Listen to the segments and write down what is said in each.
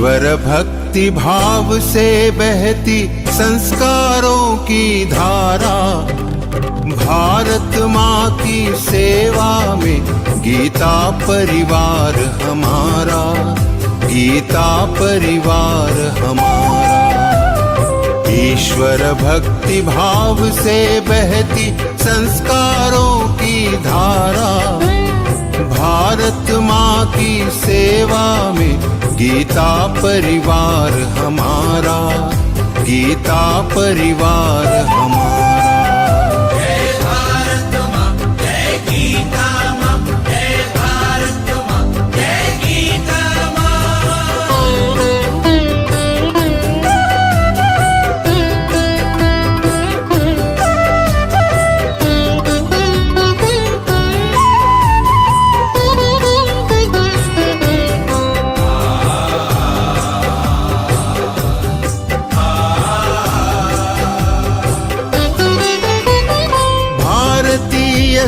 ईश्वर भक्ति भाव से बहती संस्कारों की धारा, भारत माँ की सेवा में गीता परिवार हमारा, गीता परिवार हमारा। ईश्वर भक्ति भाव से बहती संस्कारों की धारा, भारत माँ की सेवा में गीता परिवार हमारा, गीता परिवार हमारा। जय भारत माँ, जय गीता माँ, जय भारत माँ, जय गीता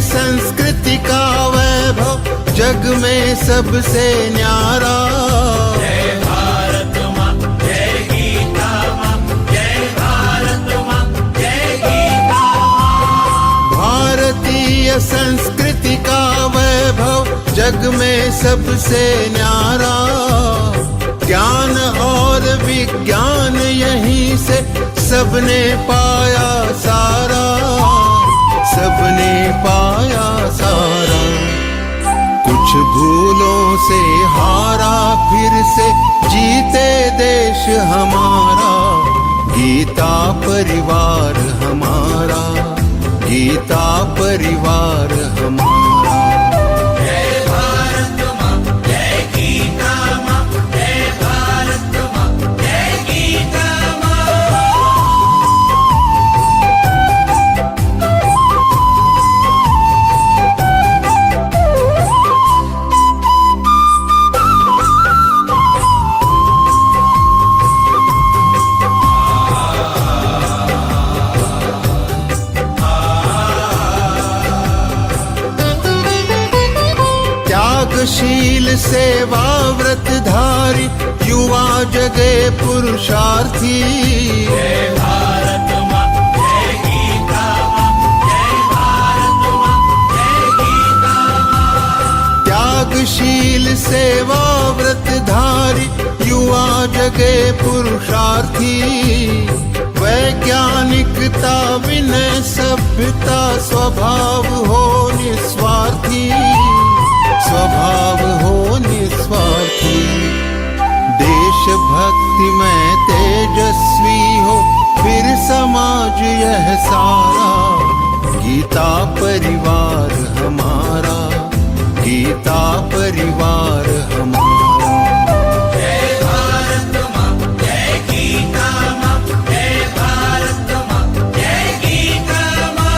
संस्कृति का वैभव जग में सबसे न्यारा। जय भारत माँ, जय गीता माँ, जय भारत माँ, जय गीता माँ। भारतीय संस्कृति का वैभव जग में सबसे न्यारा, ज्ञान और विज्ञान यहीं से सबने पाया सारा, सबने पाया सारा। कुछ भूलों से हारा फिर से जीते देश हमारा, गीता परिवार हमारा, गीता परिवार हमारा। जय भारत माँ, जय गीता माँ, जय भारत माँ, जय गीता माँ। शील सेवा व्रतधारी युवा जगे पुरुषार्थी। जय भारत माँ, जय गीता माँ, जय भारत माँ, जय गीता माँ। त्यागशील सेवा व्रतधारी युवा जगे पुरुषार्थी, वैज्ञानिकता विनय सभ्यता स्वभाव हो निस्वार्थी, स्वभाव हो निस्वार्थी। देशभक्ति में तेजस्वी हो फिर समाज यह सारा, गीता परिवार हमारा, गीता परिवार हमारा। जय भारत माँ, जय गीता माँ, जय भारत माँ, जय गीता माँ।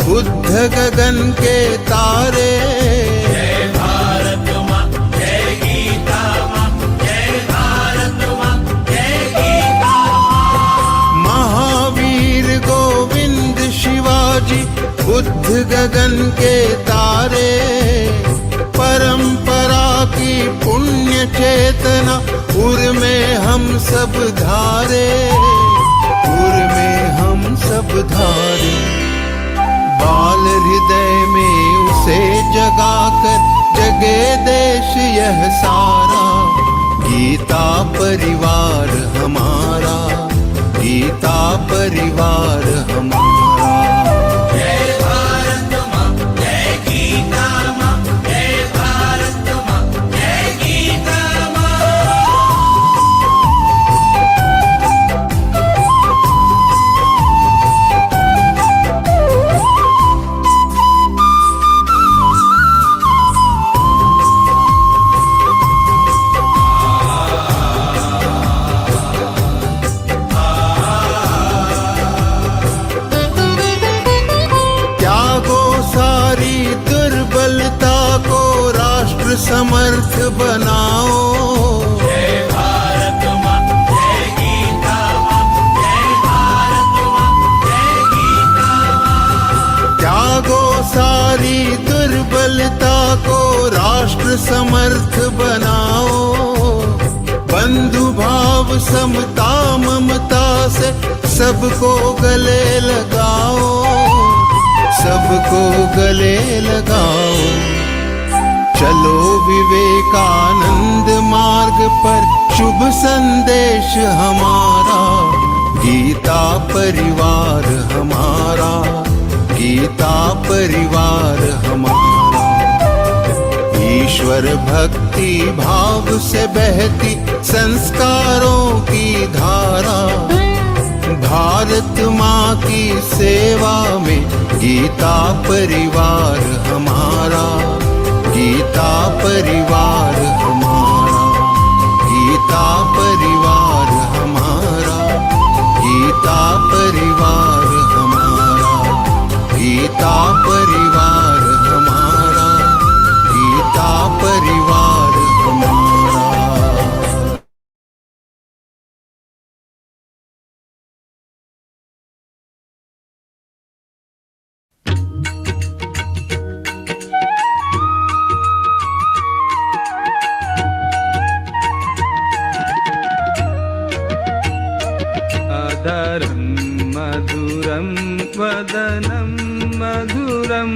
बुद्ध गगन के तारे। जय भारत माँ, जय गीता माँ, जय भारत माँ, जय गीता माँ। महावीर गोविंद शिवाजी बुद्ध गगन के तारे, परंपरा की पुण्य चेतना उर में हम सब धारे, उर में हम सब धारे। बाल हृदय में उसे जगाकर जगे देश यह सारा, गीता परिवार हमारा, गीता परिवार हमारा। जय भारत माँ, जय गीता माँ, जय भारत माँ, जय गीता माँ। समर्थ बनाओ। जय भारत माँ, जय गीता माँ, जय भारत माँ, जय गीता माँ। त्यागो सारी दुर्बलता को राष्ट्र समर्थ बनाओ। बंधु भाव समता ममता से सबको गले लगाओ, सबको गले लगाओ। चलो विवेकानंद मार्ग पर, शुभ संदेश हमारा। गीता परिवार हमारा, गीता परिवार हमारा। ईश्वर भक्ति भाव से बहती संस्कारों की धारा। भारत माँ की सेवा में गीता परिवार हमारा, गीता परिवार हमारा, गीता परिवार हमारा, गीता परिवार हमारा, गीता परिवार हमारा, गीता परिवार हमारा। अधरं मधुरं वदनं मधुरं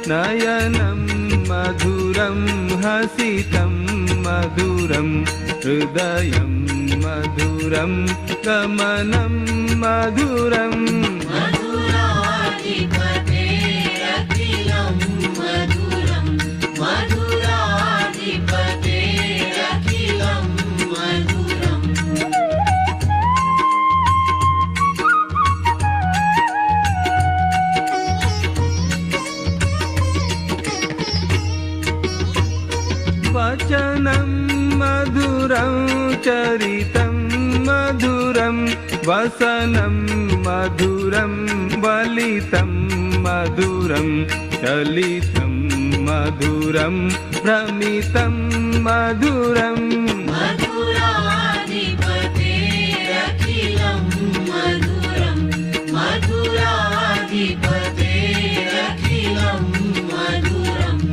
नयनं मधुरं हसितं मधुरं हृदयं मधुरं गमनं मधुरम्। मधुराधिपतेरखिलं मधुरं, मधुराधिपतेरखिलं मधुरम्। वचनं मधुरं चरितं मधुरं वसनं मधुरं वलितं मधुरं चलितं मधुरं भ्रमितं मधुरम्। मधुराधिपतेरखिलं मधुरं, मधुराधिपतेरखिलं मधुरम्।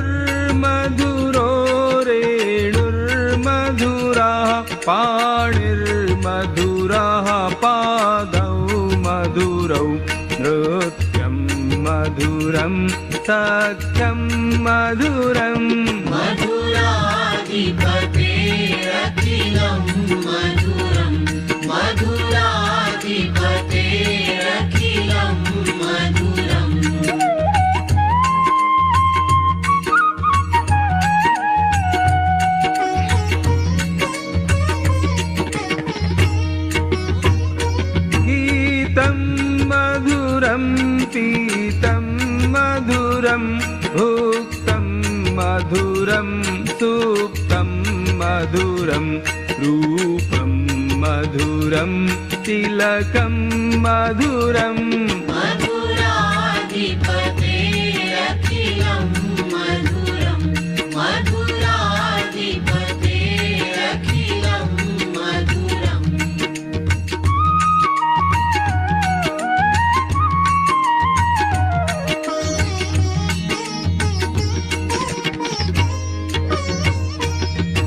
वेणुर्मधुरो रेणुर्मधुरः पाणिर्मधुरः पादौ मधुरौ नृत्यं मधुरं सख्यं मधुरम्। मधुराधिपतेरखिलं मधुरं, मधुराधिपतेरखिलं मधुरम्। गीतं मधुरं पीतं मधुरं भुक्तं मधुरं सुप्तं मधुरं रूपं मधुरं तिलकं मधुरम्। मधुराधिपतेरखिलं मधुरं, मधुराधिपतेरखिलं मधुरम्।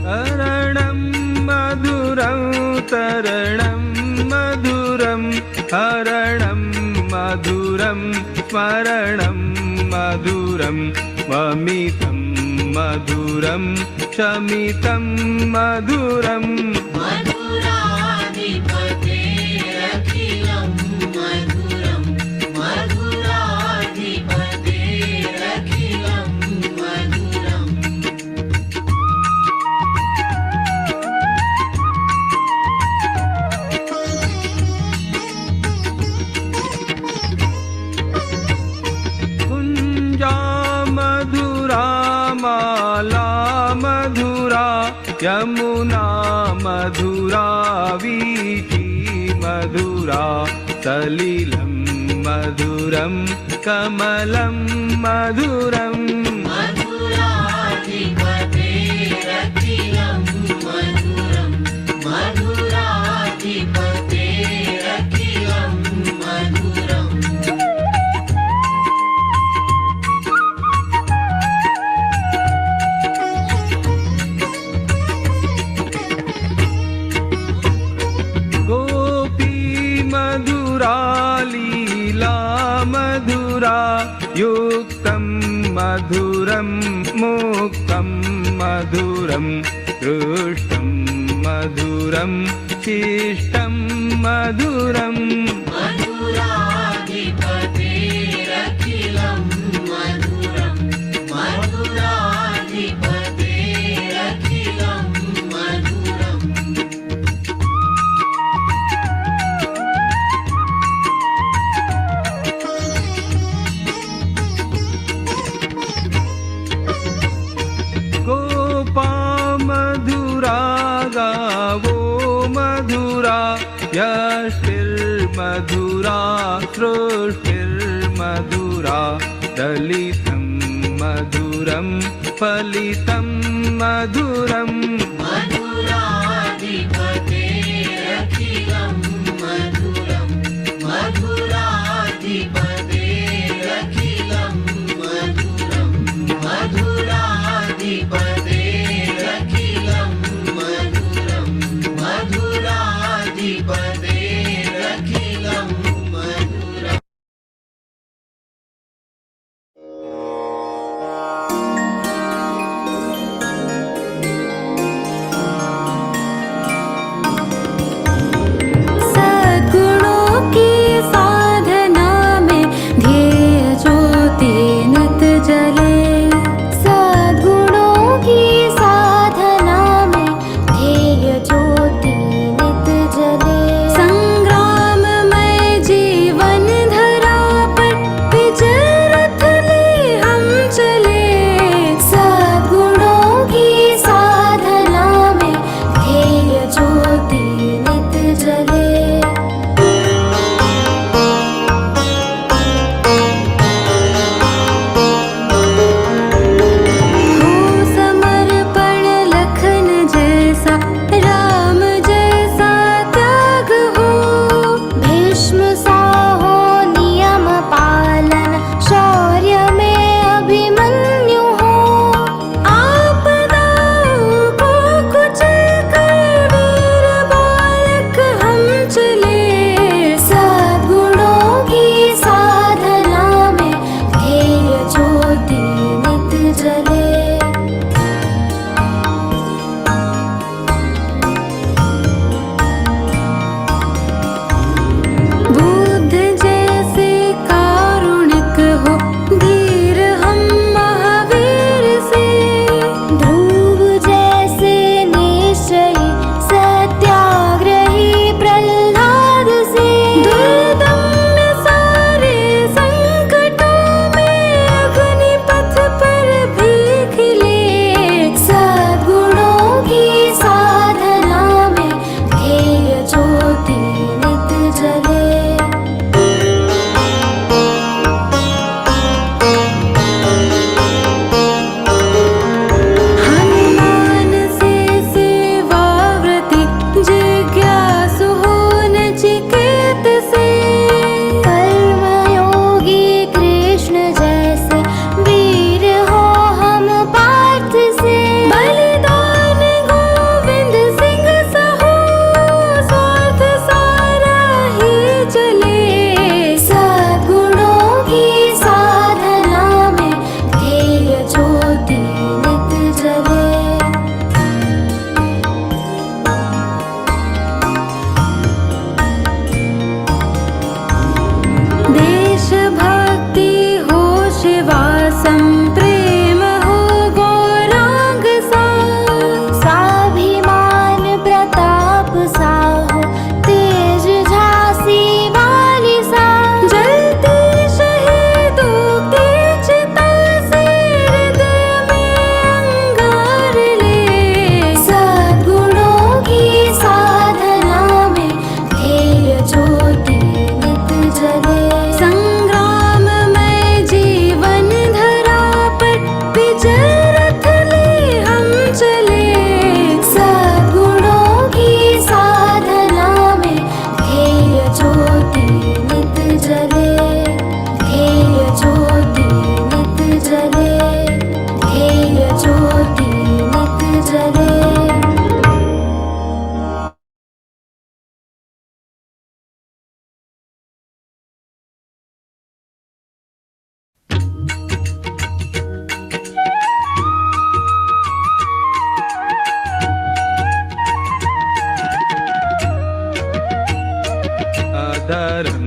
तरणं मधुरं तरणं मधुरं हरणं मधुरं स्मरणं मधुरं ममितं मधुरं शमितं मधुरम्। मधुराधिपतेरखिलं मधुरं, मधुराधिपतेरखिलं मधुरम्। कुञ्जा मधुरा माला मधुरा यमुना मधुरा वीची मधुरा सलिलं मधुरं कमलं मधुरम् मधुराधिपतेरखिलं मधुरं मधुराधिपतेरखिलं मधुरम् गोपी मधुरा लीला मधुरा युक्तं मधुरं मुक्तं मधुरं दृष्टं मधुरं शिष्टं मधुरम् मधुराधिपतेरखिलं मधुरं मधुराधिपतेरखिलं मधुरम् गोपा मधुरा गावो मधुरा यष्टिर्मधुरा सृष्टिर्मधुरा दलितं मधुरं फलितं मधुरम् मधुराधिपतेरखिलं मधुरं मधुराधिपतेरखिलं मधुरं मधुराधिपतेरखिलं मधुरं मधुराधिपतेरखिलं मधुरम् अधरं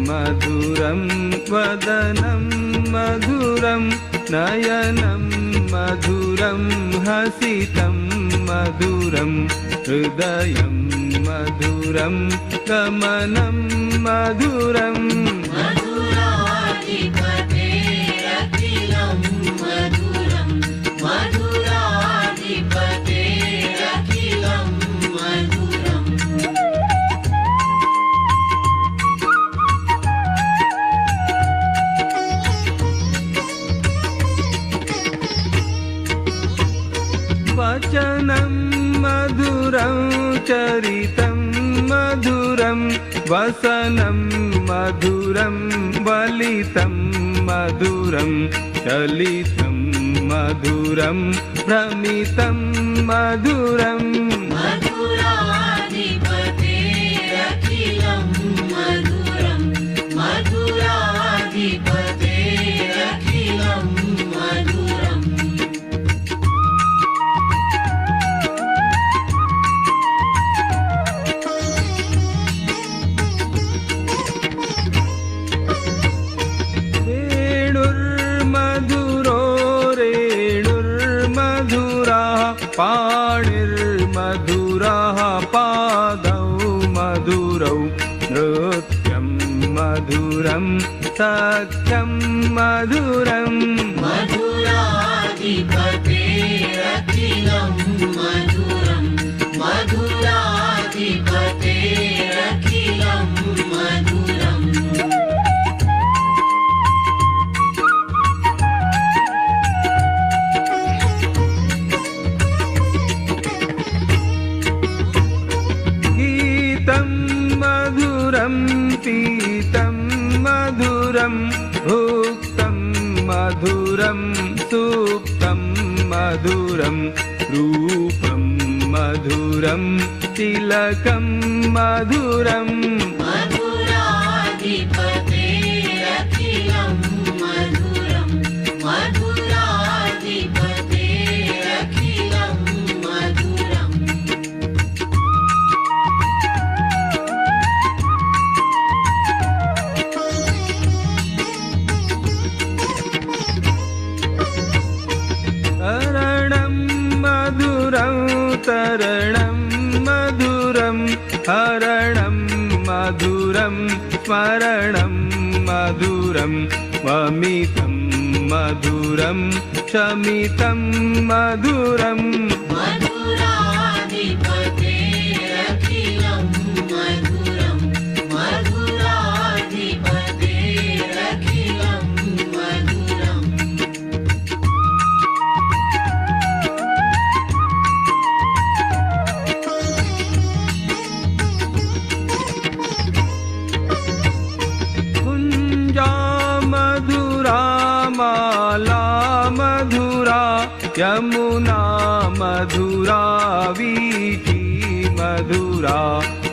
मधुरं वदनं मधुरं नयनं मधुरं हसितं मधुरं हृदयं मधुरं गमनं मधुरम् मधुराधिपतेरखिलं मधुरं मधुराधिपतेरखिलं मधुरम् वचनं मधुरं चरितं मधुरं वसनं मधुरं वलितं मधुरं चलितं मधुरं भ्रमितं मधुरम् मधुराधिपतेरखिलं मधुरं मधुराधिपतेरखिलं मधुरम् वेणुर्मधुरो रेणुर्मधुराः पाणिर्मधुराः पादौ मधुरौ नृत्यं मधुरं सख्यं मधुरम् मधुराधिपतेरखिलं मधुरं मधुराधिपतेरखिलं मधुरम् गीतं मधुरं पीतं मधुरं भुक्तं मधुरं सुप्तं मधुरं रूपं मधुरं तिलकं मधुरम् मधुराधिपतेरखिलं मधुरं मधुराधिपतेरखिलं मधुरम् तरणं मधुरं तरणं मधुरं हरणं मधुरं स्मरणं मधुरं वमितं मधुरं शमितं मधुरम् मधुराधिपतेरखिलं मधुरं मधुराधिपतेरखिलं मधुरम् कुञ्जा मधुरा माला मधुरा यमुना मधुरा वीथी मधुरा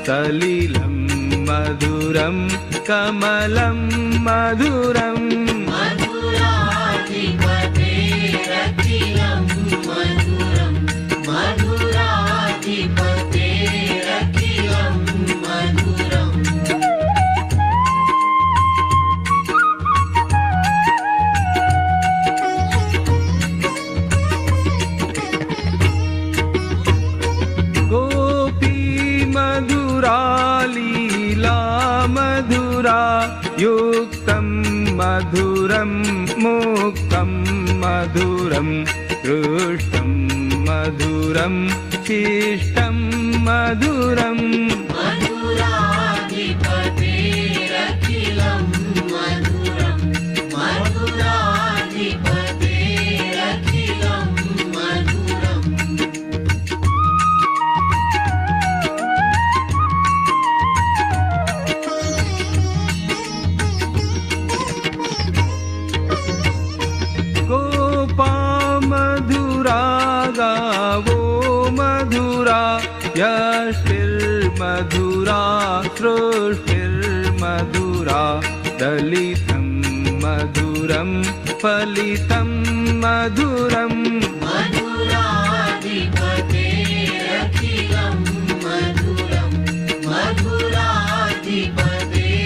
सलिलं मधुरं कमलं मधुरम् मधुराधिपतेरखिलं मधुरं मधुराधिपतेरखिलं मधुरम् गोपी मधुरा लीला मधुरा युक्तं मधुरं मुक्तं मधुरं हृष्टं मधुरं शिष्टं मधुरम् मधुराधिपतेरखिलं मधुरं मधुराधिपतेरखिलं मधुरम् गोपा मधुरा गावो मधुरा यष्टिर्मधुरा सृष्टिर्मधुरा दलितं मधुरं फलितं मधुरम् मधुराधिपतेरखिलं मधुरं मधुराधिपतेरखिलं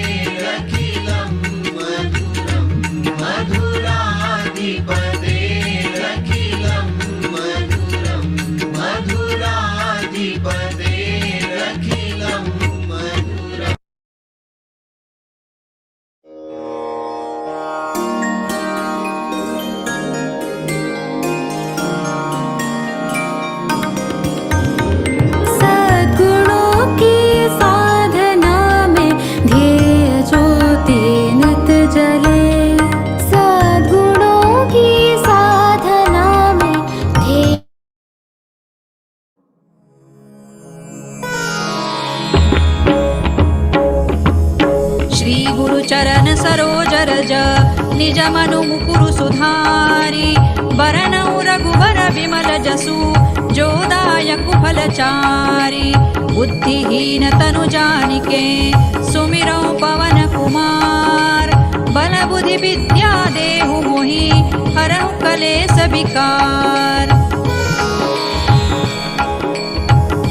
गुरु चरण सरोज रज निज मनु मुकुरु सुधारी बरनउ रघुबर विमल जसु जो दायक फलचारी बुद्धिहीन तनु जानिके सुमिरौ पवन कुमार बल बुद्धि विद्या देहु मोहि हरहु कलेस विकार।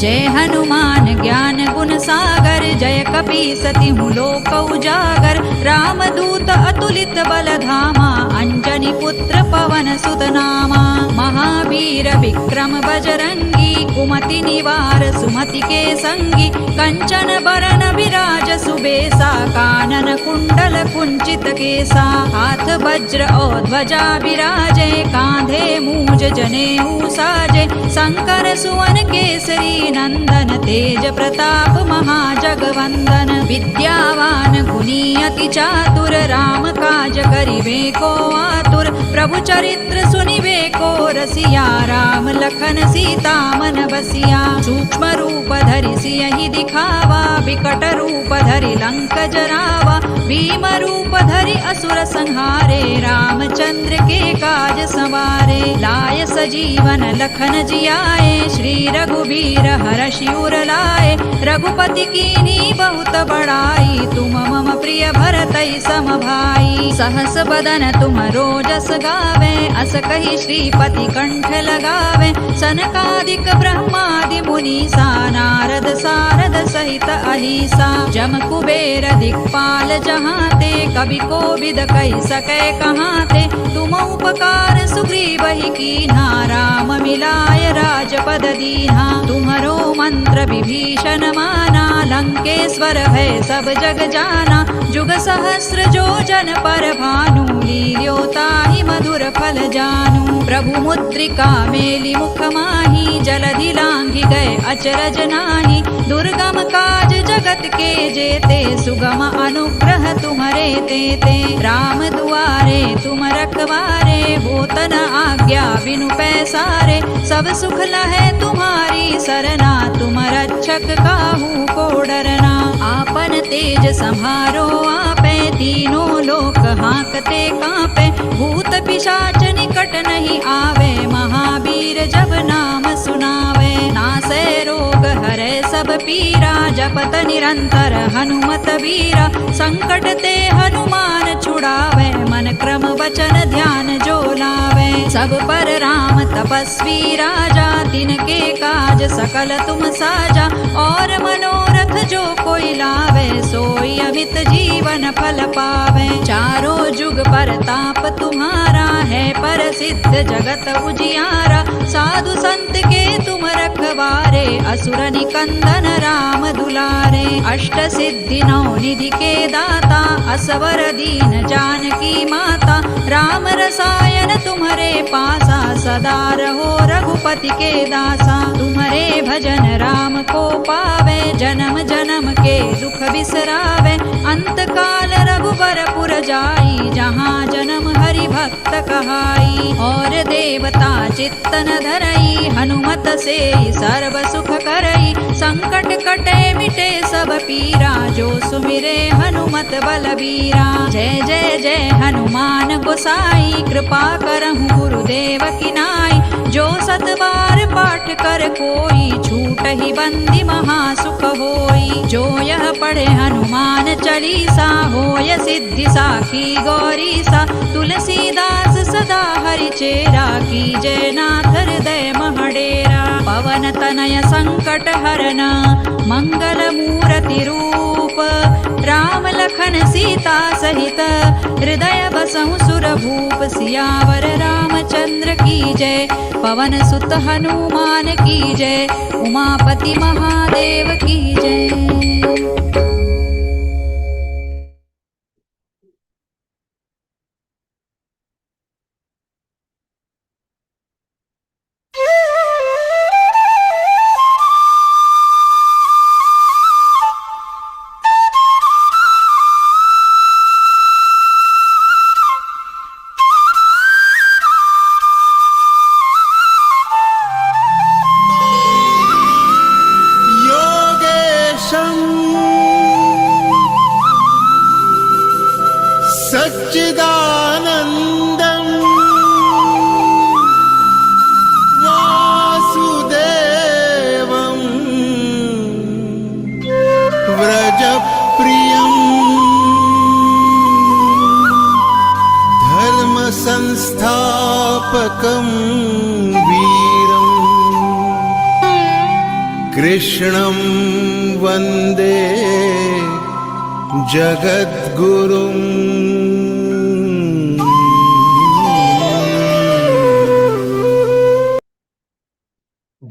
जय हनुमान ज्ञान गुण सागर जय कपीसति लोक उजागर रामदूत अतुलित बल धामा अंजनी पुत्र पवन सुत नामा महावीर विक्रम बजरंगी कुमति निवार सुमति के संगी कंचन बरन विराज सुबेसा कानन कुंडल कुंचित केसा हाथ वज्र और ध्वजा विराजे कांधे मूज जनेऊ साजे शंकर सुवन केसरी नंदन तेज प्रताप महाजगवंदन विद्यावान गुणी अति चातुर राम काज करिबे को आतुर प्रभु चरित्र सुनिबे को रसिया राम लखन सीता मन बसिया सूक्ष्म रूप धरि सियहि दिखावा विकट रूप धरि लंक जरावा भीम रूप धरि असुर संहारे रामचंद्र के काज सवारे लाय सजीवन लखन जियाए श्री रघुबीर हरषि उर लाए रघुपति कीनी बहुत बड़ाई तुम मम प्रिय भरतई सम भाई सहस बदन तुम रोजस गावे अस कहि श्रीपति कंठ लगावे सनकादिक ब्रह्मादि मुनीसा नारद सारद सहित अहिसा जम कुबेर दिक्पाल जहाते कवि कोविद कहि सकै कहाते तुम उपकार सुग्रीवहि कीन्हा राम मिलाय राजपद दीन्हा तुम्हरो मंत्र विभीषण माना लंकेश्वर है सब जग जाना जुग सहस्र जो जन पर भानु लील्योताहि मधुर फल जानू प्रभु मुद्रिका मेलि मुख माही जलधि लांघि गए अचरज नाही दुर्गम काज जगत के जेते सुगम अनुग्रह तुम्हरे तेते राम दुआरे तुम रखवारे होतन आज्ञा बिनु पैसारे सब सुख लहै तुम्हारी सरना तुम रक्षक काहू को डरना आपन तेज संहारो आपे तीनों लोक हांकते कांपे भूत पिशाच निकट नहीं आवे महावीर जब नाम सुनावे नासै रोग हरै सब पीरा जपत निरंतर हनुमत वीरा संकट ते हनुमान छुड़ावे मन क्रम वचन ध्यान जो लावे सब पर राम तपस्वी राजा तिनके काज सकल तुम साजा और मनोरथ जो कोई लावे सोई अमित जीवन फल पावे चारों जुग पर ताप तुम्हारा है प्रसिद्ध जगत उजियारा साधु संत के तुम रखवारे असुर निकंदन राम दुलारे अष्ट सिद्धि नौ निधि के दाता असवर दीन जानकी माता राम रसायन तुम्हारे पासा सदा रहो रघुपति के दासा तुम्हारे भजन राम को पावे जन्म जन्म के दुख बिसरावे अंत काल रघुबर पुर जाई जहाँ जन्म हरि भक्त कहाई और देवता चित्तन धरई हनुमत से सर्व सुख करई संकट कटे मिटे सब पीरा जो सुमिरे हनुमत बलबीरा जय जय जय हनुमान गोसाई कृपा करहु गुरुदेव की नाई जो सत बार पाठ कर कोई छूट ही बंदी महासुख होई जो यह पढ़े हनुमान चालीसा होय सिद्धि साखी गौरीसा तुलसीदास सदा हरि चेरा की जय नाथ हृदय महडेरा पवन तनय संकट हरन मंगल मूर्ति रूप राम लखन सीता सहित हृदय बसहु सुर भूप सियावर रामचंद्र की जय पवन सुत हनुमान की जय उमापति महादेव की जय। योगेशं सच्चिदानन्दम् वासुदेवम् व्रजप्रियम् धर्मसंस्थापकम् वीरम् कृष्णं वन्दे जगद्गुरुम्।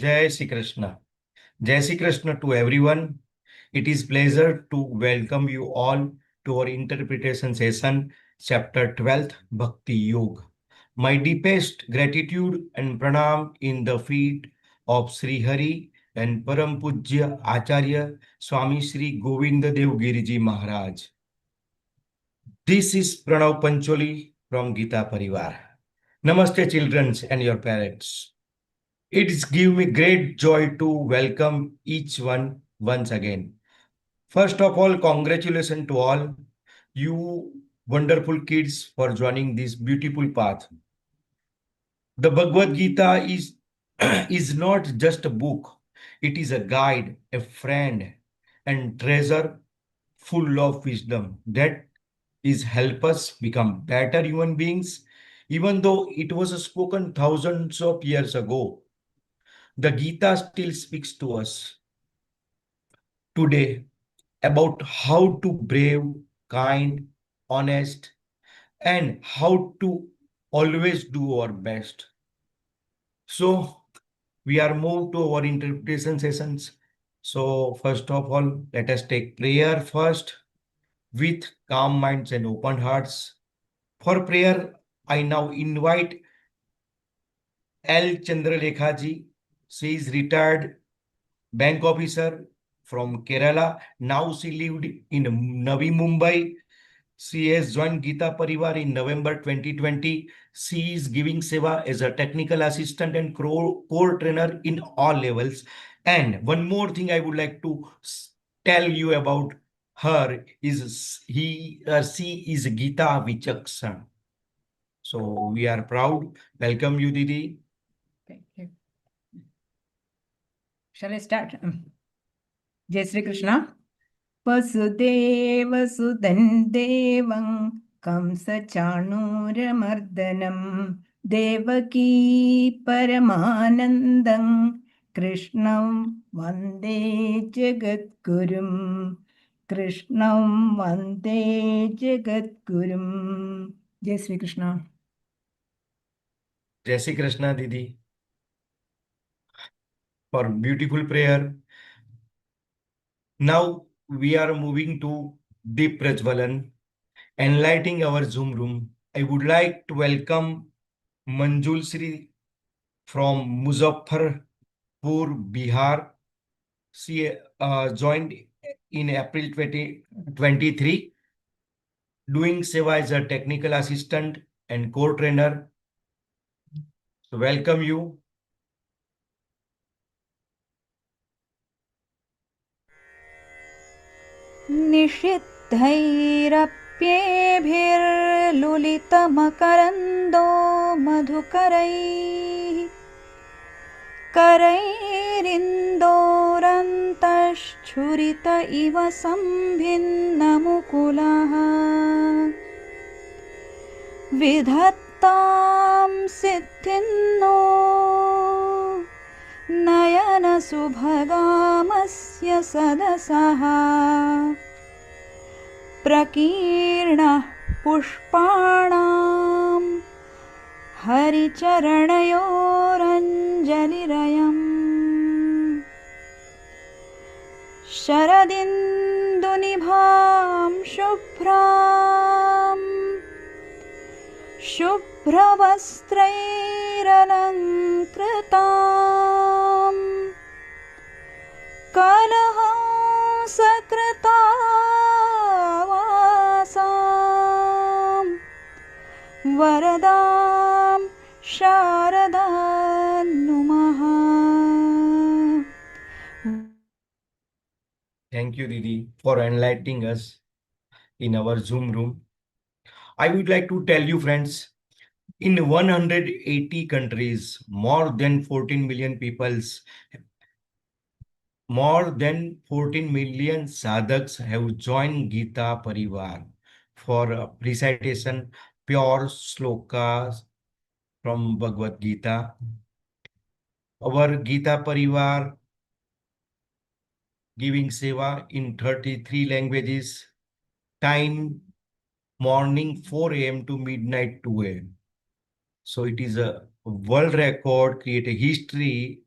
Jai Shri Krishna. Jai Shri Krishna to everyone. It is pleasure to welcome you all to our interpretation session, chapter 12th, Bhakti Yoga. My deepest gratitude and pranam in the feet of Sri Hari and Param Pujya Acharya Swami Sri Govinda Dev Giriji Maharaj. This is Pranav Pancholi from Gita Pariwar. Namaste children and your parents. It gives me great joy to welcome each one once again. First of all, congratulations to all you wonderful kids for joining this beautiful path. The Bhagavad Gita is not just a book. It is a guide, a friend, and treasure full of wisdom that is help us become better human beings. Even though it was spoken thousands of years ago, the Gita still speaks to us today about how to brave, kind, honest, and how to always do our best. So we are moved to our interpretation sessions. So first of all, let us take prayer first with calm minds and open hearts. For prayer, I now invite L. Chandralekha ji. She is retired bank officer from Kerala. Now she lived in Navi Mumbai. She has joined Gita Pariwar in November 2020. She is giving seva as a technical assistant and core trainer in all levels. And one more thing I would like to tell you about her is she is Gita Vichaksan. So we are proud. Welcome you, Didi. Thank you. Shall I start? Jai Sri Krishna. Vasudeva Sudan Devam Kamsa Chanuramardanam Devaki Paramanandam Krishnam Vande Jagadgurum Krishnam Vande Jagadgurum. Jai Sri Krishna. Jai Shri Krishna, Didi, for beautiful prayer. Now we are moving to Deep Prajvalan, enlightening our Zoom room. I would like to welcome Manjul Sri from Muzaffarpur, Bihar. She joined in April 2023, doing seva as a technical assistant and core trainer. So welcome you. निषिद्धैरप्येभिर्लुलितमकरन्दो मधुकरैः करैरिन्दोरन्तश्छुरित इव सम्भिन्नमुकुलः विधत्तां सिद्धिन्नो नयनसुभगामस्य सदसः प्रकीर्णः पुष्पाणां हरिचरणयोरञ्जलिरयम् शरदिन्दुनिभां शुभ्रां शुभ्रवस्त्रैरलङ्कृतां कलहंसकृतावासां वरदां शारदां नुमः. Thank you, Didi, for enlightening us in our Zoom room. I would like to tell you, friends, in 180 countries, more than 14 million peoples, more than 14 million sadhaks have joined Gita Pariwar for recitation pure slokas from Bhagavad Gita. Our Gita Pariwar giving seva in 33 languages, time morning 4 a.m. to midnight 2 a.m. So it is a world record, create a history.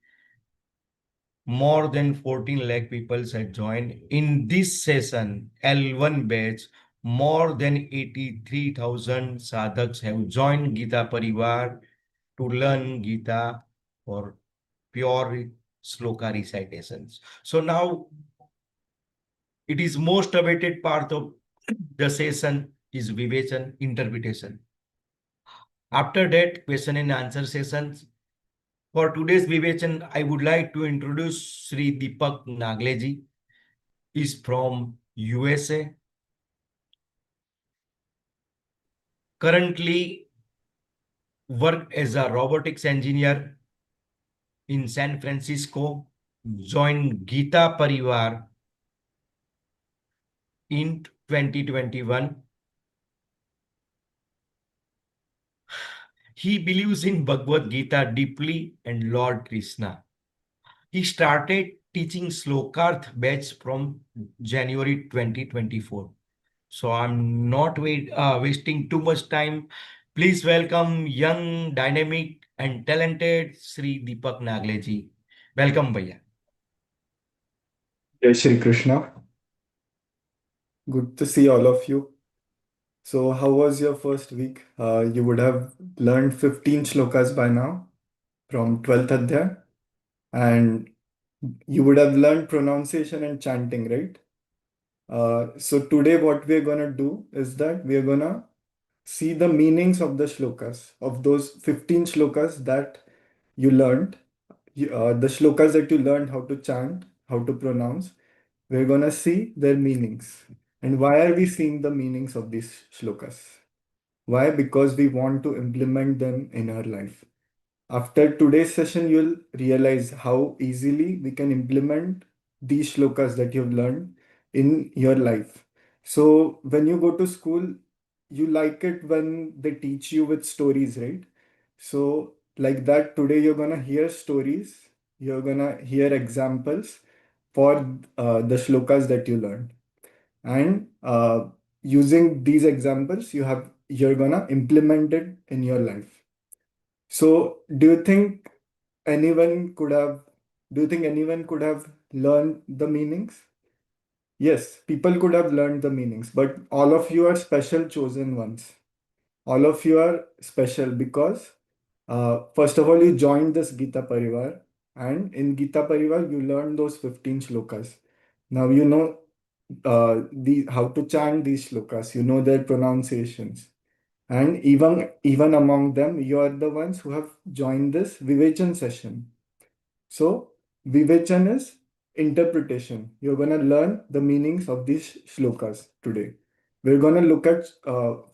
More than 14 lakh people have joined in this session, L1 batch. More than 83,000 sadhaks have joined Gita Parivar to learn Gita for pure sloka recitations. So now it is most awaited part of the session is Vivechan interpretation. After that, question and answer sessions. For today's Vivechan, I would like to introduce Sri Deepak Nagle ji. Is from USA. Currently work as a robotics engineer in San Francisco. Joined Gita Parivar in 2021. He believes in Bhagavad Gita deeply and Lord Krishna. He started teaching Slokarth batch from January 2024. So I'm not wasting too much time. Please welcome young, dynamic, and talented Sri Deepak Nagle ji. Welcome, Bhaiya. Jai Shri Krishna. Good to see all of you. So, how was your first week? You would have learned 15 shlokas by now from 12th Adhyaya, and you would have learned pronunciation and chanting, right? So, today, what we're going to do is that we're going to see the meanings of the shlokas, of those 15 shlokas that you learned, the shlokas that you learned how to chant, how to pronounce. We're going to see their meanings. And why are we seeing the meanings of these shlokas? Why? Because we want to implement them in our life. After today's session, you'll realize how easily we can implement these shlokas that you've learned in your life. So, when you go to school, you like it when they teach you with stories, right? So, like that, today you're going to hear stories, you're going to hear examples for the shlokas that you learned. And using these examples, you're going to implement it in your life. So, anyone could have, do you think anyone could have learned the meanings? Yes, people could have learned the meanings, but all of you are special chosen ones. All of you are special because, first of all, you joined this Gita Parivar, and in Gita Parivar, you learned those 15 shlokas. Now you know how to chant these shlokas, you know their pronunciations. And even among them, you are the ones who have joined this Vivechan session. So, Vivechan is interpretation. You're going to learn the meanings of these shlokas today. We're going to look at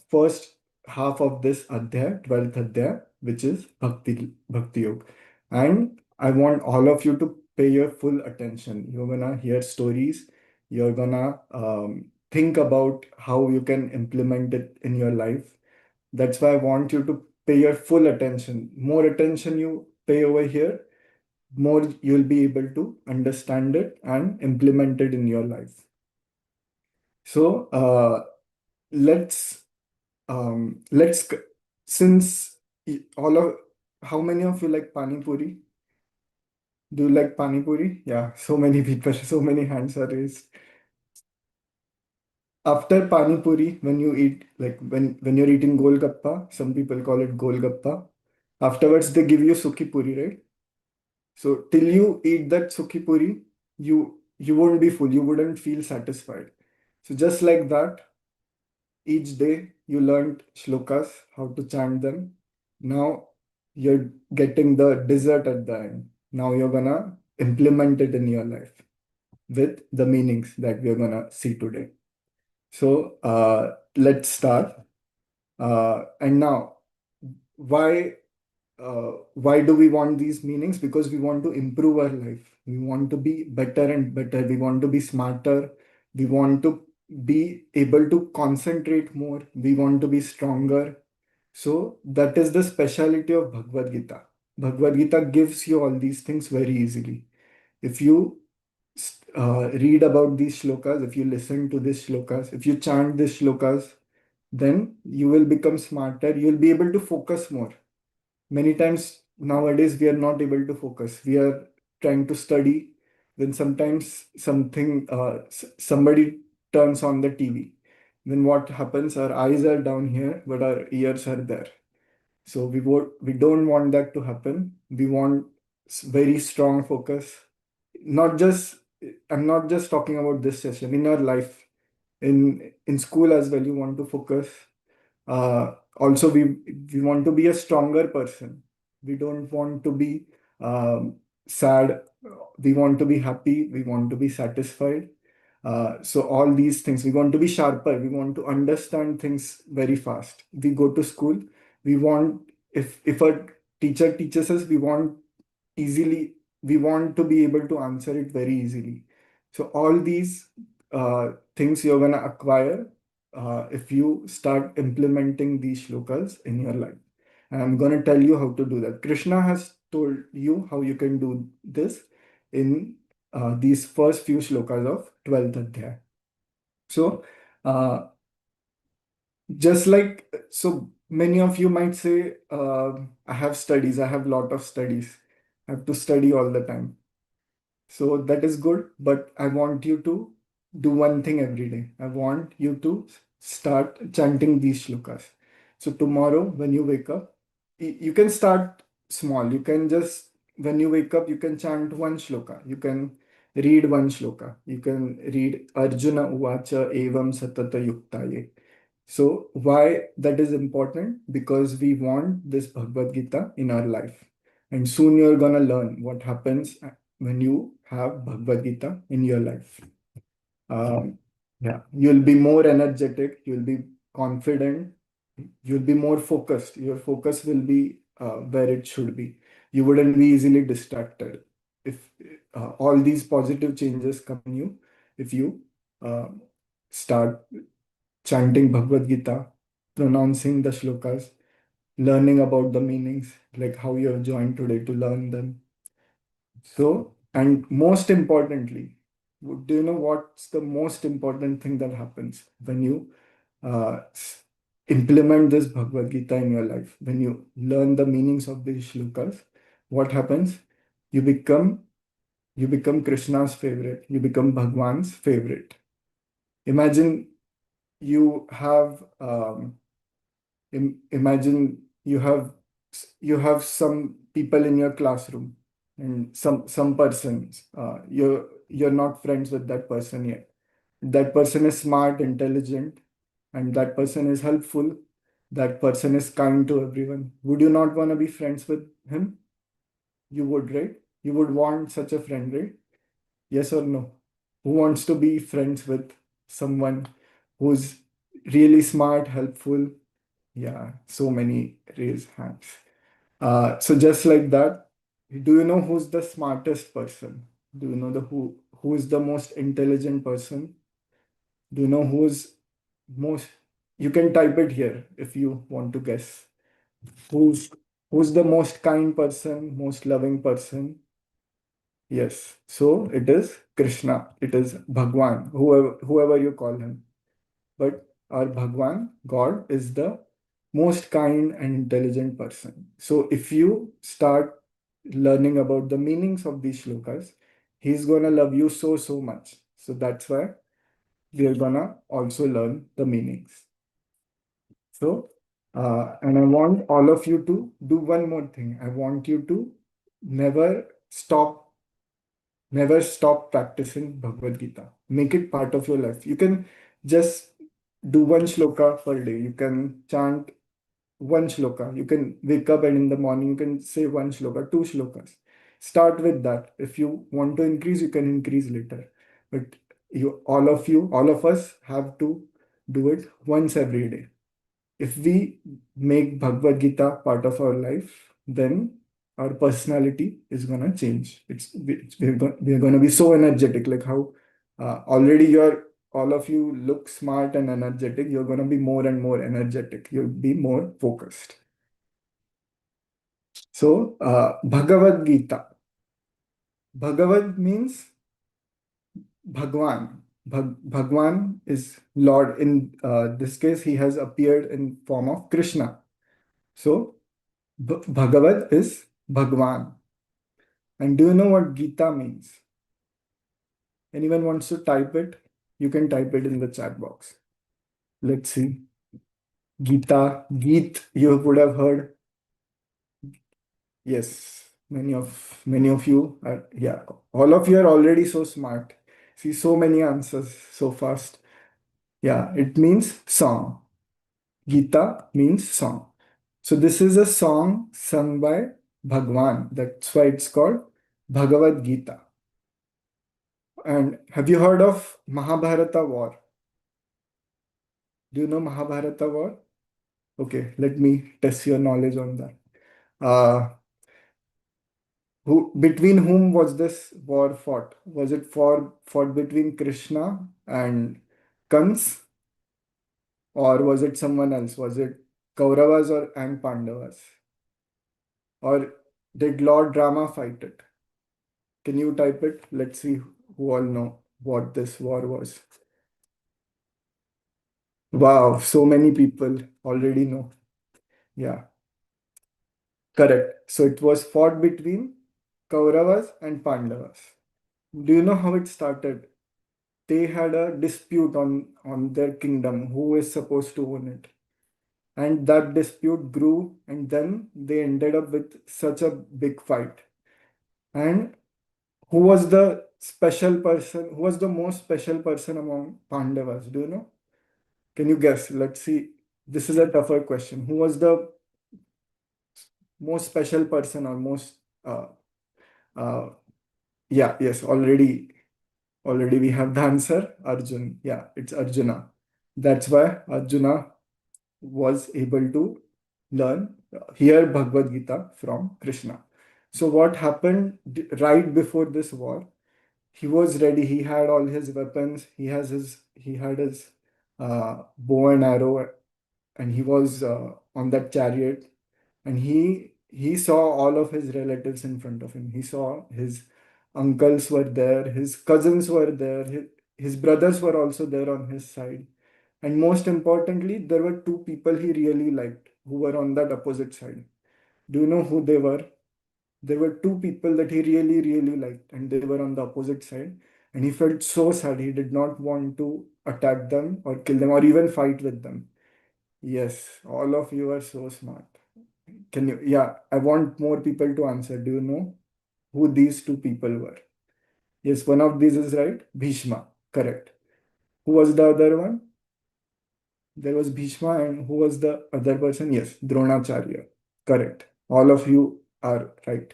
first half of this Adhyaya, 12th Adhyaya, which is Bhakti Yoga. And I want all of you to pay your full attention. You're going to hear stories. You're going to think about how you can implement it in your life. That's why I want you to pay your full attention. More attention you pay over here, more you'll be able to understand it and implement it in your life. So let's since all of how many of you like pani puri? Do you like pani puri? Yeah, so many people, so many hands are raised. After pani puri, when you eat, like when you're eating golgappa, some people call it golgappa. Afterwards, they give you sukhi puri, right? So till you eat that sukhi puri, you won't be full. You wouldn't feel satisfied. So just like that, each day you learned shlokas, how to chant them. Now you're getting the dessert at the end. Now you're gonna implement it in your life with the meanings that we're gonna see today. So let's start. And now, why why do we want these meanings? Because we want to improve our life. We want to be better and better. We want to be smarter. We want to be able to concentrate more. We want to be stronger. So that is the speciality of Bhagavad Gita. Bhagavad Gita gives you all these things very easily. If you read about these shlokas, if you listen to these shlokas, if you chant these shlokas, then you will become smarter. You will be able to focus more. Many times nowadays we are not able to focus. We are trying to study, then sometimes somebody turns on the TV. Then what happens? Our eyes are down here, but our ears are there. So we don't want that to happen. We want very strong focus. Not just I'm not just talking about this session. In our life, in school as well, you want to focus. Also, we want to be a stronger person. We don't want to be sad. We want to be happy. We want to be satisfied. So all these things, we want to be sharper. We want to understand things very fast. We go to school. We want if a teacher teaches us, we want to be able to answer it very easily. So all these things you're gonna acquire if you start implementing these shlokas in your life. And I'm going to tell you how to do that. Krishna has told you how you can do this in these first few shlokas of 12th Adhyaya. So, just like, so many of you might say, I have studies, I have a lot of studies, I have to study all the time. So that is good, but I want you to do one thing every day. I want you to start chanting these shlokas. So tomorrow, when you wake up, you can start small. You can just, when you wake up, you can chant one shloka. You can read one shloka. You can read Arjuna Uvacha Evam Satata Yuktaye. So why that is important? Because we want this Bhagavad Gita in our life. And soon you're gonna learn what happens when you have Bhagavad Gita in your life. Yeah, you'll be more energetic, you'll be confident, you'll be more focused. Your focus will be where it should be. You wouldn't be easily distracted. If all these positive changes come in you, if you start chanting Bhagavad Gita, pronouncing the shlokas, learning about the meanings, like how you have joined today to learn them. So, and most importantly, do you know what's the most important thing that happens when you implement this Bhagavad Gita in your life? When you learn the meanings of these shlokas, what happens? You become Krishna's favorite. You become Bhagwan's favorite. Imagine you have imagine you have some people in your classroom and some persons you're not friends with that person yet. That person is smart, intelligent, and that person is helpful. That person is kind to everyone. Would you not want to be friends with him? You would, right? You would want such a friend, right? Yes or no? Who wants to be friends with someone who's really smart, helpful? Yeah, so many raised hands. So just like that, do you know who's the smartest person? Do you know who is the most intelligent person? Do you know who's most? You can type it here if you want to guess. Who's who's the most kind person, most loving person? Yes. So it is Krishna. It is Bhagwan, whoever you call him. But our Bhagwan, God, is the most kind and intelligent person. So if you start learning about the meanings of these shlokas, he's gonna love you so much. So that's why we are gonna also learn the meanings. So, and I want all of you to do one more thing. I want you to never stop, never stop practicing Bhagavad Gita. Make it part of your life. You can just do one shloka per day. You can chant one shloka. You can wake up and in the morning you can say one shloka, two shlokas. Start with that. If you want to increase, you can increase later. But all of us have to do it once every day. if we make Bhagavad Gita part of our life, then our personality is gonna change. We're gonna be so energetic, like how already all of you look smart and energetic. You're gonna be more and more energetic. You'll be more focused. So Bhagavad Gita. Bhagavad means Bhagwan. Bhagwan is Lord. In this case, he has appeared in form of Krishna. So Bhagavad is Bhagwan. And do you know what Gita means? Anyone wants to type it? You can type it in the chat box. Let's see. Gita, Geet, you would have heard. Yes, many of you are, yeah, all of you are already so smart. See, so many answers so fast. Yeah, it means song. Gita means song. So this is a song sung by Bhagwan. That's why it's called Bhagavad Gita. And have you heard of Mahabharata war? Do you know Mahabharata war? Okay, let me test your knowledge on that. Between whom was this war fought? Was it fought between Krishna and Kans, or was it someone else? Was it Kauravas and Pandavas? Or did Lord Rama fight it? Can you type it? Let's see who all know what this war was. Wow, so many people already know. Yeah, correct. So it was fought between Kauravas and Pandavas. Do you know how it started? They had a dispute on their kingdom, who is supposed to own it. And that dispute grew, and then they ended up with such a big fight. And who was the special person? Who was the most special person among Pandavas? Do you know? Can you guess? Let's see. This is a tougher question. Who was the most special person or most uh, yeah, yes, already we have the answer. Arjun. Yeah, it's Arjuna. That's why Arjuna was able to learn, hear Bhagavad Gita from Krishna. So what happened right before this war? He was ready. He had all his weapons. He had his bow and arrow, and he was on that chariot. And he saw all of his relatives in front of him. He saw his uncles were there, his cousins were there, his brothers were also there on his side. And most importantly, there were two people he really liked who were on that opposite side. Do you know who they were? There were two people that he really, really liked, and they were on the opposite side. And he felt so sad. He did not want to attack them or kill them or even fight with them. Yes, all of you are so smart. Can you? Yeah, I want more people to answer. Do you know who these two people were? Yes, one of these is right. Bhishma, correct. Who was the other one? There was Bhishma, and who was the other person? Yes, Dronacharya. Correct. All of you are right.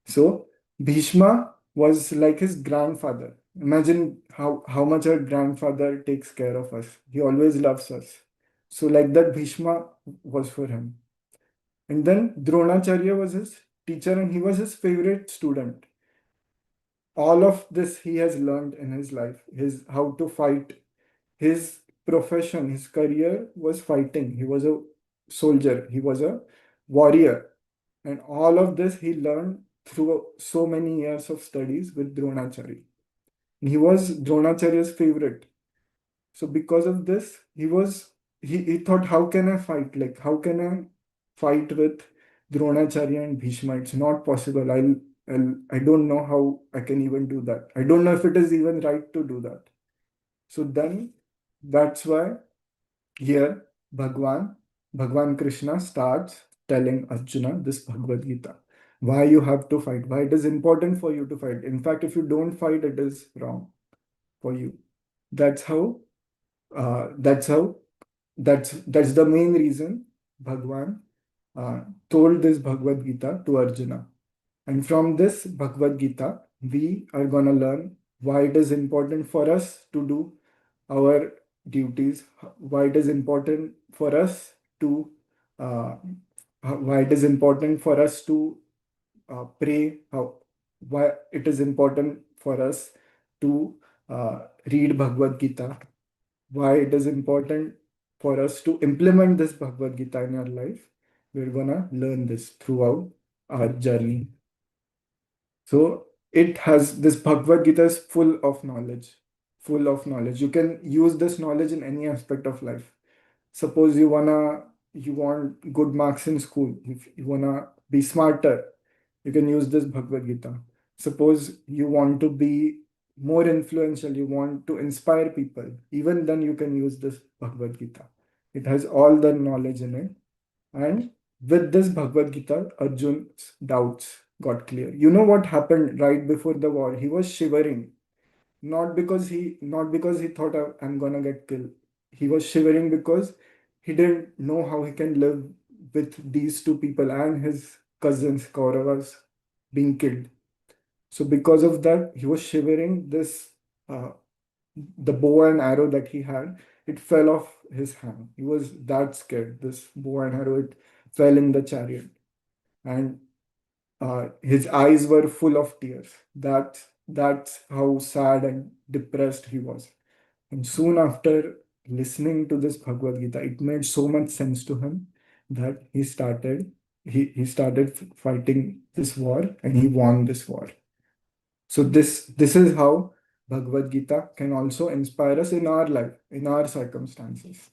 So Bhishma was like his grandfather. Imagine how much our grandfather takes care of us. He always loves us. So like that, Bhishma was for him. And then Dronacharya was his teacher, and he was his favorite student. All of this he has learned in his life, his how to fight. His profession, his career was fighting. He was a soldier, he was a warrior. And all of this he learned through so many years of studies with Dronacharya. He was Dronacharya's favorite. So because of this, he thought, how can I fight? Like, how can I fight with Dronacharya and Bhishma? It's not possible. I don't know how I can even do that. I don't know if it is even right to do that. So then that's why here Bhagwan Krishna starts telling Arjuna this Bhagavad Gita. Why you have to fight, why it is important for you to fight. In fact, if you don't fight, it is wrong for you. That's the main reason Bhagwan told this Bhagavad Gita to Arjuna. And from this Bhagavad Gita, we are going to learn why it is important for us to do our duties, why it is important for us to why it is important for us to pray, why it is important for us to read Bhagavad Gita, why it is important for us to implement this Bhagavad Gita in our life. We're gonna learn this throughout our journey. So it has this Bhagavad Gita is full of knowledge, full of knowledge. You can use this knowledge in any aspect of life. Suppose you want good marks in school, if you wanna be smarter, you can use this Bhagavad Gita. Suppose you want to be more influential, you want to inspire people, even then you can use this Bhagavad Gita. It has all the knowledge in it. And with this Bhagavad Gita, Arjun's doubts got clear. You know what happened right before the war? He was shivering, not because he thought I'm gonna get killed. He was shivering because he didn't know how he can live with these two people and his cousins Kauravas being killed. So because of that, he was shivering. The bow and arrow that he had, it fell off his hand. He was that scared. This bow and arrow, it fell in the chariot, and his eyes were full of tears. That's how sad and depressed he was. And soon after listening to this Bhagavad Gita, it made so much sense to him that he started fighting this war and he won this war. So this is how Bhagavad Gita can also inspire us in our life, in our circumstances.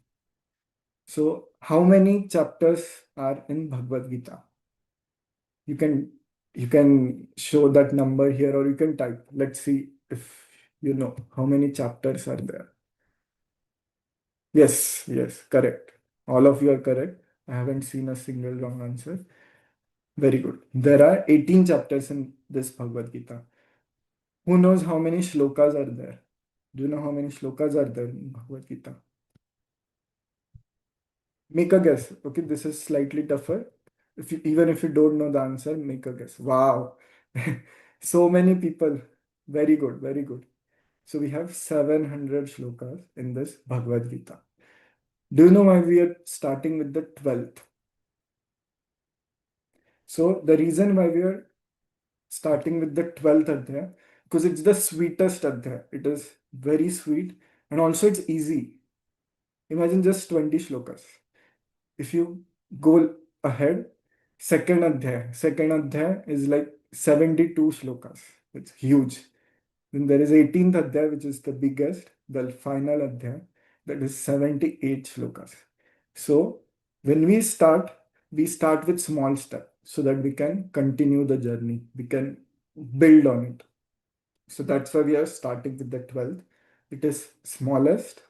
So how many chapters are in Bhagavad Gita? You can show that number here, or you can type. Let's see if you know how many chapters are there. Yes, correct. All of you are correct. I haven't seen a single wrong answer. Very good. There are 18 chapters in this Bhagavad Gita. Who knows how many shlokas are there? Do you know how many shlokas are there in Bhagavad Gita? Make a guess. Okay, this is slightly tougher. Even if you don't know the answer, make a guess. Wow. So many people. Very good, very good. So we have 700 shlokas in this Bhagavad Gita. Do you know why we are starting with the 12th? So the reason why we are starting with the 12th adhyaya, because it's the sweetest adhyaya. It is very sweet and also it's easy. Imagine just 20 shlokas. If you go ahead, second adhyaya is like 72 shlokas. It's huge. Then there is 18th adhyaya, which is the biggest, the final adhyaya, that is 78 shlokas. So when we start with small steps so that we can continue the journey. We can build on it. So that's why we are starting with the 12th. It is smallest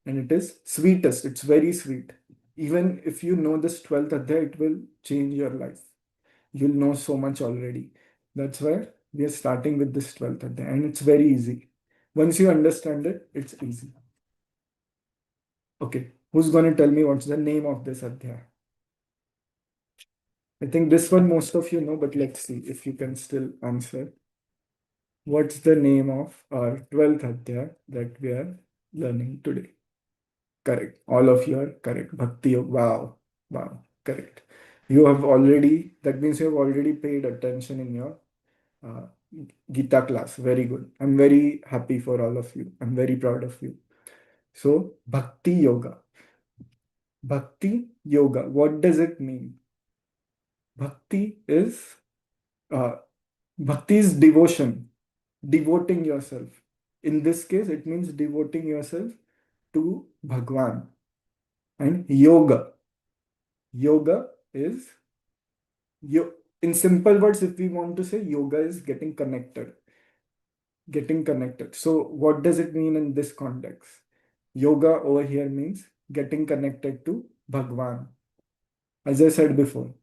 and it is sweetest. It's very sweet. Even if you know this 12th adhyaya, it will change your life. You'll know so much already. That's why we are starting with this 12th adhyaya, and it's very easy. Once you understand it, it's easy. Okay, who's going to tell me what's the name of this adhyaya? I think this one most of you know, but let's see if you can still answer. What's the name of our 12th adhyaya that we are learning today? Correct. All of you are correct. Bhakti Yoga. Wow. Correct. That means you have already paid attention in your uh, Gita class. Very good. I'm very happy for all of you. I'm very proud of you. So, Bhakti Yoga. Bhakti Yoga. What does it mean? Bhakti is devotion, devoting yourself. In this case, it means devoting yourself to Bhagwan. And yoga. Yoga is, in simple words, if we want to say, yoga is getting connected. Getting connected. So what does it mean in this context? Yoga over here means getting connected to Bhagwan. As I said before,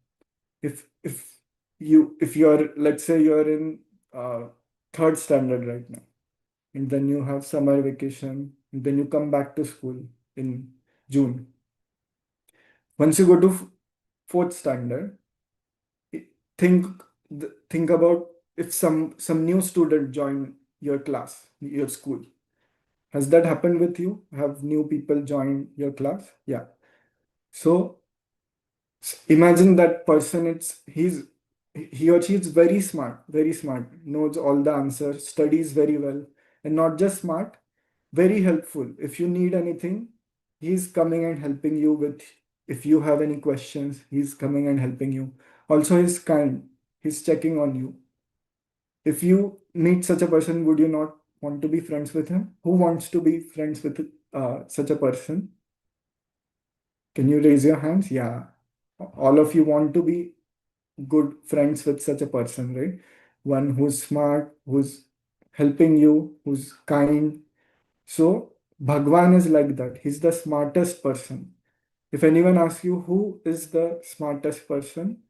if you're, let's say you're in third standard right now, and then you have summer vacation, and then you come back to school in June. Once you go to fourth standard, think about if some new student join your class, your school. Has that happened with you? Have new people joined your class? Yeah. So Imagine that person, he or she is very smart, knows all the answers, studies very well, and not just smart, very helpful. If you need anything, he's coming and helping you with, if you have any questions, he's coming and helping you. Also, he's kind, he's checking on you. If you meet such a person, would you not want to be friends with him? Who wants to be friends with such a person? Can you raise your hands? Yeah. All of you want to be good friends with such a person, right? One who's smart, who's helping you, who's kind. So Bhagwan is like that. He's the smartest person. If anyone asks you who is the smartest person,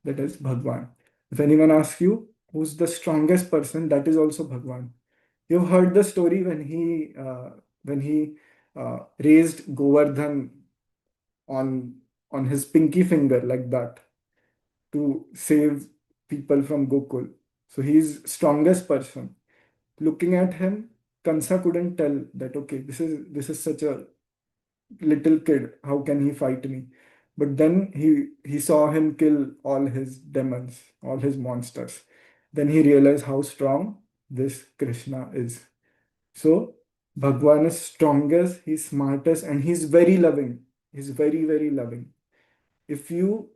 that is Bhagwan. If anyone asks you who's the strongest person, that is also Bhagwan. You've heard the story when he raised Govardhan on his pinky finger like that to save people from Gokul. So he's strongest person. Looking at him, Kansa couldn't tell that okay, this is such a little kid. How can he fight me? But then he saw him kill all his demons, all his monsters. Then he realized how strong this Krishna is. So Bhagwan is strongest, he's smartest, and he's very loving. He's very, very loving. If you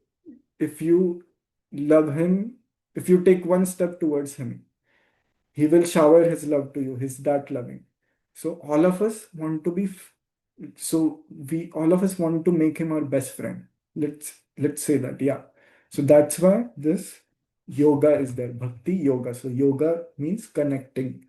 love him, if you take one step towards him, he will shower his love to you. He's that loving. So all of us want to be so we all of us want to make him our best friend. Let's say that, yeah. So that's why this yoga is there, bhakti yoga. So yoga means connecting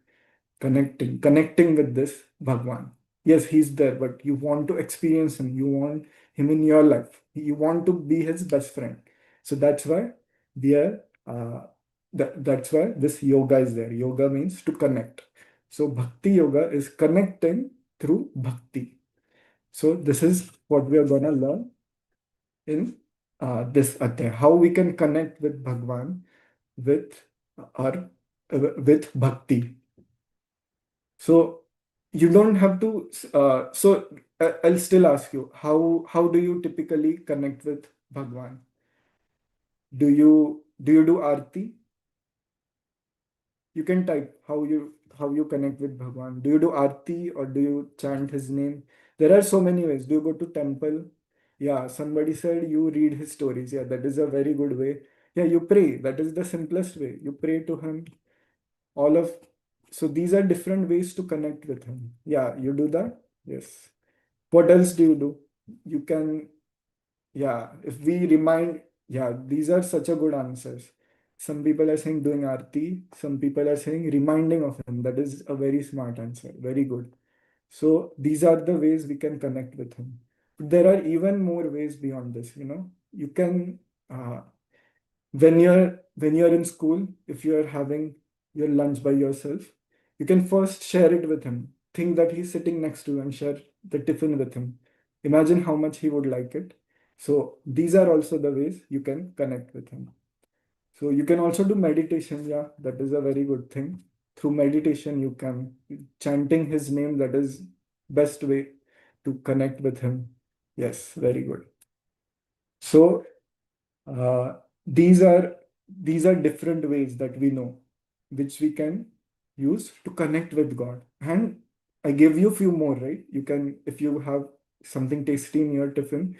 with this Bhagwan. Yes, he's there, but you want to experience him. You want him in your life. You want to be his best friend. So that's why we are. That's why this yoga is there. Yoga means to connect. So bhakti yoga is connecting through bhakti. So this is what we are gonna learn in this adhyay. How we can connect with Bhagwan with our with bhakti. So you don't have to. I'll still ask you, how do you typically connect with Bhagwan? Do you do arti? You can type how you connect with Bhagwan. Do you do arti or do you chant his name? There are so many ways. Do you go to temple? Yeah, somebody said you read his stories. Yeah, that is a very good way. Yeah, you pray. That is the simplest way. You pray to him. All of so these are different ways to connect with him. Yeah, you do that. Yes. What else do you do? You can, yeah, if we remind, yeah, these are such a good answers. Some people are saying doing arti, some people are saying reminding of him. That is a very smart answer. Very good. So these are the ways we can connect with him. But there are even more ways beyond this, You can when you're in school, if you're having your lunch by yourself, you can first share it with him. Think that he's sitting next to you and share the tiffin with him. Imagine how much he would like it. So these are also the ways you can connect with him. So you can also do meditation. Yeah, that is a very good thing. Through meditation, you can chanting his name. That is best way to connect with him. Yes, very good. So uh, these are different ways that we know, which we can use to connect with God. And I give you a few more, right? You can, if you have something tasty in your tiffin,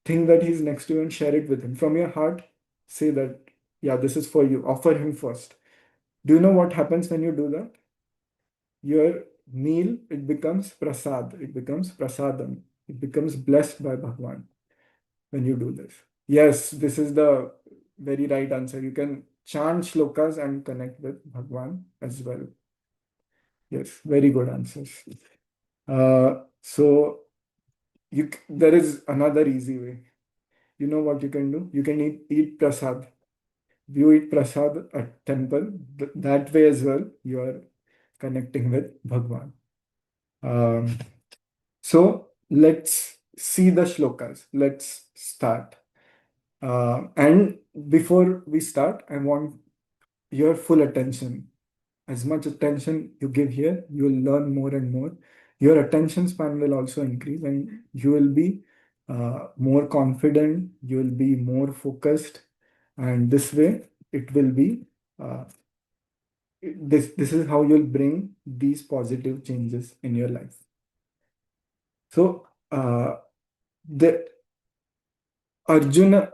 think that he's next to you and share it with him. From your heart, say that, yeah, this is for you. Offer him first. Do you know what happens when you do that? Your meal, it becomes prasad. It becomes prasadam. It becomes blessed by Bhagwan when you do this. Yes, this is the very right answer. You can chant shlokas and connect with Bhagwan as well. Yes, very good answers. So there is another easy way. You know what you can do? You can eat prasad. If you eat prasad at temple, that way as well, you are connecting with Bhagwan. Um, so let's see the shlokas. Let's start. And before we start, I want your full attention. As much attention you give here, you will learn more and more. Your attention span will also increase, and you will be more confident, you will be more focused, and this way it will be this is how you'll bring these positive changes in your life. So the Arjuna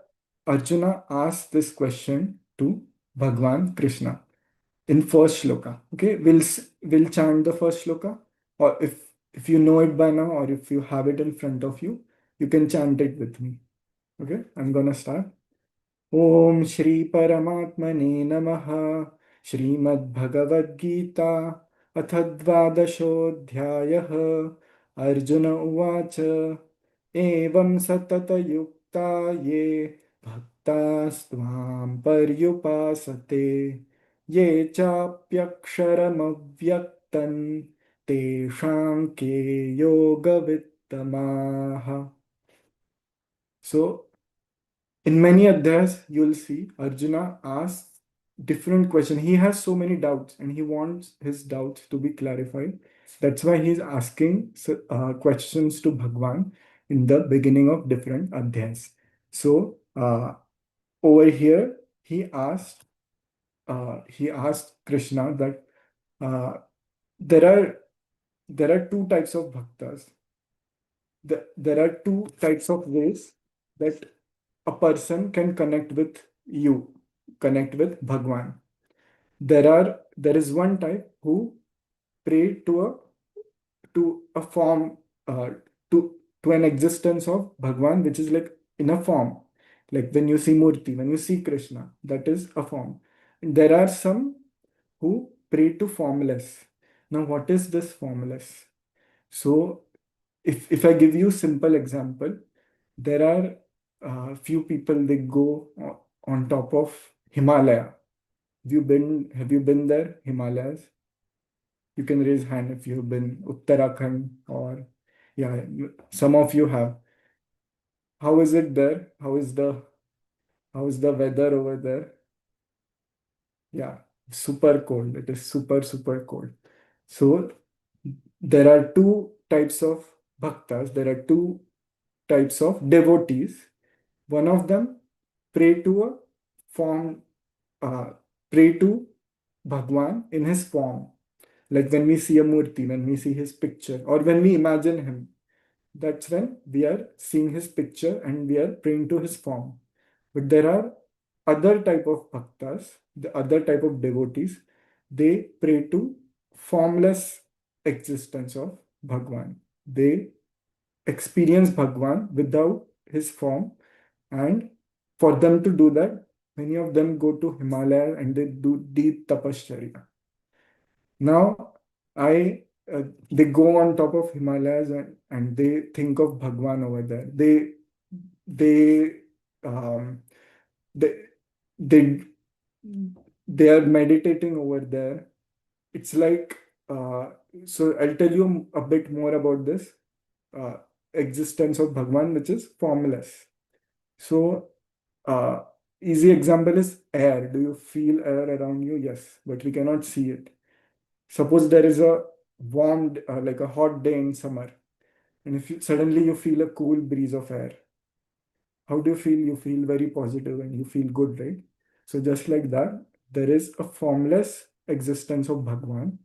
asked this question to Bhagwan Krishna in first shloka. Okay, we'll chant the first shloka, or if you know it by now, or if you have it in front of you, you can chant it with me. Okay, I'm gonna start. Om Shri Paramatmane Namaha. Śrīmad-Bhagavadgītā अथ द्वादशोऽध्यायः अर्जुन उवाच एवं सततयुक्ता ये भक्तास्त्वां पर्युपासते ये चाप्यक्षरमव्यक्तं तेषां के योगवित्तमाः. So in many adhyas, you'll see Arjuna asks different questions. He has so many doubts and he wants his doubts to be clarified. That's why he's asking questions to Bhagwan in the beginning of different adhyas. So over here, he asked Krishna that there are two types of bhaktas. There are two types of ways that a person can connect with you, connect with Bhagwan. There is one type who pray to a form, to an existence of Bhagwan, which is like in a form, like when you see Murti, when you see Krishna, that is a form. And there are some who pray to formless. Now, what is this formless? So, if I give you simple example, there are few people, they go on top of Himalaya. Have you been there, Himalayas? You can raise hand if you've been Uttarakhand, or yeah, some of you have. How is it there? How is the weather over there? Yeah, super cold. It is super cold. So there are two types of bhaktas. There are two types of devotees. One of them pray to a form, pray to Bhagwan in his form. Like when we see a Murti, when we see his picture, or when we imagine him, that's when we are seeing his picture and we are praying to his form. But there are other type of bhaktas, the other type of devotees, they pray to formless existence of Bhagwan. They experience Bhagwan without his form, and for them to do that, many of them go to Himalaya and they do deep tapasya. Now, they go on top of Himalayas and they think of Bhagwan over there. They are meditating over there. It's like so. I'll tell you a bit more about this existence of Bhagwan, which is formless. So, easy example is air. Do you feel air around you? Yes, but we cannot see it. Suppose there is a warm, like a hot day in summer, and if suddenly you feel a cool breeze of air, how do you feel? You feel very positive and you feel good, right? So just like that, there is a formless existence of Bhagwan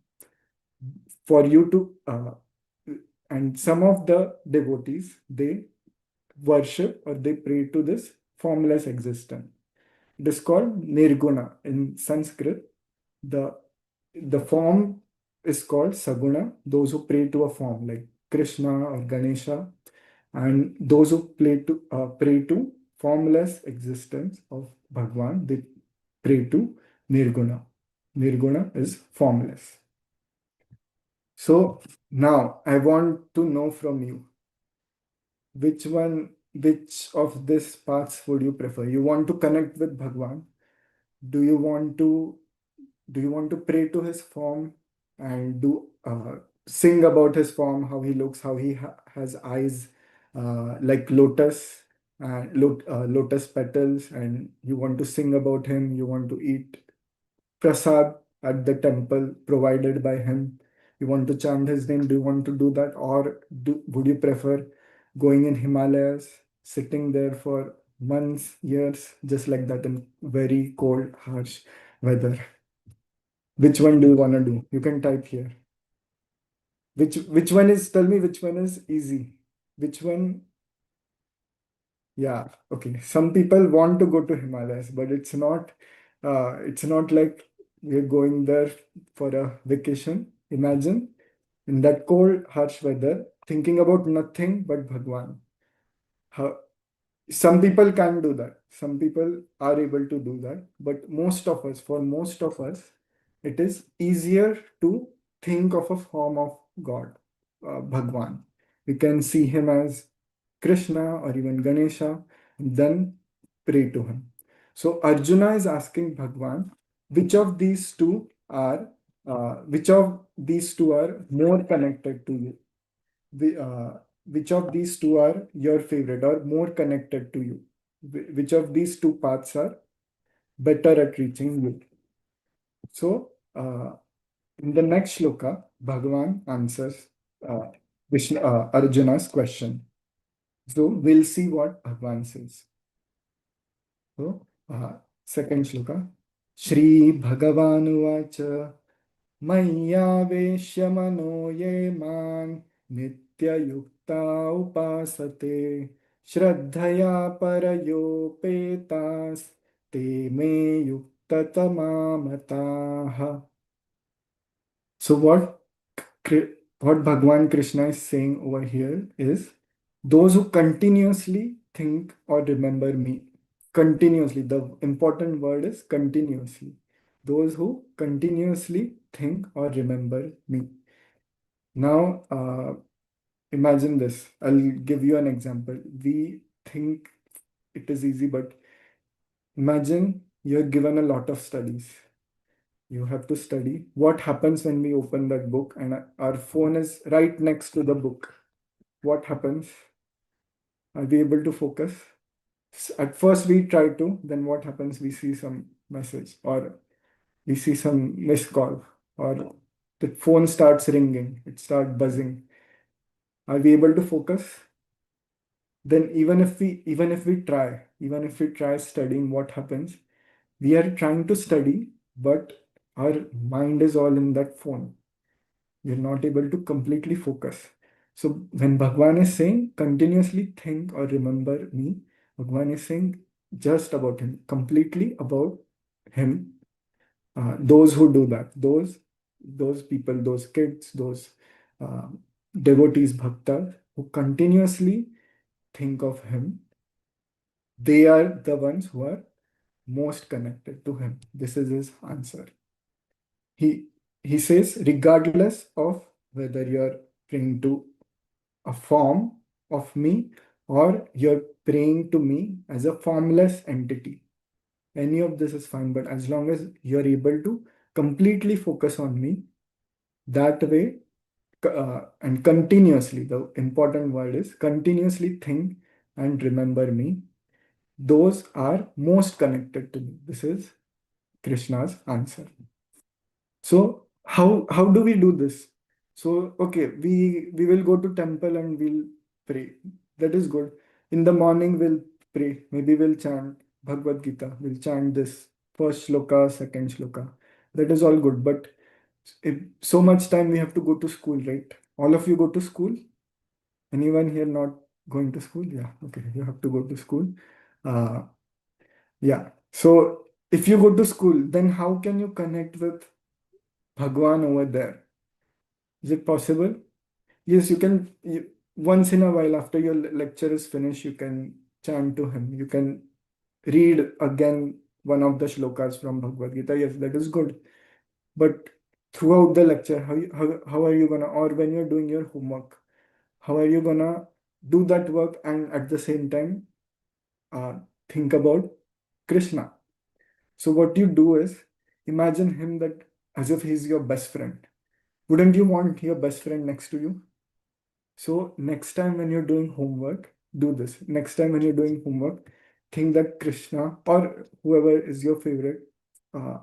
for you to, and some of the devotees, they worship or they pray to this formless existence. It is called Nirguna in Sanskrit. The form is called Saguna, those who pray to a form like Krishna or Ganesha, and those who pray to formless existence of Bhagwan, they pray to Nirguna. Nirguna is formless. So now I want to know from you, which of these paths would you prefer? You want to connect with Bhagwan? Do you want to pray to his form and sing about his form, how he looks, how he has eyes like lotus petals, and you want to sing about him, you want to eat prasad at the temple provided by him, you want to chant his name? Do you want to do that, or would you prefer going in Himalayas, sitting there for months, years, just like that in very cold, harsh weather. Which one do you want to do? You can type here. Which one is, tell me which one is easy. Which one? Yeah, okay. Some people want to go to Himalayas, but it's not like we're going there for a vacation. Imagine in that cold, harsh weather, thinking about nothing but Bhagwan. How, some people can do that. Some people are able to do that. But for most of us, it is easier to think of a form of God, Bhagwan. We can see him as Krishna or even Ganesha, then pray to him. So Arjuna is asking Bhagwan, which of these two are more connected to you? Which of these two are your favorite or more connected to you? Which of these two paths are better at reaching you? So, in the next shloka, Bhagavan answers Arjuna's question. So, we'll see what Bhagavan says. So, second shloka. Shri Bhagavan मय्यावेश्य मनो ये मां नित्ययुक्ता उपासते श्रद्धया परयोपेतास् ते मे युक्ततमा मताः. So what Bhagwan Krishna is saying over here is those who continuously think or remember me. Continuously, the important word is continuously. Those who continuously think or remember me. Now, imagine this. I'll give you an example. We think it is easy, but imagine you're given a lot of studies. You have to study. What happens when we open that book and our phone is right next to the book? What happens? Are we able to focus? At first we try to, then what happens? We see some message or we see some missed call or the phone starts ringing, it starts buzzing. Are we able to focus? Then even if we try studying, what happens? We are trying to study, but our mind is all in that phone. We're not able to completely focus. So when Bhagwan is saying continuously think or remember me, Bhagwan is saying just about him, completely about him. Those who do that, those people, those kids, those uh, devotees, bhaktas who continuously think of him, they are the ones who are most connected to him. This is his answer. He says, regardless of whether you're praying to a form of me or you're praying to me as a formless entity, any of this is fine, but as long as you're able to completely focus on me that way, and continuously, the important word is continuously think and remember me, those are most connected to me. This is Krishna's answer. So how do we do this? So okay, we will go to temple and we'll pray. That is good. In the morning we'll pray. Maybe we'll chant Bhagavad Gita. We'll chant this first shloka, second shloka. That is all good. But if so much time we have to go to school, right? All of you go to school? Anyone here not going to school? Yeah, okay. You have to go to school. Uh, yeah. So if you go to school, then how can you connect with Bhagwan over there? Is it possible? Yes, you can. Once in a while, after your lecture is finished, you can chant to him. You can read again one of the shlokas from Bhagavad Gita. Yes, that is good. But throughout the lecture, how are you gonna, or when you're doing your homework, how are you gonna do that work and at the same time think about Krishna? So what you do is imagine him that as if he's your best friend. Wouldn't you want your best friend next to you? So next time when you're doing homework, do this. Next time when you're doing homework, think that Krishna or whoever is your favorite uh,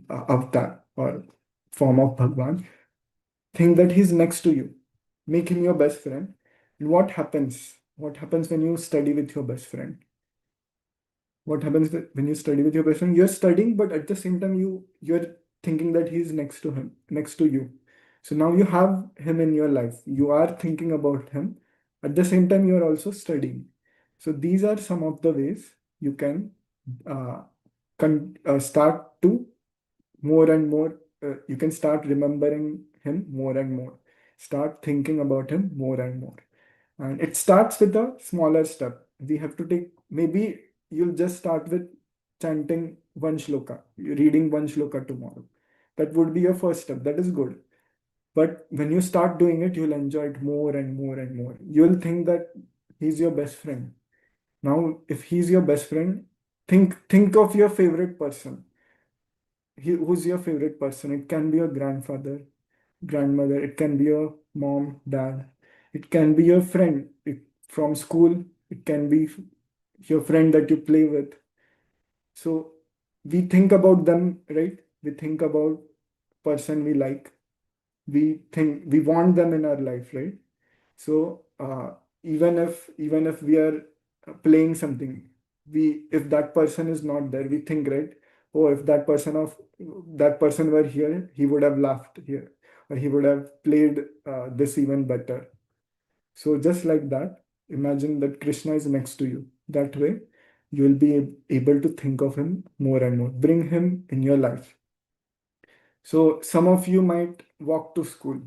avatar or form of Bhagwan, think that he's next to you. Make him your best friend. And what happens? What happens when you study with your best friend? What happens when you study with your best friend? You're studying, but at the same time, you're thinking that he's next to him, next to you. So now you have him in your life. You are thinking about him. At the same time, you are also studying. So these are some of the ways you can uh, start to more and more. You can start remembering him more and more. Start thinking about him more and more. And it starts with a smaller step. We have to take, maybe you'll just start with chanting one shloka, reading one shloka tomorrow. That would be your first step. That is good. But when you start doing it, you'll enjoy it more and more and more. You'll think that he's your best friend. Now, if he's your best friend, think of your favorite person. Who's your favorite person? It can be your grandfather, grandmother, it can be your mom, dad, it can be your friend from school, it can be your friend that you play with. So we think about them, right? We think about person we like. We think we want them in our life, right? So even if we are playing something, we if that person is not there, we think, right? Oh, if that person were here, he would have laughed here, or he would have played this even better. So just like that, imagine that Krishna is next to you. That way, you will be able to think of him more and more. Bring him in your life. So some of you might walk to school.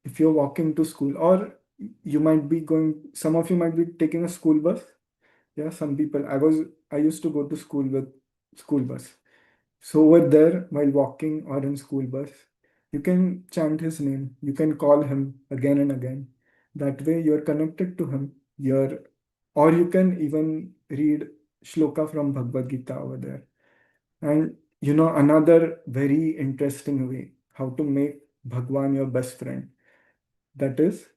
If you're walking to school, or you might be going, some of you might be taking a school bus. Yeah, some people. I used to go to school with school bus. So over there, while walking or in school bus, you can chant his name. You can call him again and again. That way, you're connected to him. Or you can even read shloka from Bhagavad Gita over there. And another very interesting way how to make Bhagwan your best friend. That is,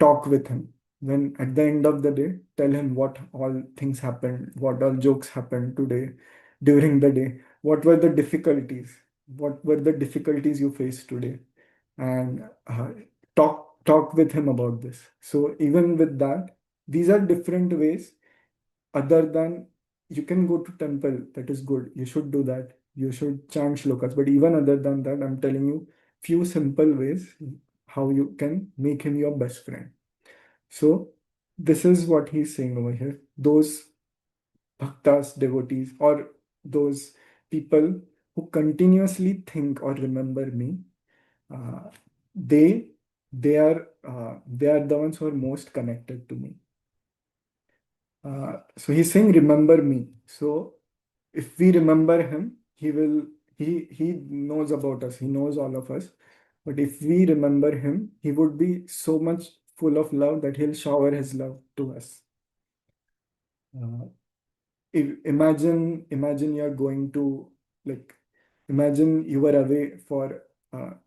talk with him. When at the end of the day, tell him what all things happened, what all jokes happened today, during the day, what were the difficulties, you faced today, and talk with him about this. So even with that, these are different ways. Other than, you can go to temple, that is good. You should do that. You should chant shlokas. But even other than that, I'm telling you few simple ways how you can make him your best friend. So this is what he's saying over here. Those bhaktas, devotees, or those people who continuously think or remember me, uh, they they are the ones who are most connected to me. So he's saying, remember me. So if we remember him, he knows about us. He knows all of us. But if we remember him, he would be so much full of love that he'll shower his love to us. Imagine you're going to, like, imagine you were away for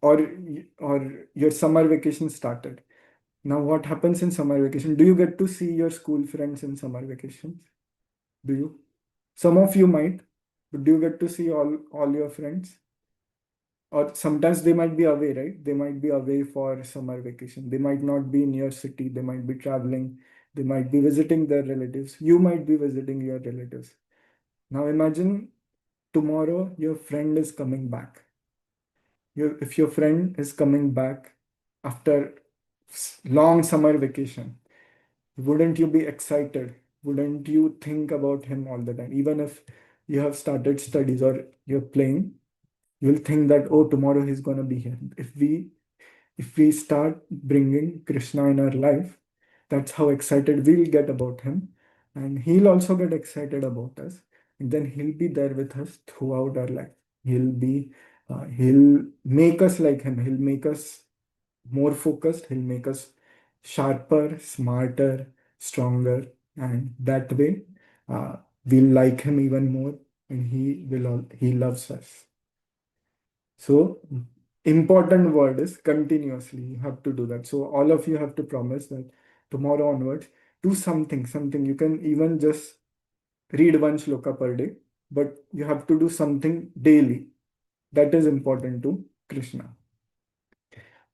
or your summer vacation started. Now, what happens in summer vacation? Do you get to see your school friends in summer vacations? Do you? Some of you might, but do you get to see all your friends? Or sometimes they might be away, right? They might be away for summer vacation. They might not be in your city. They might be traveling. They might be visiting their relatives. You might be visiting your relatives. Now imagine tomorrow your friend is coming back. If your friend is coming back after long summer vacation, wouldn't you be excited? Wouldn't you think about him all the time? Even if you have started studies or you're playing, you'll think that, oh, tomorrow he's going to be here. If we start bringing Krishna in our life, that's how excited we'll get about him, and he'll also get excited about us, and then he'll be there with us throughout our life. He'll make us like him. He'll make us more focused. He'll make us sharper, smarter, stronger, and that way we'll like him even more, and he loves us. So important word is continuously. You have to do that. So all of you have to promise that tomorrow onwards, do something. You can even just read one shloka per day, but you have to do something daily. That is important to Krishna.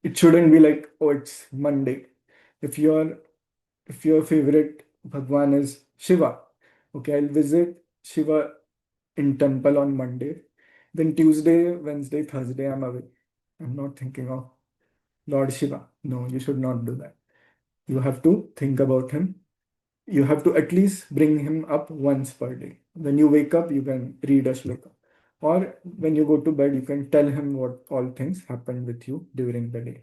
It shouldn't be like, oh, it's Monday. If you're if your favorite Bhagwan is Shiva, okay, I'll visit Shiva in temple on Monday. Then Tuesday, Wednesday, Thursday, I'm away. I'm not thinking of Lord Shiva. No, you should not do that. You have to think about him. You have to at least bring him up once per day. When you wake up, you can read a shloka. Or when you go to bed, you can tell him what all things happened with you during the day.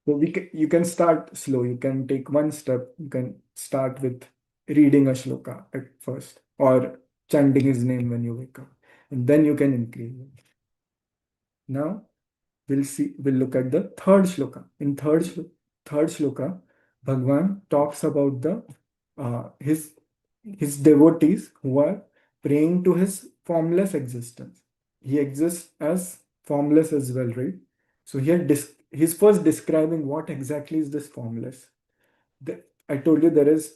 So you can start slow. You can take one step. You can start with reading a shloka at first, or chanting his name when you wake up, and then you can increase it. Now we'll look at the third shloka. In third shloka, Bhagwan talks about the his devotees who are praying to his formless existence. He exists as formless as well, right? So here he's first describing what exactly is this formless. I told you there is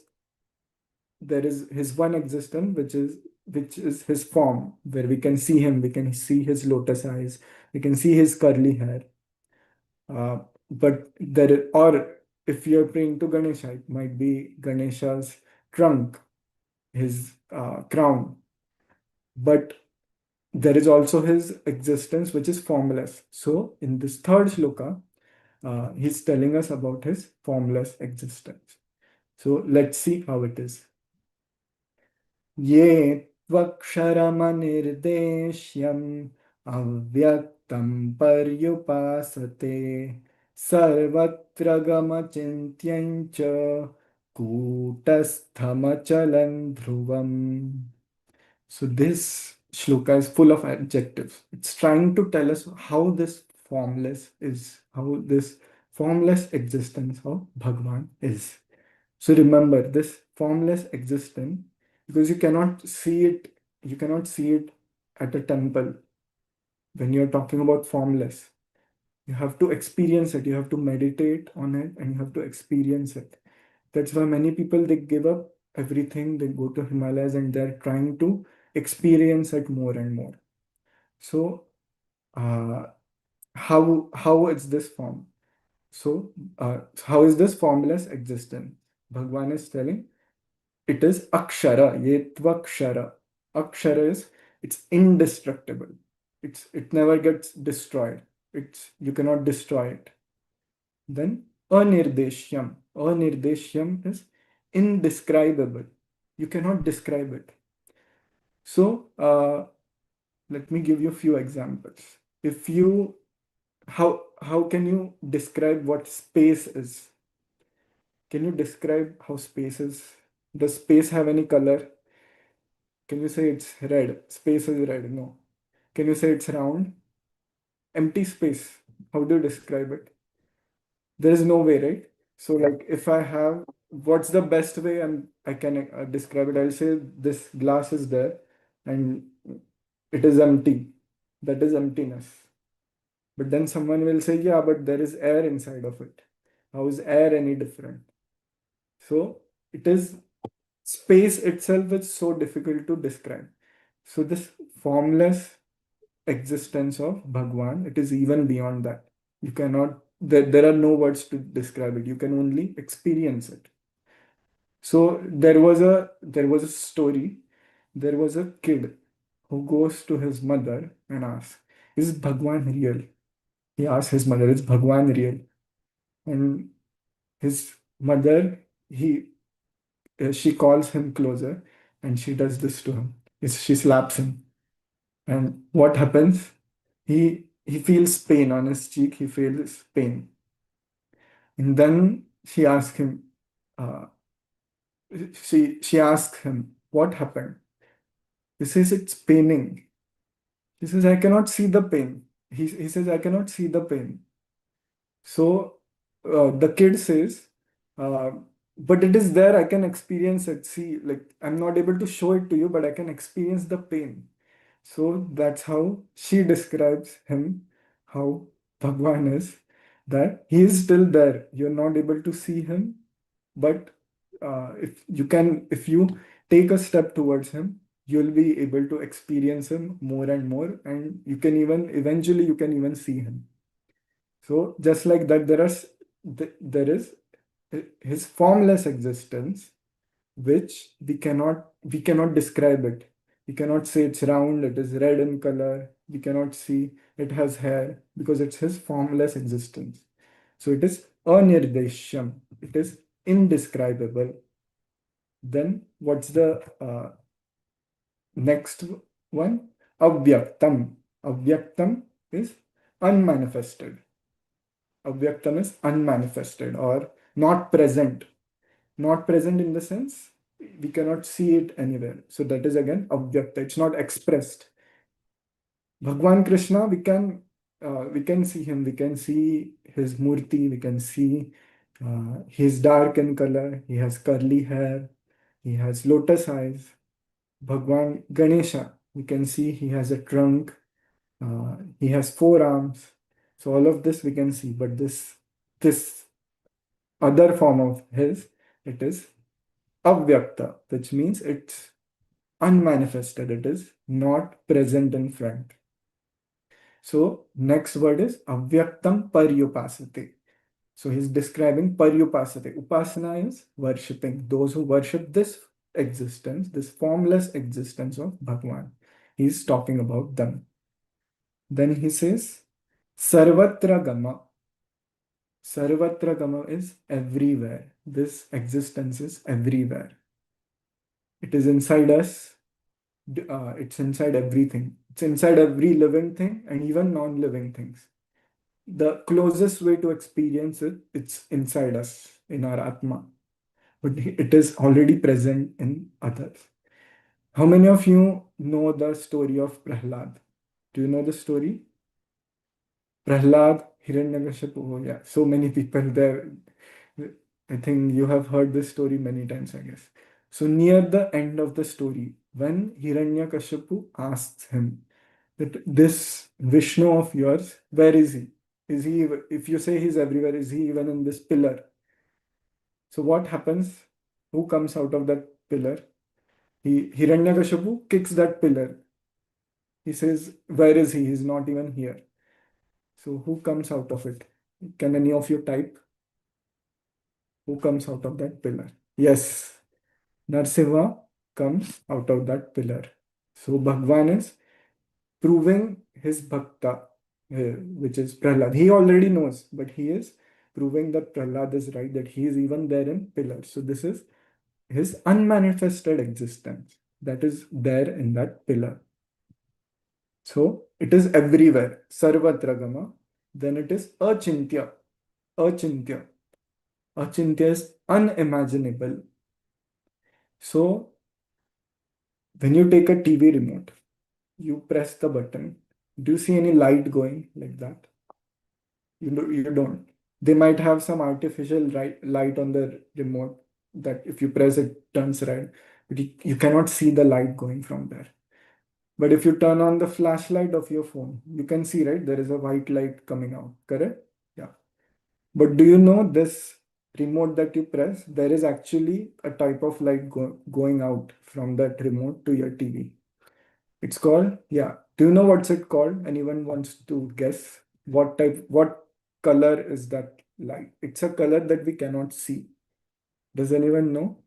his one existence, which is his form, where we can see him, we can see his lotus eyes, we can see his curly hair. But or if you're praying to Ganesha, it might be Ganesha's trunk, his crown. But there is also his existence, which is formless. So in this third shloka, he's telling us about his formless existence. So let's see how it is. Ye tvaksharamanirdesyam avyaktam paryupasate sarvatra gamachintyancha kutasthamachalan dhruvam. So this shloka is full of adjectives. It's trying to tell us how this formless existence of Bhagwan is. So remember this formless existence, because you cannot see it at a temple when you're talking about formless. You have to experience it, you have to meditate on it, and you have to experience it. That's why many people, they give up everything, they go to Himalayas and they're trying to experience it more and more. So how is this form? So how is this formless existence? Bhagwan is telling it is akshara, yetvakshara. Akshara is, it's indestructible. It never gets destroyed. You cannot destroy it. Then anirdeshyam. Anirdeshyam is indescribable. You cannot describe it. So let me give you a few examples. How can you describe what space is? Can you describe how space is? Does space have any color? Can you say it's red? Space is red. No. Can you say it's round? Empty space. How do you describe it? There is no way, right? So like if I have, what's the best way I can describe it? I'll say this glass is there and it is empty. That is emptiness. But then someone will say, yeah, but there is air inside of it. How is air any different? So it is, space itself is so difficult to describe. So this formless existence of Bhagwan, it is even beyond that. You cannot, there are no words to describe it. You can only experience it. So there was a story. There was a kid who goes to his mother and asks, is Bhagwan real? He asks his mother, is Bhagwan real? And his mother, she calls him closer and she does this to him. She slaps him. And what happens? He feels pain on his cheek. He feels pain. And then she asks him, she asks him, what happened? He says, it's paining. He says, I cannot see the pain. He says, I cannot see the pain. So the kid says, but it is there, I can experience it. See, like I'm not able to show it to you, but I can experience the pain. So that's how she describes him, how Bhagwan is, that he is still there. You're not able to see him, but if you take a step towards him, you'll be able to experience him more and more, and eventually you can even see him. So just like that, there is his formless existence, which we cannot describe it. We cannot say it's round, it is red in color. We cannot see it has hair because it's his formless existence. So it is anirdeshyam. It is indescribable. Then what's the next one? Avyaktam. Avyaktam is unmanifested. Avyaktam is unmanifested or not present. Not present in the sense we cannot see it anywhere. So that is again avyakta. It's not expressed. Bhagwan Krishna, we can see him. We can see his murti. We can see he's dark in color. He has curly hair. He has lotus eyes. Bhagwan Ganesha, we can see he has a trunk. He has four arms. So all of this we can see. But this other form of his, it is avyakta, which means it's unmanifested. It is not present in front. So next word is avyaktam paryupasate. So he's describing paryupasate. Upasana is worshipping. Those who worship this existence, this formless existence of Bhagwan. He's talking about them. Then he says sarvatra gama. Sarvatra gama is everywhere. This existence is everywhere. It is inside us. It's inside everything. It's inside every living thing and even non-living things. The closest way to experience it, it's inside us, in our Atma. But it is already present in others. How many of you know the story of Prahlad? Do you know the story? Prahlad, Hiranyakashipu, oh yeah, so many people there. I think you have heard this story many times, I guess. So near the end of the story, when Hiranyakashipu asks him that this Vishnu of yours, where is he? Is he, if you say he's everywhere, is he even in this pillar? So what happens? Who comes out of that pillar? Hiranyakashipu kicks that pillar. He says, where is he? He's not even here. So who comes out of it? Can any of you type? Who comes out of that pillar? Yes, Narsimha comes out of that pillar. So Bhagwan is proving his bhakta, which is Prahlad. He already knows, but he is proving that Prahlad is right, that he is even there in pillar. So this is his unmanifested existence that is there in that pillar. So it is everywhere. Sarvatra gama. Then it is achintya. Achintya. Achintya is unimaginable. So when you take a TV remote, you press the button. Do you see any light going like that? You don't. They might have some artificial light on the remote that if you press it turns red, but you cannot see the light going from there. But if you turn on the flashlight of your phone, you can see, right? There is a white light coming out, correct? Yeah. But do you know this remote that you press, there is actually a type of light going out from that remote to your TV. It's called, yeah. Do you know what's it called? Anyone wants to guess what color is that light? It's a color that we cannot see. Does anyone know?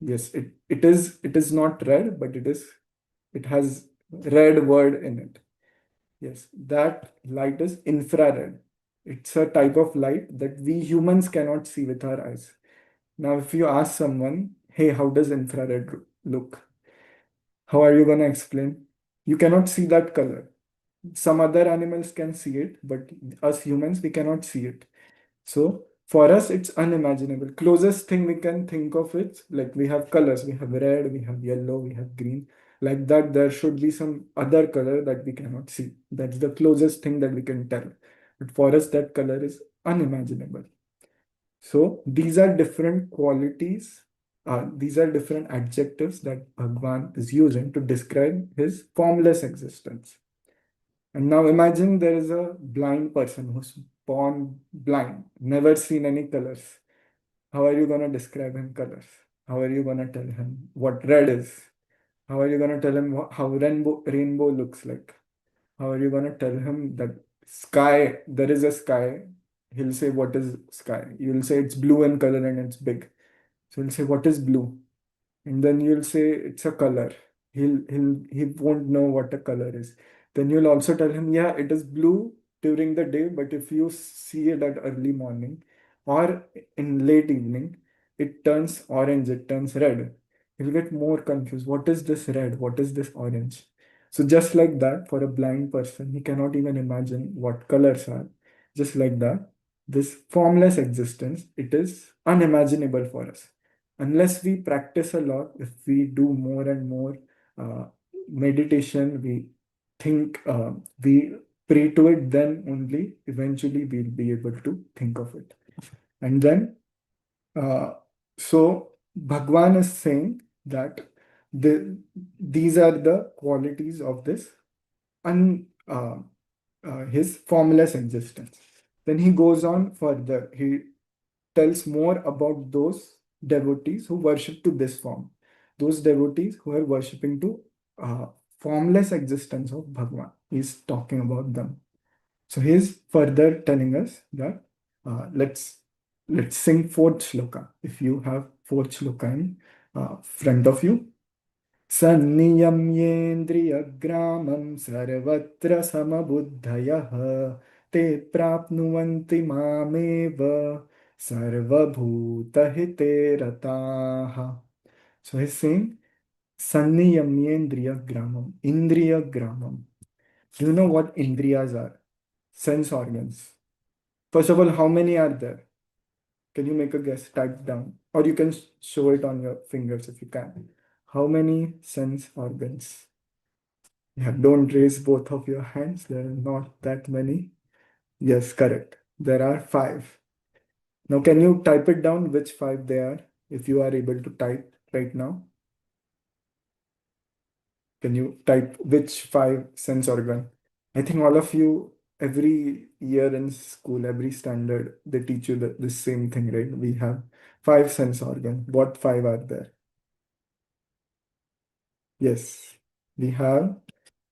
Yes, it is not red, but it has red word in it. Yes, that light is infrared. It's a type of light that we humans cannot see with our eyes. Now, if you ask someone, hey, how does infrared look? How are you going to explain? You cannot see that color. Some other animals can see it, but us humans, we cannot see it. So for us, it's unimaginable. Closest thing we can think of it, like we have colors, we have red, we have yellow, we have green. Like that, there should be some other color that we cannot see. That's the closest thing that we can tell. But for us, that color is unimaginable. So these are different qualities. These are different adjectives that Bhagwan is using to describe his formless existence. And now imagine there is a blind person who's born blind, never seen any colors. How are you going to describe him colors? How are you going to tell him what red is? How are you going to tell him how rainbow looks like? How are you going to tell him that sky, there is a sky He'll say, what is sky? You'll say it's blue in color and it's big. So he'll say, what is blue? And then you'll say it's a color. He won't know what a color is. Then you'll also tell him, yeah, it is blue during the day, but if you see it at early morning or in late evening, it turns orange, it turns red. He'll get more confused. What is this red? What is this orange? So just like that, for a blind person, he cannot even imagine what colors are. Just like that, this formless existence, it is unimaginable for us unless we practice a lot. If we do more and more uh, meditation, we think, we pray to it, then only eventually we'll be able to think of it. And then, uh, so Bhagwan is saying that these are the qualities of this his formless existence. Then he goes on further. He tells more about those devotees who worship to this form, those devotees who are worshipping to formless existence of Bhagwan. He's talking about them. So he's further telling us that let's sing fourth shloka. If you have fourth shloka in front of you. सन्नियम्येन्द्रियग्रामं सर्वत्र समबुद्धयः ते प्राप्नुवन्ति मामेव सर्वभूतहिते रताः. So he's saying Sanniyamyendriyagramam, Indriyagramam. Do you know what Indriyas are? Sense organs. First of all, how many are there? Can you make a guess? Type down. Or you can show it on your fingers if you can. How many sense organs? Yeah, don't raise both of your hands. There are not that many. Yes, correct. There are 5. Now, can you type it down which 5 they are? If you are able to type right now. Can you type which 5 sense organ? I think all of you, every year in school, every standard, they teach you the same thing, right? We have 5 sense organ. What 5 are there? Yes, we have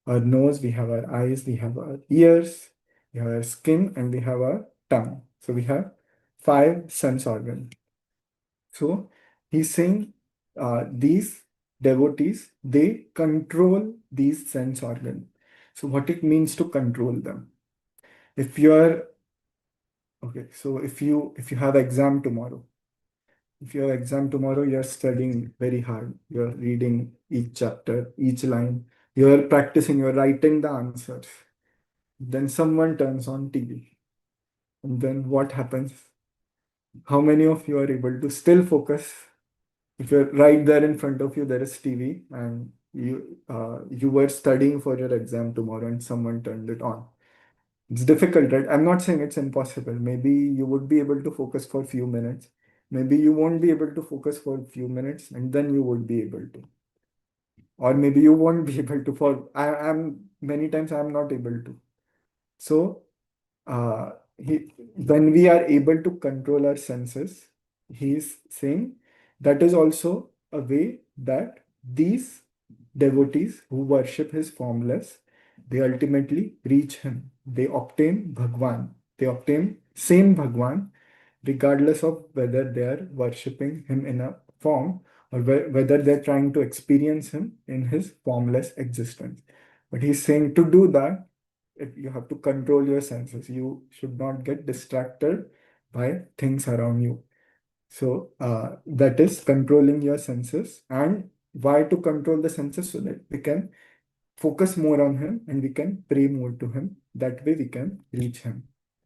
our nose, we have our eyes, we have our ears, we have our skin, and we have our tongue. So we have 5 sense organs. So he's saying these devotees, they control these sense organs. So what it means to control them. If you're okay, so if you have exam tomorrow, you're studying very hard. You're reading each chapter, each line. You're practicing, you're writing the answers. Then someone turns on TV. And then what happens? How many of you are able to still focus? If you're right there in front of you, there is TV, and you were studying for your exam tomorrow and someone turned it on. It's difficult, right? I'm not saying it's impossible. Maybe you would be able to focus for a few minutes. Maybe you won't be able to focus for a few minutes, and then you would be able to. Or maybe you won't be able to. I'm many times I'm not able to. So when we are able to control our senses, he's saying that is also a way that these devotees who worship his formless, they ultimately reach him. They obtain Bhagwan. They obtain same Bhagwan, regardless of whether they are worshipping him in a form or whether they're trying to experience him in his formless existence. But he's saying to do that, you have to control your senses. You should not get distracted by things around you. So that is controlling your senses. And why to control the senses? So that we can focus more on him and we can pray more to him. That way we can reach him.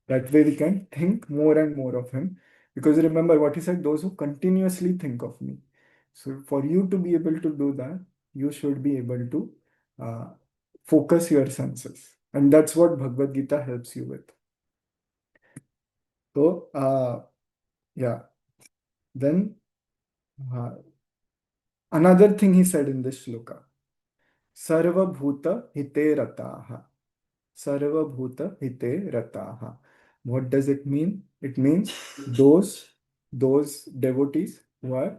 That way we can think more and more of him. Because remember what he said, those who continuously think of me. So for you to be able to do that, you should be able to focus your senses. And that's what Bhagavad Gita helps you with. So, yeah. Then another thing he said in this shloka, Sarva Bhuta Hite Rataha. Sarva Bhuta Hite Rataha. What does it mean? It means those devotees who are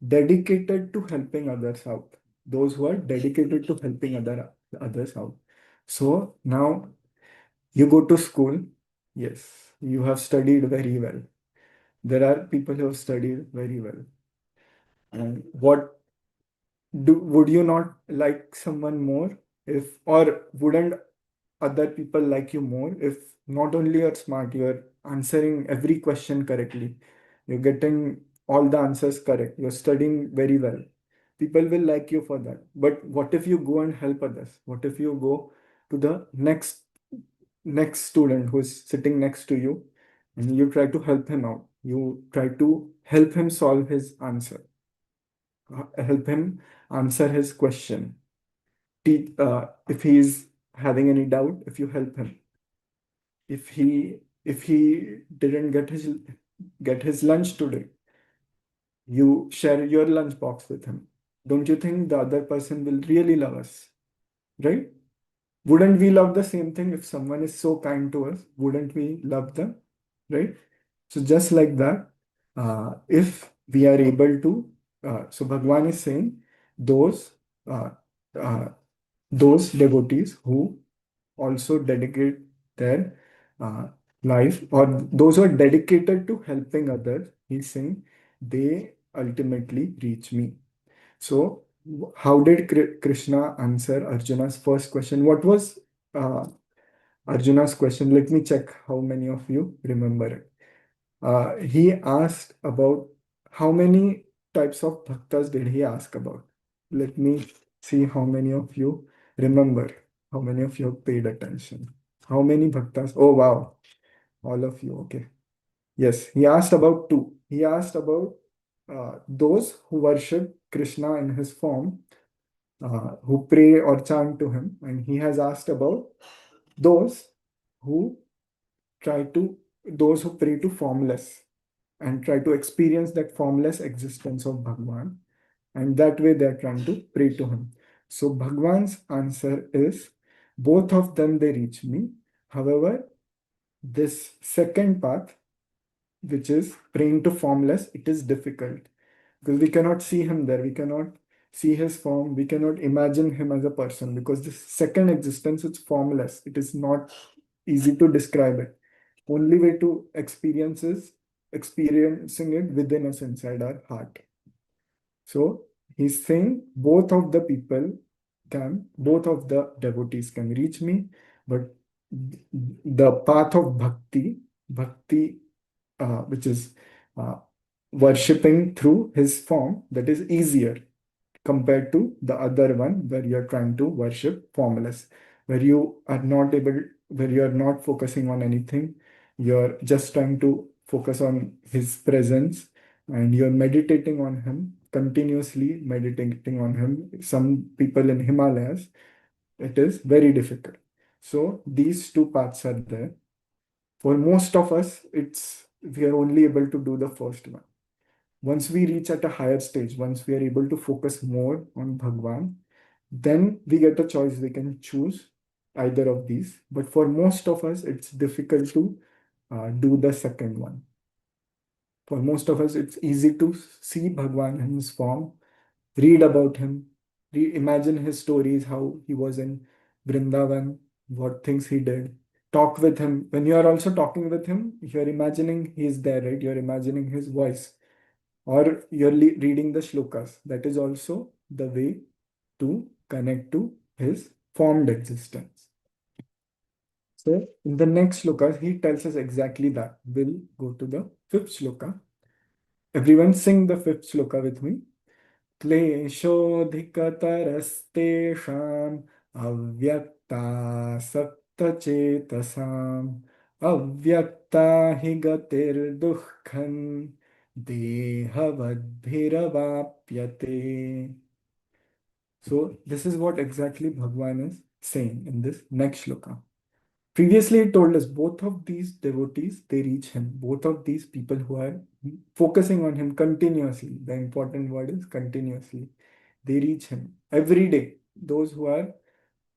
dedicated to helping others out. Those who are dedicated to helping others out. So now you go to school. Yes, You have studied very well. There are people who have studied very well. And would you not like someone more if, or wouldn't other people like you more if not only you're smart, you're answering every question correctly, you're getting all the answers correct, you're studying very well. People will like you for that. But what if you go and help others? What if you go to the next student who's sitting next to you and you try to help him out? You try to help him solve his answer, help him answer his question. If he's having any doubt, if you help him, if he didn't get his lunch today, you share your lunch box with him. Don't you think the other person will really love us, right? Wouldn't we love the same thing if someone is so kind to us? Wouldn't we love them, right? So just like that, if we are able to, so Bhagwan is saying those uh, uh, those devotees who also dedicate their uh, life, or those who are dedicated to helping others, he's saying they ultimately reach me. So, how did Krishna answer Arjuna's first question? What was uh, Arjuna's question? Let me check how many of you remember it. He asked about how many types of bhaktas did he ask about? Let me see how many of you remember, how many of you have paid attention. How many bhaktas? Oh, wow. All of you. Okay. Yes, he asked about two. He asked about those who worship Krishna in his form, who pray or chant to him. And he has asked about those who those who pray to formless and try to experience that formless existence of Bhagwan. And that way they're trying to pray to him. So Bhagwan's answer is both of them they reach me. However, this second path, which is praying to formless, it is difficult because we cannot see him there. We cannot see his form. We cannot imagine him as a person because this second existence is formless. It is not easy to describe it. Only way to experience is experiencing it within us inside our heart. So he's saying both of the devotees can reach me, but the path of bhakti, which is uh, worshipping through his form, that is easier compared to the other one where you're trying to worship formless, where you are not focusing on anything, you're just trying to focus on his presence and you're meditating on him, continuously meditating on him. Some people in Himalayas, it is very difficult. So these two paths are there. For most of us, we are only able to do the first one. Once we reach at a higher stage, once we are able to focus more on Bhagwan, then we get a choice. We can choose either of these. But for most of us, it's difficult to do the second one. For most of us, it's easy to see Bhagwan in his form, read about him, imagine his stories, how he was in Vrindavan, what things he did, talk with him. When you are also talking with him, you're imagining he's there, right? You're imagining his voice, or you're reading the shlokas. That is also the way to connect to his formed existence. So in the next shloka, he tells us exactly that. We'll go to the fifth shloka. Everyone sing the fifth shloka with me. क्लेशोऽधिकतरस्तेषाम् अव्यक्तासक्तचेतसाम् अव्यक्ता हि गतिर्दुःखम् देहवद्भिरवाप्यते. So this is what exactly Bhagwan is saying in this next shloka. Previously, it told us both of these devotees, they reach him. Both of these people who are focusing on him continuously. The important word is continuously. They reach him every day. Those who are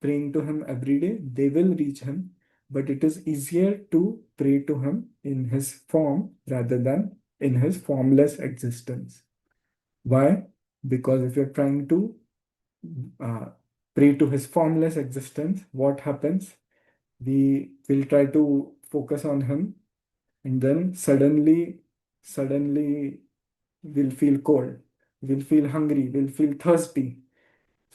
praying to him every day, they will reach him. But it is easier to pray to him in his form rather than in his formless existence. Why? Because if you're trying to pray to his formless existence, what happens? We will try to focus on him and then suddenly we'll feel cold, we'll feel hungry, we'll feel thirsty.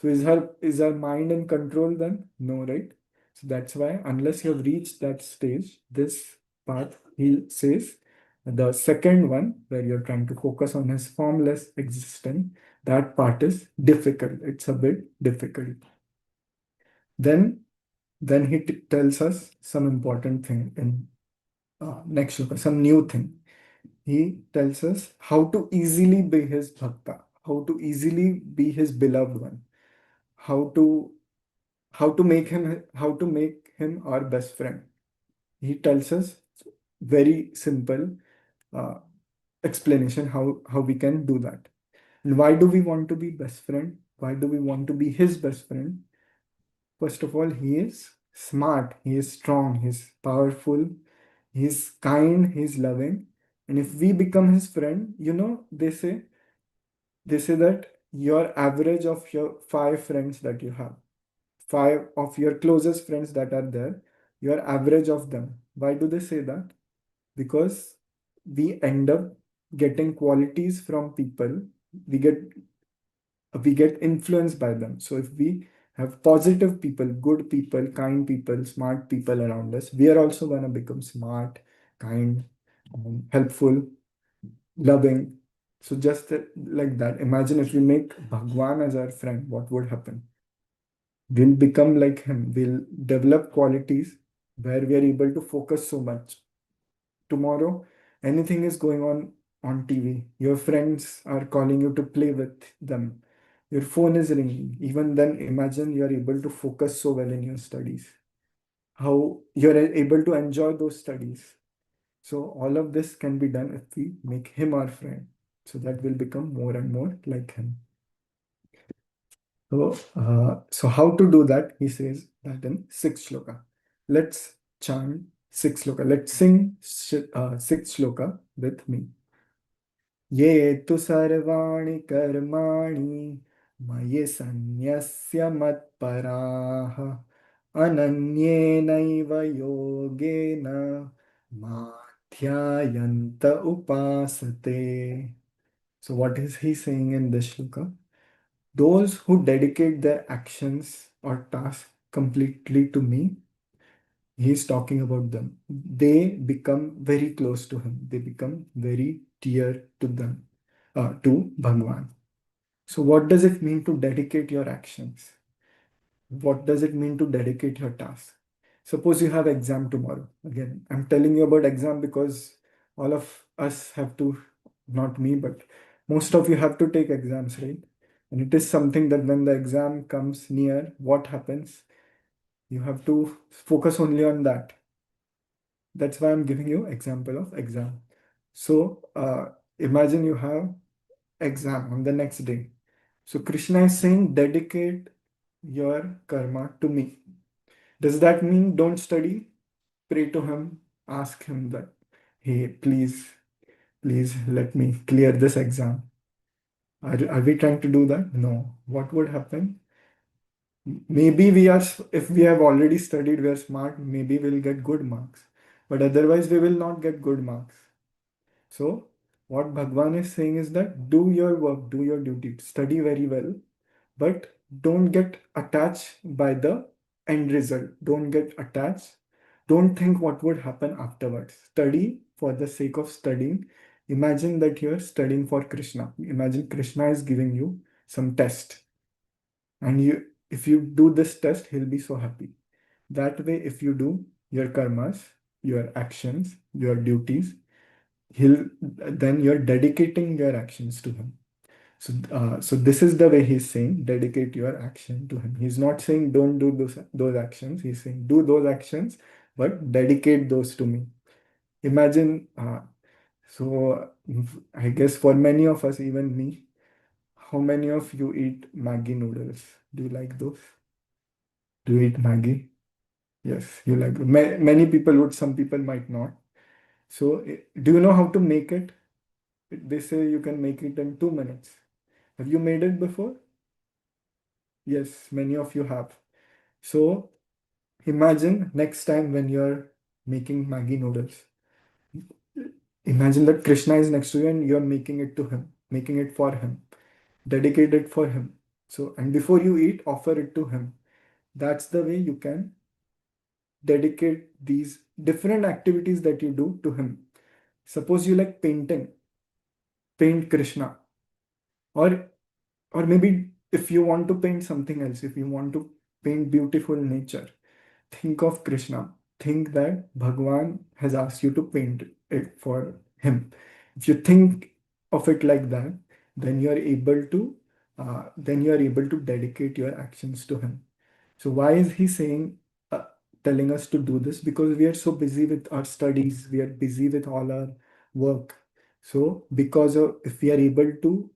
So is our mind in control then? No, right? So that's why unless you have reached that stage, this path, he says, the second one where you're trying to focus on his formless existence, that part is difficult. It's a bit difficult. Then then he tells us some important thing in next shloka, some new thing. He tells us how to easily be his bhakta, how to easily be his beloved one, how to make him our best friend. He tells us very simple uh, explanation how we can do that. And why do we want to be best friend? Why do we want to be his best friend? First of all, he is smart, he is strong, he's powerful, he's kind, he's loving. And if we become his friend, they say that your average of your 5 friends that you have, 5 of your closest friends that are there, your average of them. Why do they say that? Because we end up getting qualities from people. We get influenced by them. So if we have positive people, good people, kind people, smart people around us, we are also going to become smart, kind, helpful, loving. So just like that, imagine if we make Bhagwan as our friend, what would happen? We'll become like him. We'll develop qualities where we are able to focus so much. Tomorrow, anything is going on TV. Your friends are calling you to play with them. Your phone is ringing. Even then, imagine you're able to focus so well in your studies. How you're able to enjoy those studies. So all of this can be done if we make him our friend. So that will become more and more like him. So how to do that? He says that in sixth shloka. Let's chant sixth shloka. Let's sing sixth shloka with me. ये तु सर्वाणि कर्माणि मयि सन्न्यस्य मत्पराः अनन्येनैव योगेन माध्यायन्त उपासते. So what is he saying in this shloka? Those who dedicate their actions or tasks completely to me, he's talking about them. They become very close to him. They become very dear to them, to Bhagwan. So, what does it mean to dedicate your actions? What does it mean to dedicate your task? Suppose you have exam tomorrow. Again, I'm telling you about exam because all of us have to, not me, but most of you have to take exams, right? And it is something that when the exam comes near, what happens? You have to focus only on that. That's why I'm giving you example of exam. So imagine you have exam on the next day. So Krishna is saying, dedicate your karma to me. Does that mean don't study? Pray to him, ask him that, hey, please let me clear this exam. Are we trying to do that? No. What would happen? Maybe if we have already studied, we are smart, maybe we'll get good marks. But otherwise, we will not get good marks. So, what Bhagwan is saying is that do your work, do your duty, study very well, but don't get attached by the end result. Don't get attached. Don't think what would happen afterwards. Study for the sake of studying. Imagine that you're studying for Krishna. Imagine Krishna is giving you some test. And if you do this test, he'll be so happy. That way, if you do your karmas, your actions, your duties, then you're dedicating your actions to him. So this is the way he's saying, dedicate your action to him. He's not saying don't do those actions. He's saying do those actions, but dedicate those to me. Imagine, so I guess for many of us, even me, how many of you eat Maggi noodles? Do you like those? Do you eat Maggi? Yes, you like. Many people would, some people might not. So, do you know how to make it? They say you can make it in 2 minutes. Have you made it before? Yes, many of you have. So, imagine next time when you're making Maggi noodles, Imagine that Krishna is next to you and you're making it to him, making it for him, dedicate it for him. So, and before you eat, offer it to him. That's the way you can dedicate these different activities that you do to him. Suppose you like painting, paint Krishna. Or or maybe if you want to paint something else, if you want to paint beautiful nature, think of Krishna. Think that Bhagwan has asked you to paint it for him. If you think of it like that, then you are able to dedicate your actions to him. So why is he telling us to do this? Because we are so busy with our studies, we are busy with all our work. So because of, if we are able to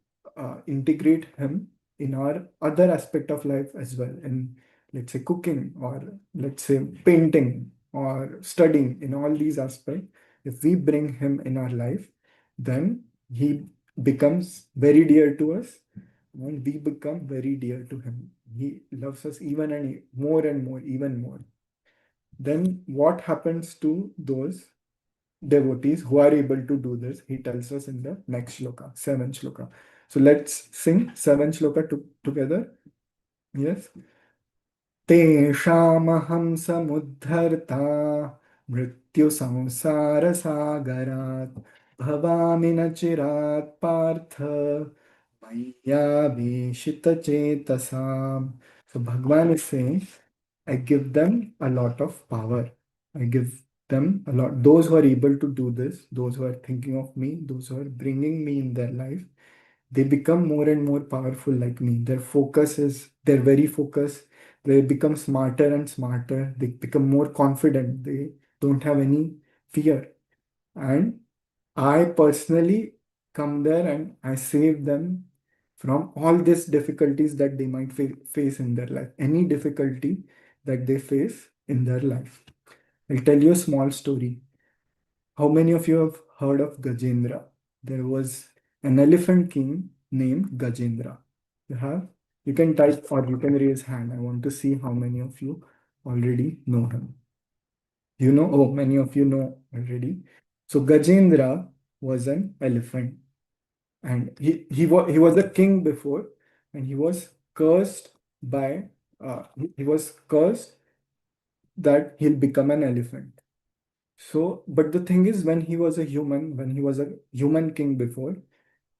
integrate him in our other aspect of life as well, and let's say cooking, or let's say painting or studying, in all these aspects, if we bring him in our life, then he becomes very dear to us and we become very dear to him. He loves us even more, even more. Then what happens to those devotees who are able to do this? He tells us in the next shloka, 7th shloka. So let's sing 7th shloka together. Yes. तेषामहं समुद्धर्ता मृत्युसंसारसागरात् भवामि न चिरात् Partha मय्यावेशितचेतसाम्. So Bhagwan is saying, I give them a lot of power. I give them a lot. Those who are able to do this, those who are thinking of me, those who are bringing me in their life, they become more and more powerful like me. They're very focused. They become smarter and smarter. They become more confident. They don't have any fear. And I personally come there and I save them from all these difficulties that they might face in their life. Any difficulty that they face in their life. I'll tell you a small story. How many of you have heard of Gajendra? There was an elephant king named Gajendra. You have? You can type or you can raise hand. I want to see how many of you already know him. You know? Oh, many of you know already. So Gajendra was an elephant, and he was a king before, and he was cursed by he was cursed that he'll become an elephant. So, but the thing is, when he was a human king before,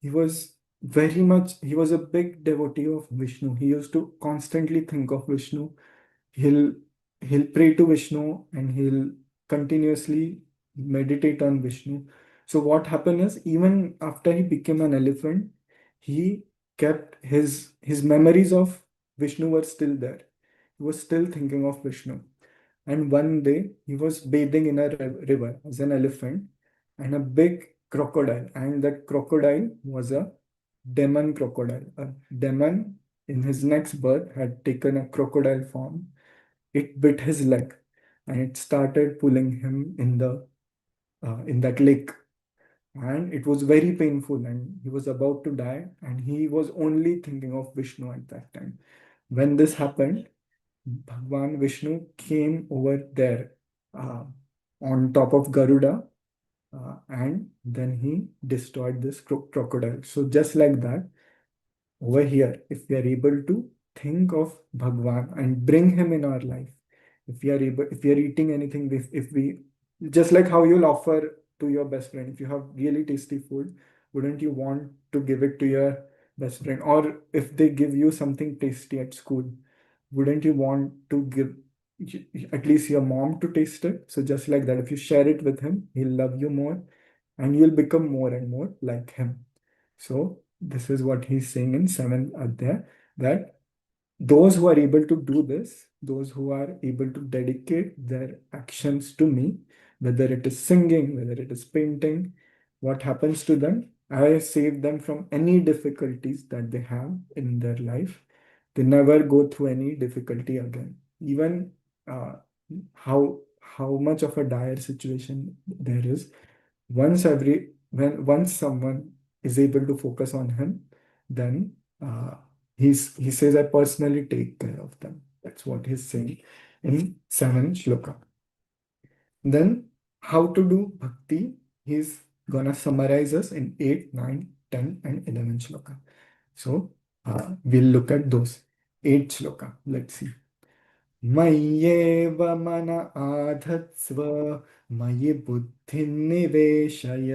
he was he was a big devotee of Vishnu. He used to constantly think of Vishnu. He'll he'll pray to Vishnu and he'll continuously meditate on Vishnu. So what happened is, even after he became an elephant, he kept his memories of Vishnu were still there. He was still thinking of Vishnu. And one day he was bathing in a river as an elephant, and a big crocodile, and that crocodile was a demon crocodile. A demon in his next birth had taken a crocodile form. It bit his leg and it started pulling him in that lake. And it was very painful, and he was about to die, and he was only thinking of Vishnu at that time. When this happened, Bhagwan Vishnu came over there uh, on top of Garuda, and then he destroyed this crocodile. So just like that, over here, if we are able to think of Bhagwan and bring him in our life, if we are eating anything, if we, just like how you'll offer to your best friend, if you have really tasty food, wouldn't you want to give it to your best friend? Or if they give you something tasty at school, wouldn't you want to give at least your mom to taste it? So just like that, if you share it with him, he'll love you more and you'll become more and more like him. So this is what he's saying in 7th Adhyaya, that those who are able to do this, those who are able to dedicate their actions to me, whether it is singing, whether it is painting, what happens to them? I save them from any difficulties that they have in their life. They never go through any difficulty again. Even uh, how much of a dire situation there is, once someone is able to focus on him, then he says, I personally take care of them. That's what he's saying in 7th shloka. Then how to do bhakti? He's gonna summarize us in 8, 9, 10, and 11 shloka. So we'll look at those 8 shloka. Let's see. मय्येव मन आधत्स्व मयि बुद्धिं निवेशय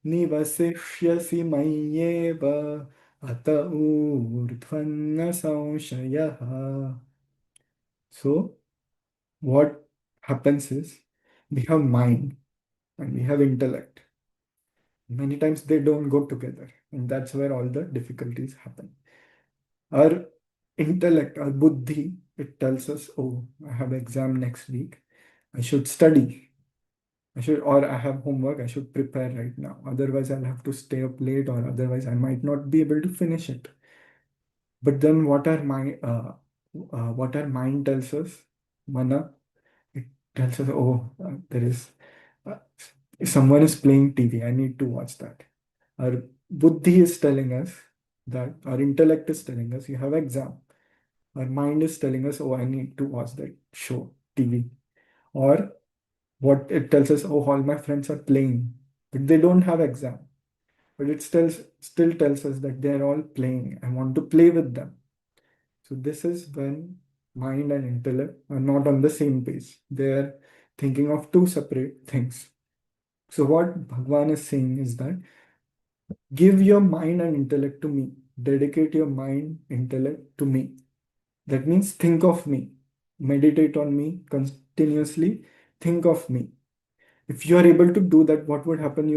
निवसिष्यसि मय्येव अत ऊर्ध्वन्न संशयः. So what happens is we have mind and we have intellect. Many times they don't go together, and that's where all the difficulties happen. Our intellect, our buddhi, it tells us, oh, I have exam next week. I should study. Or I have homework. I should prepare right now. Otherwise, I'll have to stay up late, or otherwise, I might not be able to finish it. But then, what our mind tells us, mana, it tells us, oh, there is someone is playing TV. I need to watch that. Our buddhi is telling us that our intellect is telling us you have exam. Our mind is telling us, oh, I need to watch that show, TV. Or what it tells us, oh, all my friends are playing, but they don't have exam. But it still tells us that they're all playing. I want to play with them. So this is when mind and intellect are not on the same page. They're thinking of two separate things. So what Bhagwan is saying is that give your mind and intellect to me. Dedicate your mind, intellect to me. That means think of me. Meditate on me continuously. Think of me. If you are able to do that, what would happen?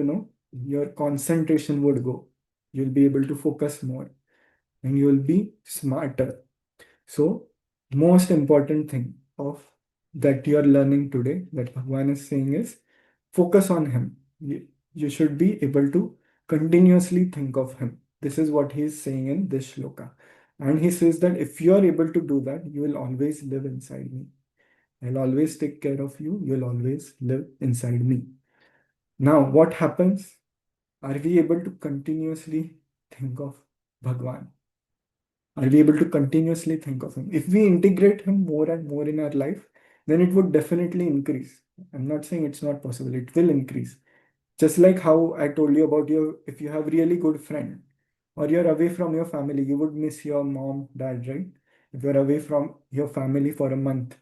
Your concentration would go. You'll be able to focus more and you will be smarter. So, most important thing of that you are learning today, that Bhagwan is saying is focus on him. You should be able to continuously think of him. This is what he is saying in this shloka. And he says that if you are able to do that, you will always live inside me. I'll always take care of you. You'll always live inside me. Now, what happens? Are we able to continuously think of Bhagwan? Are we able to continuously think of him? If we integrate him more and more in our life, then it would definitely increase. I'm not saying it's not possible. It will increase. Just like how I told you about if you have really good friend or you're away from your family, you would miss your mom, dad, right? If you're away from your family for a month,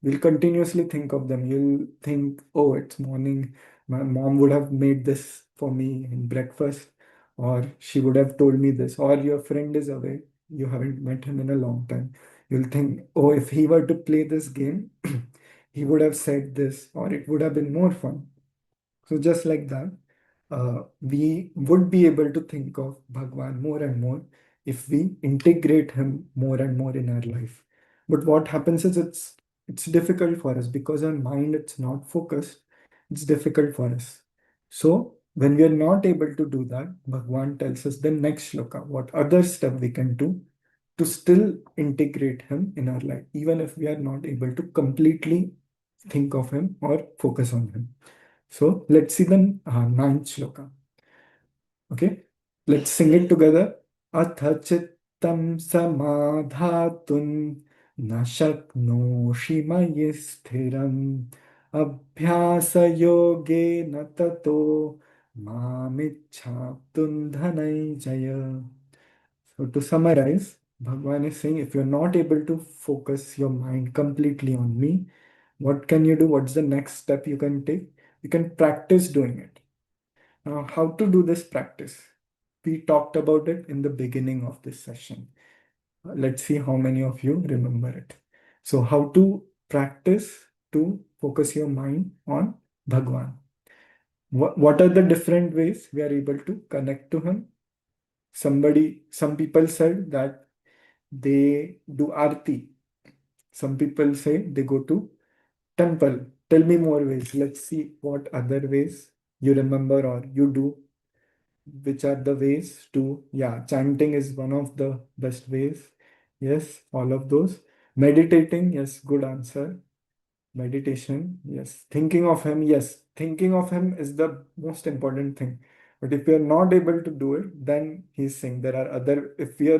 you'll continuously think of them. You'll think, oh, it's morning. My mom would have made this for me in breakfast, or she would have told me this, or your friend is away. You haven't met him in a long time. You'll think, oh, if he were to play this game, he would have said this, or it would have been more fun. So just like that, we would be able to think of Bhagwan more and more if we integrate him more and more in our life. But what happens is it's difficult for us because our mind it's not focused. It's difficult for us. So when we are not able to do that, Bhagwan tells us the next shloka, what other step we can do to still integrate him in our life, even if we are not able to completely think of him or focus on him. So let's see the ninth shloka. Okay, let's sing it together. Atha chittam samadhatun na shaknoshi mayi sthiram abhyasa yoge na tato mamichhaptun dhananjaya. So to summarize, Bhagwan is saying if you're not able to focus your mind completely on me, what can you do? What's the next step you can take? You can practice doing it. Now, how to do this practice? We talked about it in the beginning of this session. Let's see how many of you remember it. So, how to practice to focus your mind on Bhagwan? What are the different ways we are able to connect to him? Some people said that they do arti. Some people say they go to temple. Tell me more ways. Let's see what other ways you remember or you do. Which are the ways to, yeah, chanting is one of the best ways. Yes, all of those. Meditating, yes, good answer. Meditation, yes. Thinking of him, yes. Thinking of him is the most important thing. But if you're not able to do it, then he's saying there are other, if we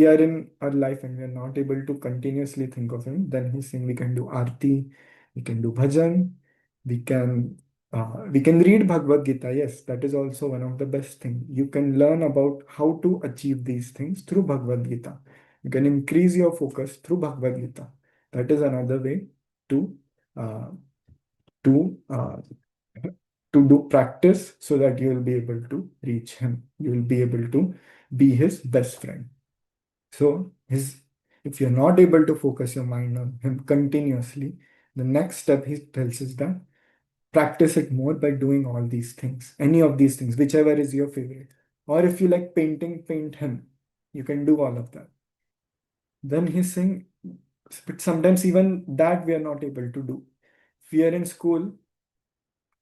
are in our life and we are not able to continuously think of him, then he's saying we can do arti, we can do bhajan, we can we can read Bhagavad Gita. Yes, that is also one of the best things. You can learn about how to achieve these things through Bhagavad Gita. You can increase your focus through Bhagavad Gita. That is another way to uh, to uh, to do practice so that you will be able to reach him. You will be able to be his best friend. So if you're not able to focus your mind on him continuously, the next step he tells us that practice it more by doing all these things, any of these things, whichever is your favorite. Or if you like painting, paint him. You can do all of that. Then he's saying, but sometimes even that we are not able to do. If we are in school,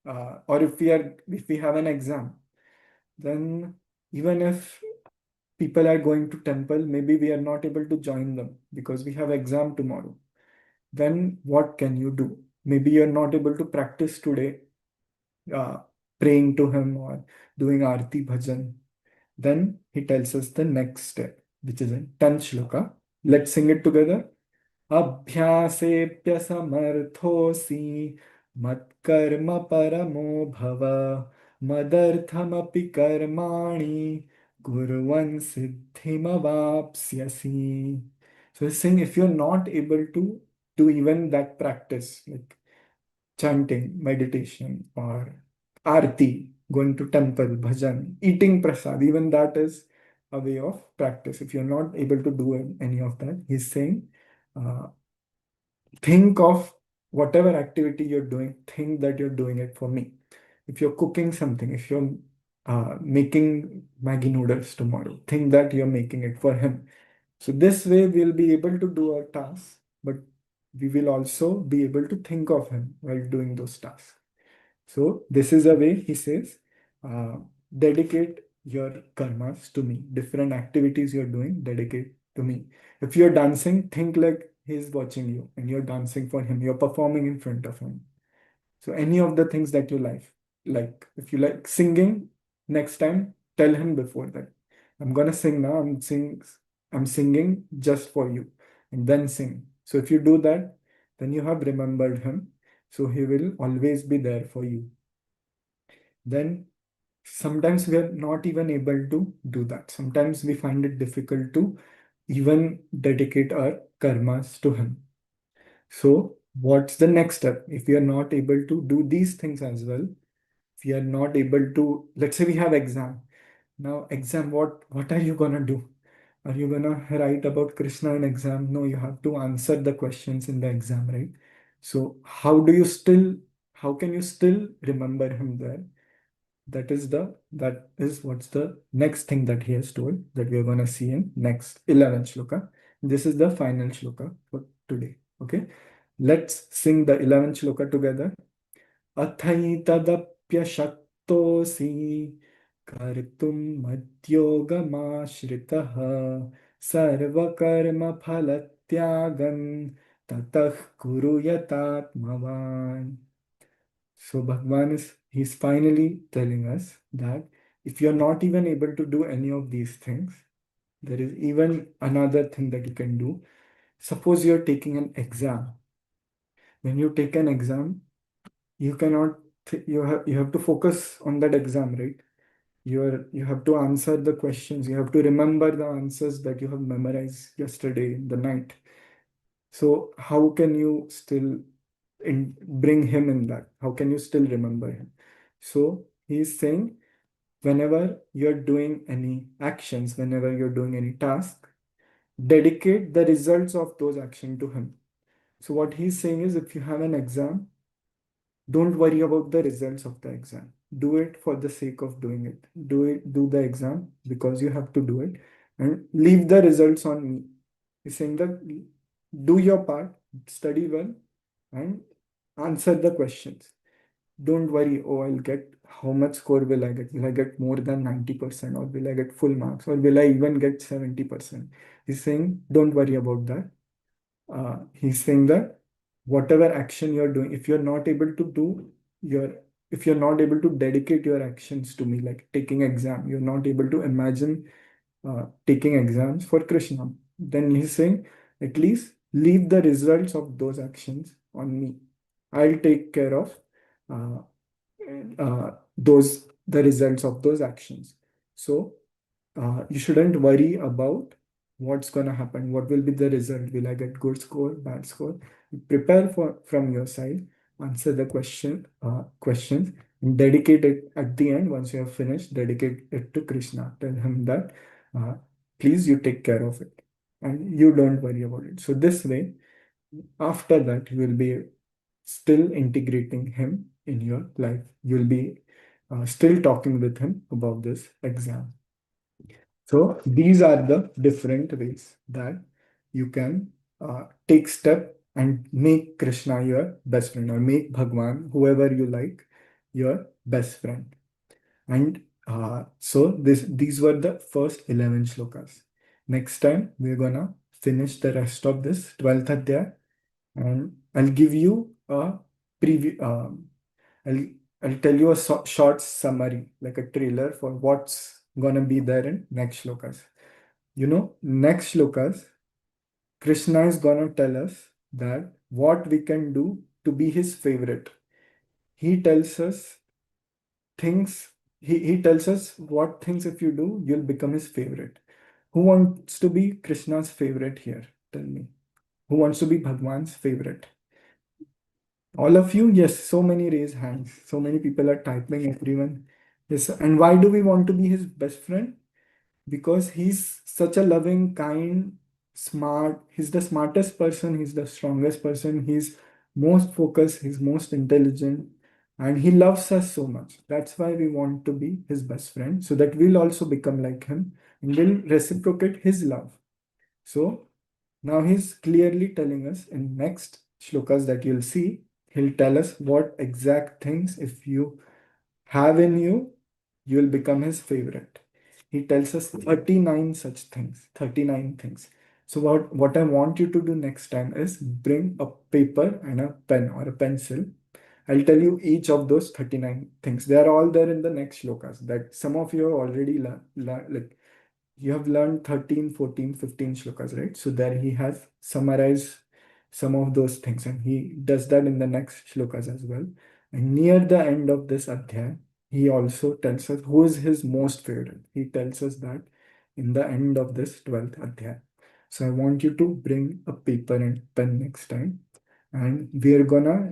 or if we have an exam, then even if people are going to temple, maybe we are not able to join them because we have exam tomorrow. Then what can you do? Maybe you're not able to practice today, uh, praying to him or doing arti bhajan. Then he tells us the next step, which is in 10th shloka. Let's sing it together. अभ्यासेऽप्य समर्थोऽसि मत्कर्म परमो भव मदर्थमपि कर्माणि कुर्वन् सिद्धिमवाप्स्यसि. So he's saying if you're not able to do even that practice, like chanting, meditation, or arti, going to temple, bhajan, eating prasad, even that is a way of practice. If you're not able to do any of that, he's saying, think of whatever activity you're doing, think that you're doing it for me. If you're cooking something, if you're making Maggi noodles tomorrow, think that you're making it for him. So this way we'll be able to do our tasks, but we will also be able to think of him while doing those tasks. So this is a way he says, dedicate your karmas to me. Different activities you're doing, dedicate to me. If you're dancing, think like he's watching you and you're dancing for him. You're performing in front of him. So any of the things that you like if you like singing, next time tell him before that, I'm gonna sing now. I'm singing just for you, and then sing. So if you do that, then you have remembered him. So he will always be there for you. Then sometimes we are not even able to do that. Sometimes we find it difficult to even dedicate our karmas to him. So what's the next step? If we are not able to do these things as well, if we are not able to, let's say we have exam. Now exam, what are you gonna do? Are you gonna write about Krishna in exam? No, you have to answer the questions in the exam, right? So how can you still remember him there? That is what's the next thing that he has told that we are gonna see in next 11th shloka. This is the final shloka for today. Okay, let's sing the 11th shloka together. Athaitatapyashaktosi kartum madhyogamaashritah sarvakarma phalatyagam tatah kuru yatatmavan. So Bhagwan he's finally telling us that if you're not even able to do any of these things, there is even another thing that you can do. Suppose you're taking an exam. When you take an exam, you cannot you have to focus on that exam, right? You have to answer the questions. You have to remember the answers that you have memorized yesterday in the night. So how can you still bring him in that? How can you still remember him? So he's saying, whenever you're doing any actions, whenever you're doing any task, dedicate the results of those actions to him. So what he's saying is, if you have an exam, don't worry about the results of the exam. Do it for the sake of doing it. Do the exam because you have to do it, and leave the results on me. He's saying that do your part, study well, and answer the questions. Don't worry, oh, how much score will I get? Will I get more than 90% or will I get full marks or will I even get 70%? He's saying, don't worry about that. He's saying that whatever action you're doing, if you're not able to dedicate your actions to me, like taking exam, you're not able to imagine taking exams for Krishna, then he's saying, at least leave the results of those actions on me. I'll take care of the results of those actions. So you shouldn't worry about what's going to happen. What will be the result? Will I get good score, bad score? Prepare for from your side, answer the questions, and dedicate it at the end. Once you have finished, dedicate it to Krishna. Tell him that uh, please you take care of it and you don't worry about it. So this way, after that, you will be still integrating him in your life. You'll be still talking with him about this exam. So these are the different ways that you can take step and make Krishna your best friend, or make Bhagwan, whoever you like, your best friend. And so these were the first 11 shlokas. Next time we're gonna finish the rest of this 12th adhyaya, and I'll give you a preview. I'll I'll tell you a short summary, like a trailer for what's gonna be there in next shlokas. Next shlokas, Krishna is gonna tell us that what we can do to be his favorite. He tells us things. He tells us what things if you do, you'll become his favorite. Who wants to be Krishna's favorite here? Tell me. Who wants to be Bhagwan's favorite? All of you? Yes, so many raise hands. So many people are typing, everyone. Yes, and why do we want to be his best friend? Because he's such a loving, kind, smart. He's the smartest person, he's the strongest person, he's most focused, he's most intelligent, and he loves us so much. That's why we want to be his best friend, so that we'll also become like him and will reciprocate his love. So now he's clearly telling us in next shlokas that you'll see, he'll tell us what exact things if you have in you, you'll become his favorite. He tells us 39 such things, 39 things. So what I want you to do next time is bring a paper and a pen or a pencil. I'll tell you each of those 39 things. They are all there in the next shlokas that some of you have already like you have learned 13, 14, 15 shlokas, right? So there he has summarized some of those things, and he does that in the next shlokas as well. And near the end of this adhyaya, he also tells us who is his most favorite. He tells us that in the end of this 12th adhyaya. So I want you to bring a paper and pen next time, and we're gonna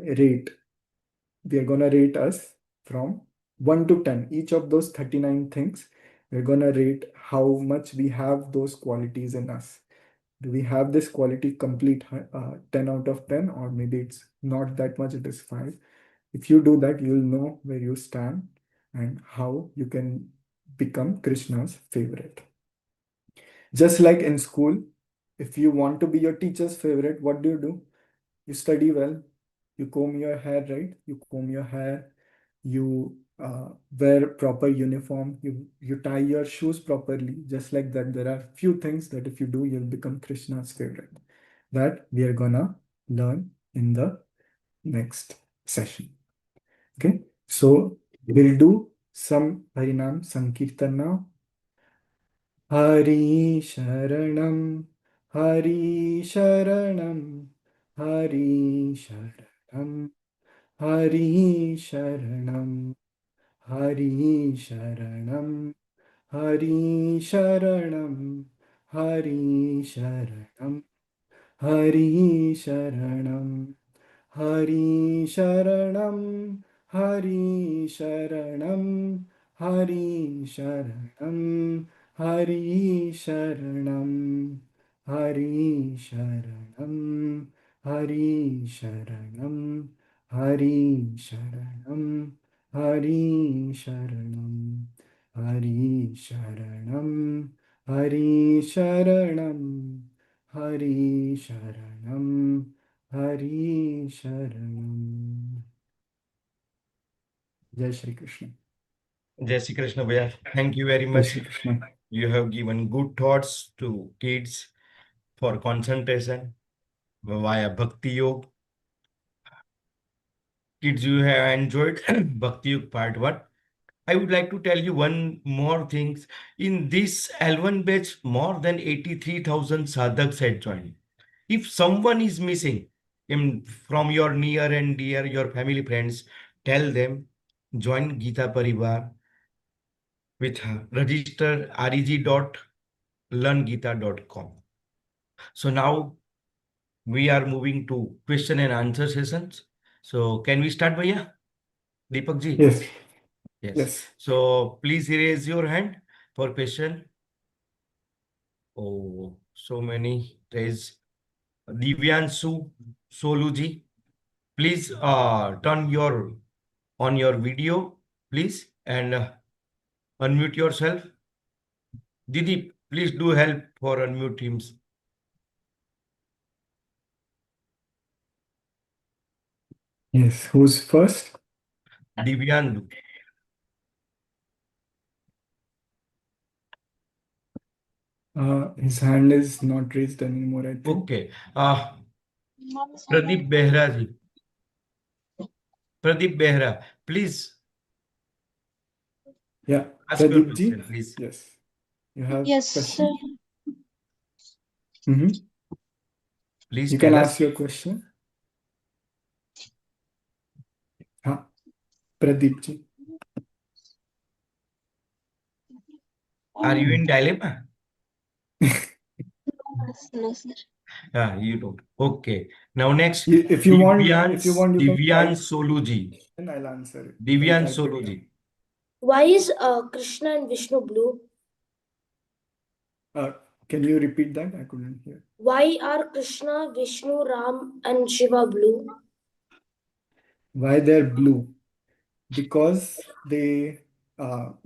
rate us from 1 to 10. Each of those 39 things, we're gonna rate how much we have those qualities in us. Do we have this quality complete 10 out of 10, or maybe it's not that much, it is 5. If you do that, you'll know where you stand and how you can become Krishna's favorite. Just like in school, if you want to be your teacher's favorite, what do? You study well, you comb your hair, right? You comb your hair, you wear proper uniform, you tie your shoes properly. Just like that, there are few things that if you do, you'll become Krishna's favorite. That we are gonna learn in the next session. Okay, so we'll do some Harinam Sankirtan now. Hari Sharanam, Hari Sharanam, Hari Sharanam, Hari Sharanam, Hari Sharanam, Hari Sharanam, Hari Sharanam, Hari Sharanam, Hari Sharanam, Hari Sharanam, Hari Sharanam, Hari Sharanam, Hari Sharanam, Hari Sharanam, Hari Sharanam, Hari Sharanam, Hari Sharanam, Hari Sharanam, Hari Sharanam, Hari Sharanam. Jai Shri Krishna. Jai Shri Krishna, Bhaiya. Thank you very Jai much. Shri Krishna. You have given good thoughts to kids for concentration via Bhakti Yoga. Kids, you have enjoyed Bhakti Yoga part 1. I would like to tell you one more thing. In this L1 batch, more than 83,000 sadhaks had joined. If someone is missing from your near and dear, your family friends, tell them join Gita Pariwar with register reg.learngeeta.com. So now we are moving to question and answer sessions. So can we start, Bhaiya? Deepak ji? Yes. Yes. Yes. So please raise your hand for question. Oh, so many. Raise Divyanshu Soluji. Please turn on your video, please, and unmute yourself. Didi, please do help for unmute him. Yes. Who's first? Divyandu. His hand is not raised anymore, I think. Okay. Pradeep Behra ji. Pradeep Behra, please Yeah. ask your Pradeep ji. question, please. Yes. You have Yes, question? Mm-hmm. Please You tell can us. ask your question. Pradeep ji. Are you in dilemma? no, sir. You don't. Okay. Now next, If you want, you can Divyan type Soluji. and I'll answer it. Divyan I'll type it Soluji. Why is Krishna and Vishnu blue? down. Can you repeat that? I couldn't hear. Why are Krishna, Vishnu, Ram, and Shiva blue? Why they're blue? Because they when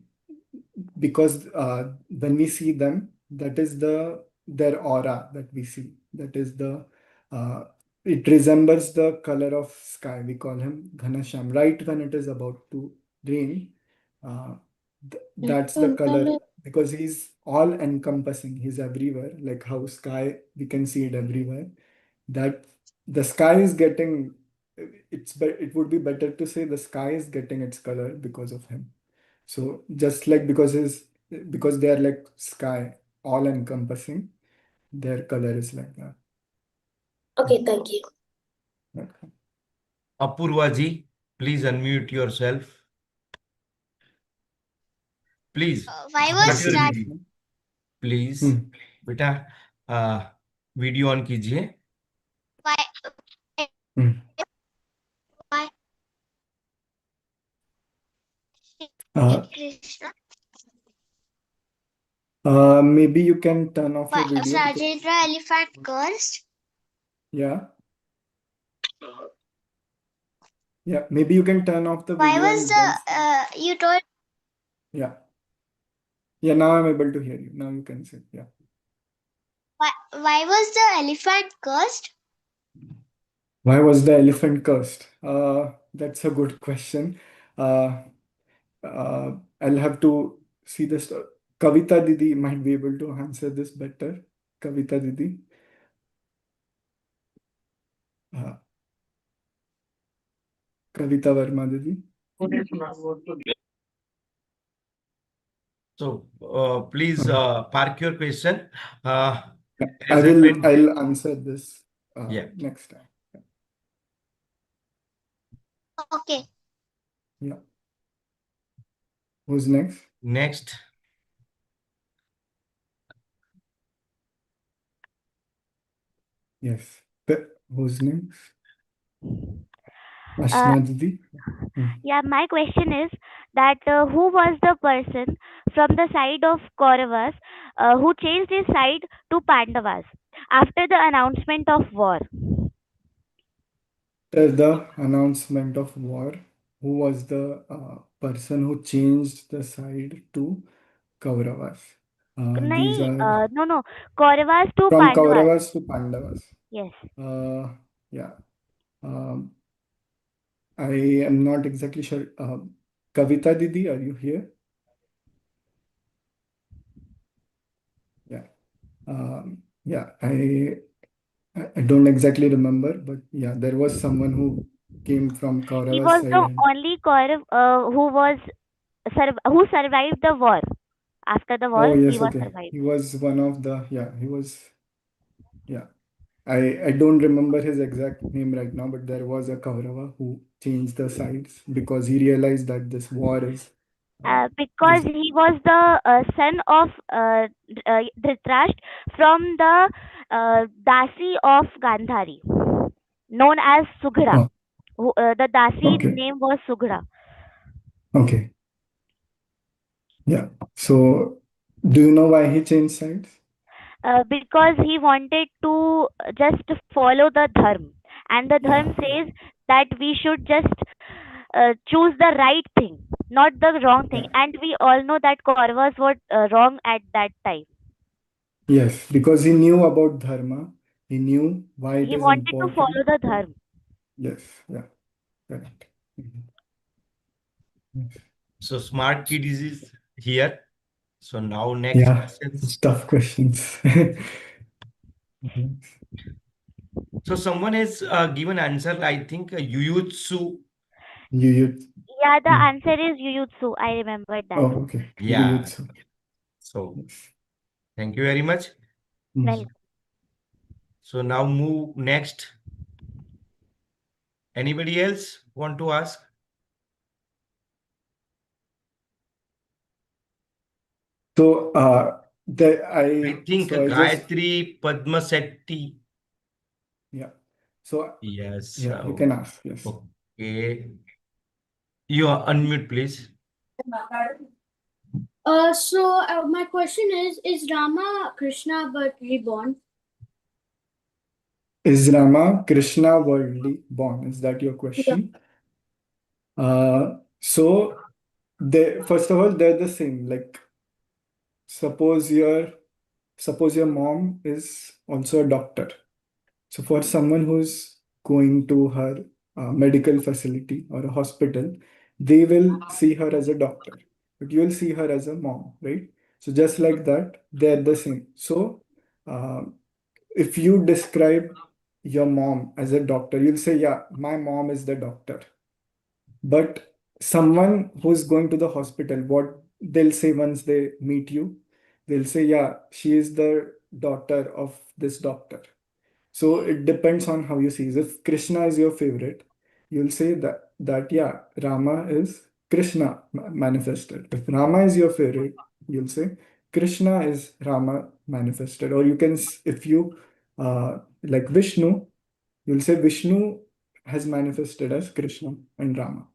we see them, that is their aura that we see. That is uh, it resembles the color of sky. We call him Ghanasham. Right when it is about to rain, that's the color because he's all encompassing. He's everywhere. Like how sky we can see it everywhere. That the sky is getting it would be better to say the sky is getting its color because of him. So just like because they are like sky, all encompassing, their color is like that. Okay, thank you. Okay. Apurva ji, please unmute yourself. Please. Why start your that- video. Please. Hmm. बेटा video on कीजिए. Hmm. Maybe you can turn off your video. Elephant cursed? Yeah. Yeah, maybe you can turn off the video. You told Yeah. Yeah, now I'm able to hear you. Now you can say, yeah. why was the elephant cursed? Why was the elephant cursed? That's a good question. I'll have to see this. Kavita Didi might be able to answer this better. Kavita Didi. Kavita Verma Didi. So please park your question. I'll answer this Yeah. next time. Okay. Yeah. Who's next? Next. Yes. Who's next? Ashna Didi. Yeah, my question is that who was the person from the side of Kauravas who changed his side to Pandavas after the announcement of war? After the announcement of war, who was the person who changed the side to Kauravas? These are No, Kauravas to from Pandavas. Kauravas to Pandavas. Yes. Yeah. I am not exactly sure. Kavita Didi, are you here? Yeah. Yeah. I don't exactly remember, but yeah, there was someone who came from He Kauravas was side. the only Kaurav who survived the war. After the war, Oh, yes, he was okay. survived. He was one of the, yeah, he was, yeah. I don't remember his exact name right now, but there was a Kaurava who changed the sides because he realized that this war is Because this. he was the son of Dhritarashtra from the Dasi of Gandhari, known as Sughra. Oh, The Dasi okay, name was Sughra. okay, yeah. So, do you know why he changed sides? Because he wanted to just follow the dharma, and the dharma Yeah, says that we should just choose the right thing, not the wrong thing. yeah. And we all know that Kauravas were wrong at that time. Yes, because he knew about dharma, he knew why it He is wanted to important. follow the dharma. Yes, yeah, correct. Mhm. Yes. So smart kid is here. So now next Yeah, questions. it's tough questions. Mhm. So someone has given answer, I think, Yuyutsu. You, Yeah, the mm. answer is Jujutsu. I remembered that. Oh, okay. Yeah. Jujutsu. So Yes. thank you very much. Well, Mm. So now move next. Anybody else want to ask? So, I think I just, Gayatri Padma Setti. yeah. So, Yes. yeah, you can ask. Yes. Okay. You unmute, please. My question is Rama Krishna but reborn? Is Rama Krishna worldly born? Is that your Yeah. question? So they first of all they're the same. Like suppose your suppose your mom is also a doctor. So for someone who's going to her medical facility or a hospital, they will see her as a doctor, but you will see her as a mom, right? So just like that, they're the same. So uh, if you describe your mom as a doctor, you'll say, yeah, my mom is the doctor. But someone who's going to the hospital, what they'll say once they meet you, they'll say, yeah, she is the daughter of this doctor. So it depends on how you see. If Krishna is your favorite, you'll say that yeah, Rama is Krishna manifested. If Rama is your favorite, you'll say Krishna is Rama manifested. Or you can, if you like Vishnu, you'll say Vishnu has manifested as Krishna and Rama.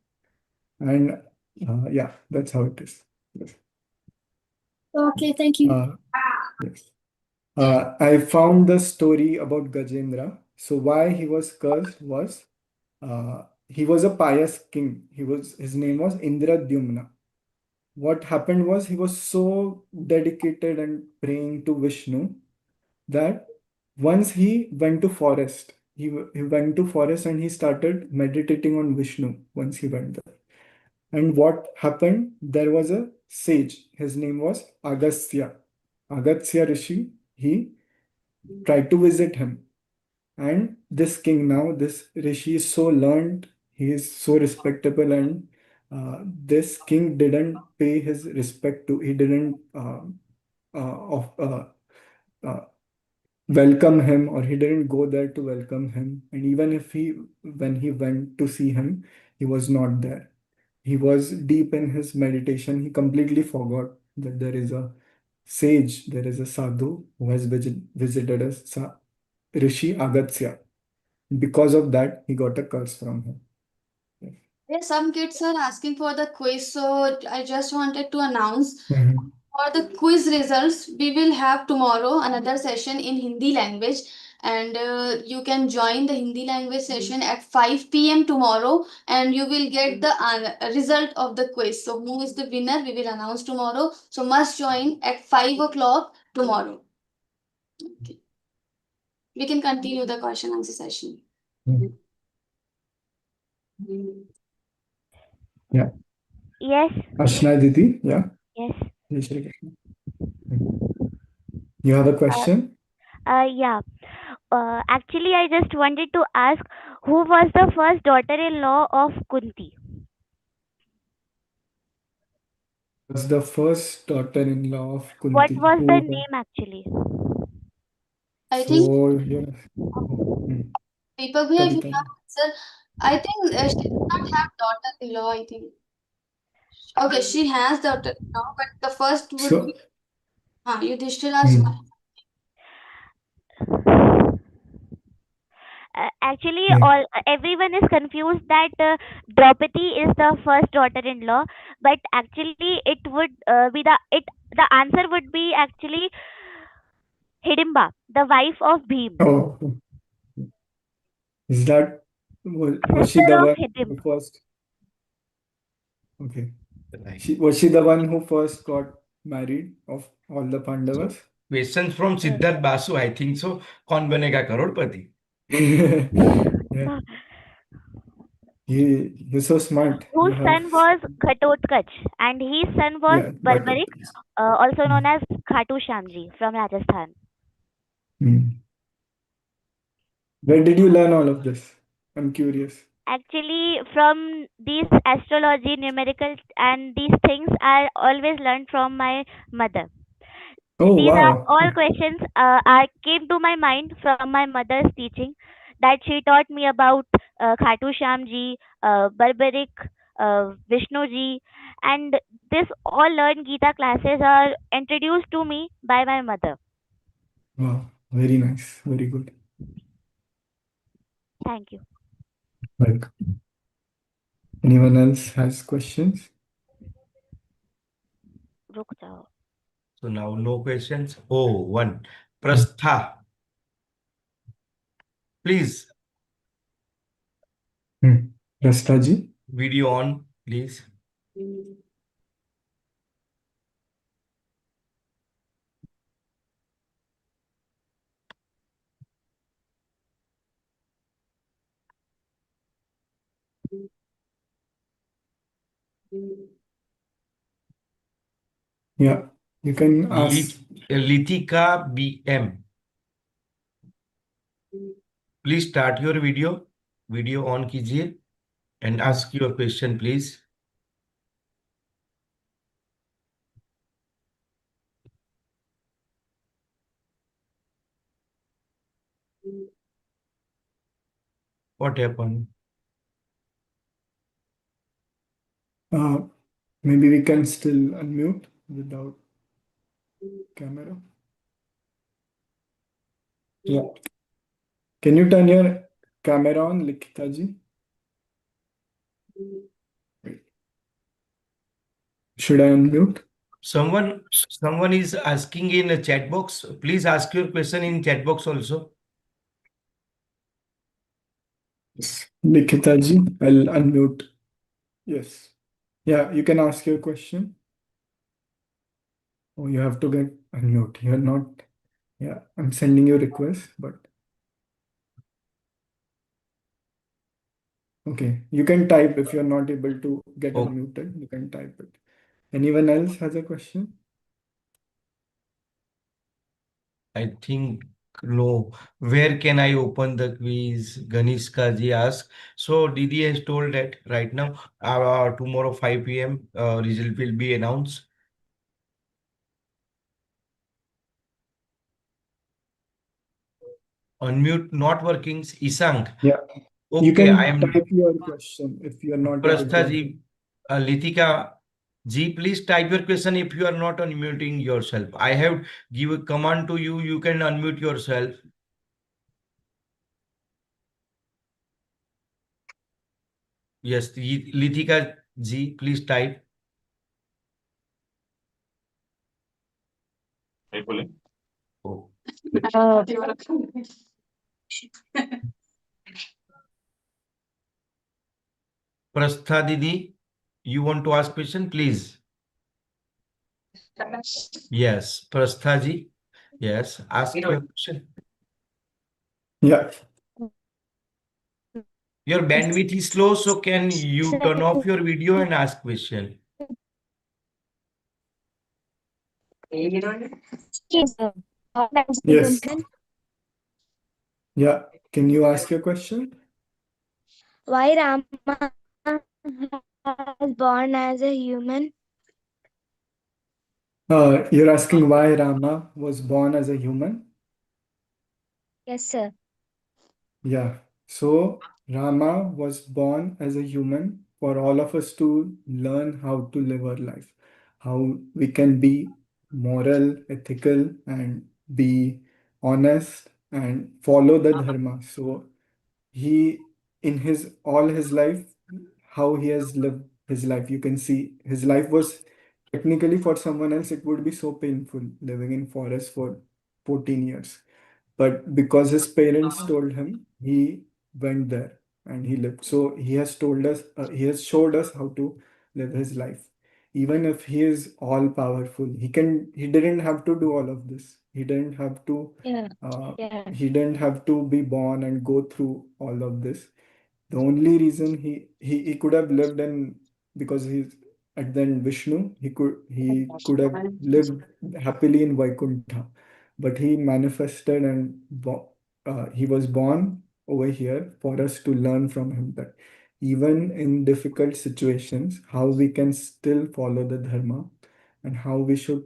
And yeah, that's how it is. Yes. Okay, thank you. Yes. I found the story about Gajendra. So why he was cursed was he was a pious king. His name was Indradyumna. What happened was he was so dedicated and praying to Vishnu that once he went to forest, he went to forest and he started meditating on Vishnu once he went there. And what happened? There was a sage. His name was Agastya. Agastya Rishi. He tried to visit him. And this king now, this Rishi is so learned, he is so respectable, and this king didn't pay his respect to, he didn't of uh, welcome him, or he didn't go there to welcome him. And even if when he went to see him, he was not there. He was deep in his meditation. He completely forgot that there is a sage, there is a sadhu who has visited us, Rishi Agastya. Because of that, he got a curse from him. Yes. Yes, some kids are asking for the quiz, so I just wanted to announce Mhm. for the quiz results. We will have tomorrow another session in Hindi language, and you can join the Hindi language session at 5 p.m. tomorrow, and you will get the result of the quiz. So, who is the winner? We will announce tomorrow. So, must join at 5 o'clock tomorrow. Okay. We can continue the question answer session. Mhm. Yeah. yes, Ashna Didi, yeah. yes. Jai Shri Krishna. Mhm. You have a Uh, question? yeah. Actually, I just wanted to ask who was the first daughter-in-law of Kunti? Was the first daughter-in-law of What Kunti was the who name actually? I think So, yeah. Deepak bhaiya, if you Kavita. have answer, I think she does not have daughter-in-law, I think. Okay, she has daughter-in-law, but the first would So, be, Yudhishthir asked. hmm, Actually, yeah. all everyone is confused that Draupadi is the first daughter-in-law, but actually it would be the answer would be actually Hidimba, the wife of Bhim, Oh, is that, was she sister the of one who Hidimba. first? Okay. Right. Was she the one who first got married of all the Pandavas? Questions from Siddharth Basu, I think so. कौन बनेगा करोड़पति? Yeah, you're so smart. You Whose have, son was Ghatotkach and his son was yeah, got it. Barbarik, also known Hmm. as Khatu Shamji from Rajasthan. Hmm. Where did you learn all of this? I'm curious. Actually, from these astrology, numerical, and these things, I always learned from my mother. Oh, These are wow. all questions I came to my mind from my mother's teaching that she taught me about Khatu Shamji, Barbarik, Vishnu ji, and this all learn Gita classes are introduced to me by my mother. Wow. Very nice. Very good. Thank you. Like, anyone else has questions? रुक जाओ. So now no questions. Oh, one. Prastha. Please, Rastaji? video on, please. Yeah, you can ask. Litika BM. Please start your video. Video on कीजिए and ask your question, please. What happened? Maybe we can still unmute without camera. Yeah. Can you turn your camera on, Likita ji? Wait. Should I unmute? Someone is asking in a chat box. Please ask your question in chat box also. Yes. Likita ji, I'll unmute. Yes. Yeah, you can ask your question. Oh, you have to get unmute. You're not. Yeah, I'm sending you request, but okay. You can type if you're not able to get Oh. unmuted. You can type it. Anyone else has a question? I think no. Where can I open the quiz? Ganishka ji asked. So Didi has told that right now, tomorrow 5 p.m. Result will be announced. Unmute not working. Isang. Yeah. You Okay, can I am type your question if you're not able Prastha to. ji, Litika ji, please type your question if you are not unmuting yourself. I have give a command to you. You can unmute yourself. Yes, Litika ji, please type. Oh. Prastha Didi, you want to ask question, please? Yes, Prastha ji. Yes, ask your question. Yeah. Your bandwidth is slow, so can you turn off your video and ask question? Yes. Yeah. Can you ask your question? Why Rama was born as a human? You're asking why Rama was born as a human? Yes, sir. Yeah. So Rama was born as a human for all of us to learn how to live our life, how we can be moral, ethical, and be honest and follow the dharma. So he, in his all his life, how he has lived his life, you can see his life was technically, for someone else, it would be so painful living in forest for 14 years. But because his parents told him, he went there and he lived. So he has told us, he has showed us how to live his life. Even if he is all powerful, he didn't have to do all of this. He didn't have to, Yeah. uh, Yeah. he didn't have to be born and go through all of this. The only reason he could have lived in, because he's at then Vishnu, he could have lived happily in Vaikuntha, but he manifested and he was born over here for us to learn from him that even in difficult situations, how we can still follow the dharma and how we should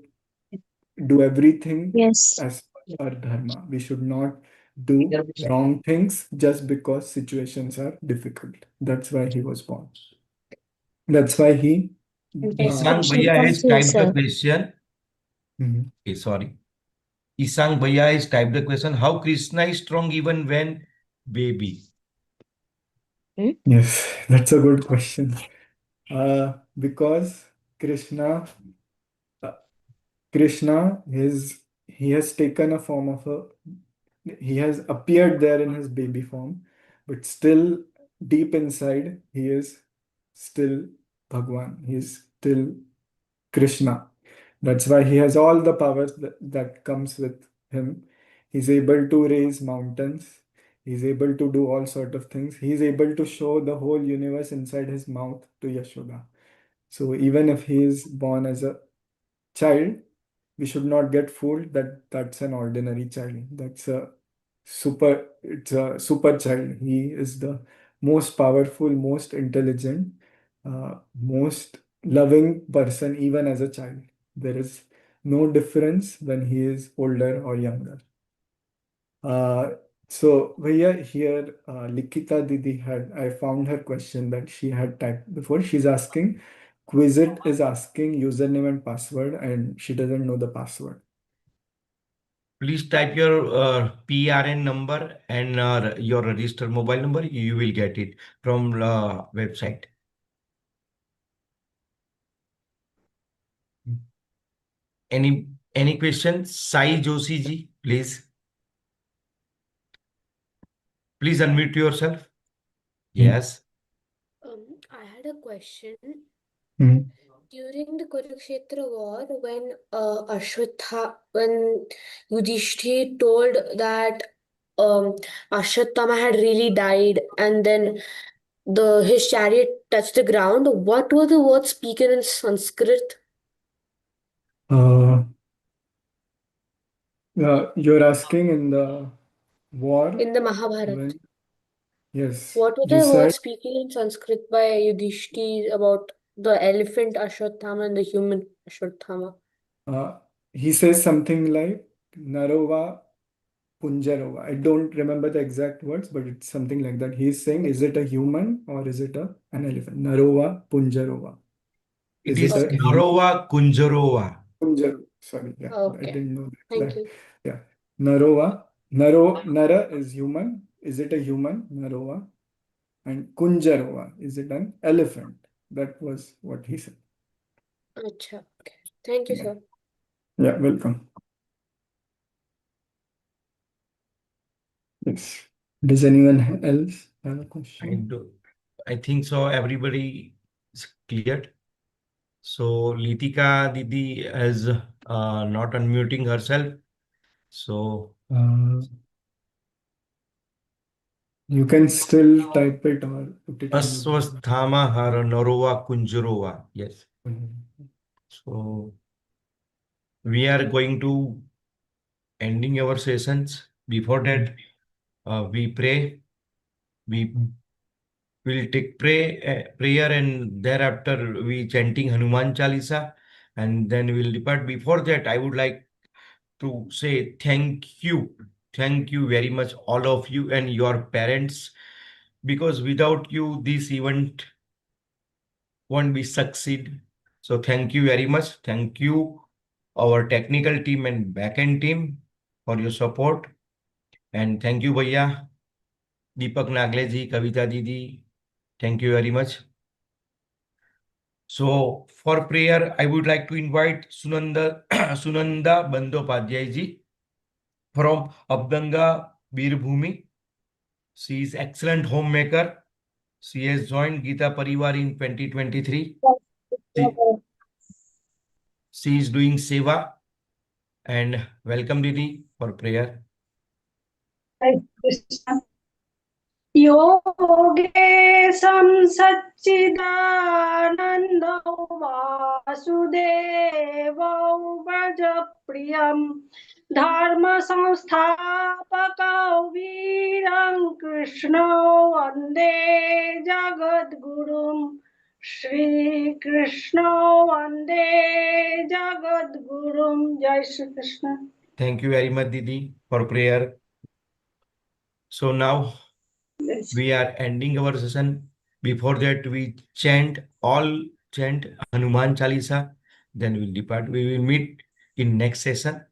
do everything Yes. as per dharma. We should not do wrong things just because situations are difficult. That's why he was born. That's why he. Isang Introspection. Bhaiya Thank has you, typed the sir. question. Mhm. Okay, sorry. Isang Bhaiya has typed the question. How Krishna is strong even when baby? Yes, that's a good question. Because Krishna, uh, Krishna is he has taken a form of a he has appeared there in his baby form, but still deep inside he is still Bhagwan. He is still Krishna. That's why he has all the powers that comes with him. He's able to raise mountains. He's able to do all sort of things. He's able to show the whole universe inside his mouth to Yashoda. So even if he is born as a child, we should not get fooled that that's an ordinary child. It's a super child. He is the most powerful, most intelligent, most loving person, even as a child. There is no difference when he is older or younger. Uh, so Bhaiya here, Likita Didi I found her question that she had typed before. She's asking, Quizit is asking username and password, and she doesn't know the password. Please type your PRN number and your registered mobile number. You will get it from the website. Any questions? Sai Joshi ji, please. Please unmute yourself. Yes. I had a question. Mhm. During the Kurukshetra war, when Yudhishthir told that Ashwatthama had really died, and then his chariot touched the ground, what were the words spoken in Sanskrit? Uh, you're asking in the war In the Mahabharata. when, yes, What were you the said words speaking in Sanskrit by Yudhishthir about the elephant Ashwatthama and the human Ashwatthama? uh, he says something like Narova Punjarova. I don't remember the exact words, but it's something like that. He's saying, is it a human or is it an elephant? Narova Punjarova. It Is it is a Okay. human? Narova Kunjarova. Punjarova. Sorry, yeah, I Okay. didn't know Thank that. you. Yeah. Narova. Nara is human. Is it a human? Narova. And Kunjarova. Is it an elephant? That was what he said. Acha. Okay. Thank you, Yeah. sir. Yeah, welcome. Yes. Does anyone else have a question? I think so. Everybody is cleared. So Litika Didi is not unmuting herself. So You can still type it or put it in the. Aswasthama Har Narova Kunjarova. Yes. Mhm. So we are going to ending our sessions. Before that, we pray. We will take prayer and thereafter we chanting Hanuman Chalisa and then we'll depart. Before that, I would like to say thank you Thank you very much, all of you and your parents, because without you, this event won't be succeed. So thank you very much. Thank you, our technical team and backend team, for your support. And thank you, Bhaiya, Deepak, Nagle ji, Kavita Didi. Thank you very much. So for prayer, I would like to invite Sunanda Bandopadhyay ji from Abdanga Birbhumi. She is excellent homemaker. She has joined Gita Pariwar in 2023. She is doing seva. And welcome Didi for prayer. योगेशं सच्चिदानन्दं वासुदेवं व्रजप्रियं धर्मसंस्थापकं वीरं कृष्णं वन्दे जगद्गुरुं श्रीकृष्णं वन्दे जगद्गुरुं। जय Shri Krishna. Thank you very much, Didi, for prayer. So now we are ending our session. Before that, we all chant Hanuman Chalisa. Then we'll depart. We will meet in next session.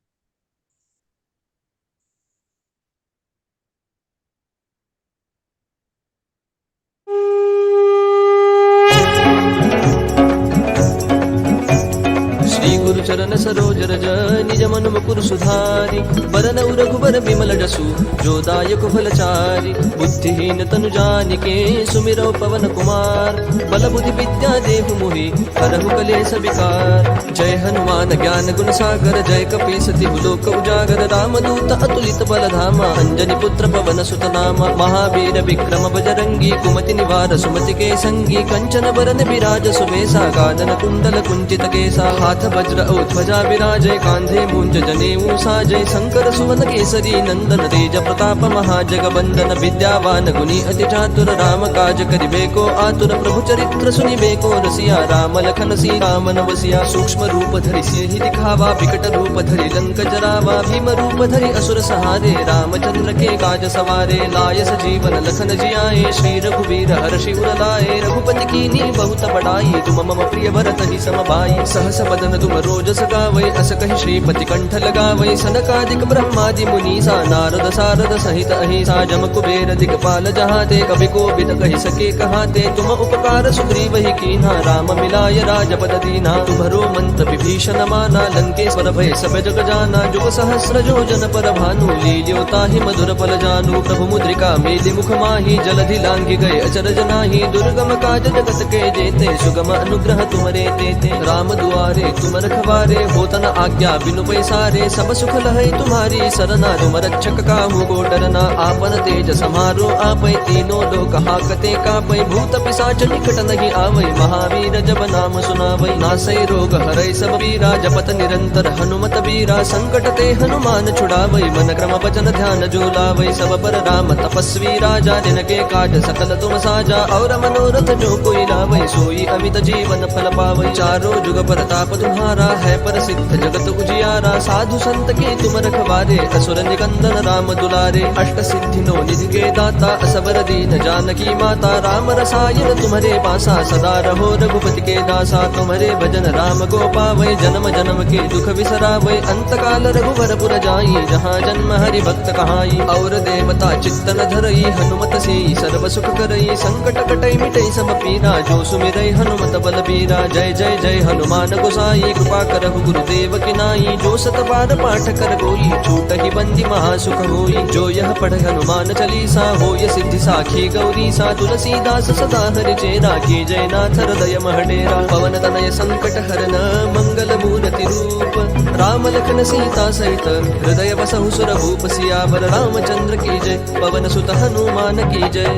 गुरु चरण सरोज रज निज मन मुकुर सुधारी बरन रघुबर बिमल जसु जो दायक फलचारी बुद्धिहीन तनु जानिके सुमिरौ पवन कुमार बल बुद्धि विद्या देहु मोहि हरहु कलेश विकार। जय हनुमान ज्ञान गुण सागर जय कपीसति लोक उजागर रामदूत अतुलित बल धामा अंजनी पुत्र पवन सुत नामा महावीर विक्रम बजरंगी कुमति निवार सुमति के संगी कंचन बरन विराज सुबेसा कानन कुंडल कुंचित केसा हाथ वज्र ध्वजा विराजय कांधे मूंज जनेऊ साजय शंकर सुवन केसरी नंदन तेज प्रताप महाजगवंदन विद्यावान गुणी अति चातुर राम काज करिबेको आतुर प्रभु चरित्र सुनिबेको रसिया राम लखन सीता मन बसिया सूक्ष्म रूप धरि सिंहि दिखावा विकट रूप धरि लंक जरावा भीम रूप धरि असुर सहारे रामचंद्र के काज सवारे लाय सजीवन लखन जियाए श्री रघुवीर हर्षि उर लाए रघुपति कीन्ही बहुत बड़ाई तुम मम प्रिय भरत ही समभाई सहस बदन तुम रोजस गावै अस कहि श्रीपति कंठ लगावै सनकादिक ब्रह्मादि मुनीसा नारद सारद सहित अहिसा जम कुबेर दिक्पाल जहाते कवि कोविद कहि सके कहाते तुम उपकार सुग्रीव ही कीन्हा राम मिलाय राजपद दीन्हा तुम्हरो मंत्र विभीषण माना लंकेश्वर भय सब जग जाना जुग सहस्र योजन पर भानु लील्यो ताहि मधुर फल जानू प्रभु मुद्रिका मेलि मुख माहि जलधि लांघि गए अचरज नाहि दुर्गम काज जगत के जेते सुगम अनुग्रह तुमरे तेते राम दुआरे तुम रखवारे होत न आज्ञा बिनु पैसारे सब सुख लहै तुम्हारी सरना तुम रक्षक काहू को डरना आपन तेज समारो आपै तीनों लोक हाकते कापै भूत पिशाच निकट नहीं आवै महावीर जब नाम सुनावै नासै रोग हरै सब पीरा जपत निरंतर हनुमत बीरा संकट ते हनुमान छुड़ावै मन क्रम वचन ध्यान जो लावै सब पर राम तपस्वी राजा जिनके काज सकल तुम साजा और मनोरथ जो कोई लावै सोई अमित जीवन फल पावै चारों जुग प्रताप तुम्हारा है प्रसिद्ध जगत उजियारा साधु संत के तुम रखवारे असुर निकंदन राम दुलारे अष्ट सिद्धि नो निधि के दाता असबर दीन जानकी माता राम रसायन तुम्हारे पासा सदा रहो रघुपति के दासा तुम्हारे भजन राम को पावै जन्म जन्म के दुख बिसरावै अंत काल रघुवर पुर जाई जहाँ जन्म हरि भक्त कहाई और देवता चित्तन धरई हनुमत से सर्व सुख करई संकट कटई मिटई सब पीरा जो सुमिरई हनुमत बलबीरा। जय जय जय हनुमान गोसाई कृपा करहु गुरुदेव की नाई जो सत बार पाठ कर गोई छूट ही बंदी महासुख होई जो यह पढ़ हनुमान चालीसा होय सिद्धि साखी गौरी सा तुलसीदास सदा हरि चेरा की जय नाथ हृदय महडेरा पवन तनय संकट हरन मंगल मूर्ति रूप राम लखन सीता सहित हृदय बसहु सुर भूप सियावर रामचंद्र की जय पवन सुत हनुमान की जय।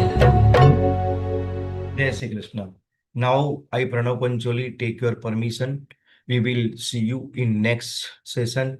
Jai Shri Krishna. Now I Pranav Pancholi take your permission. We will see you in next session.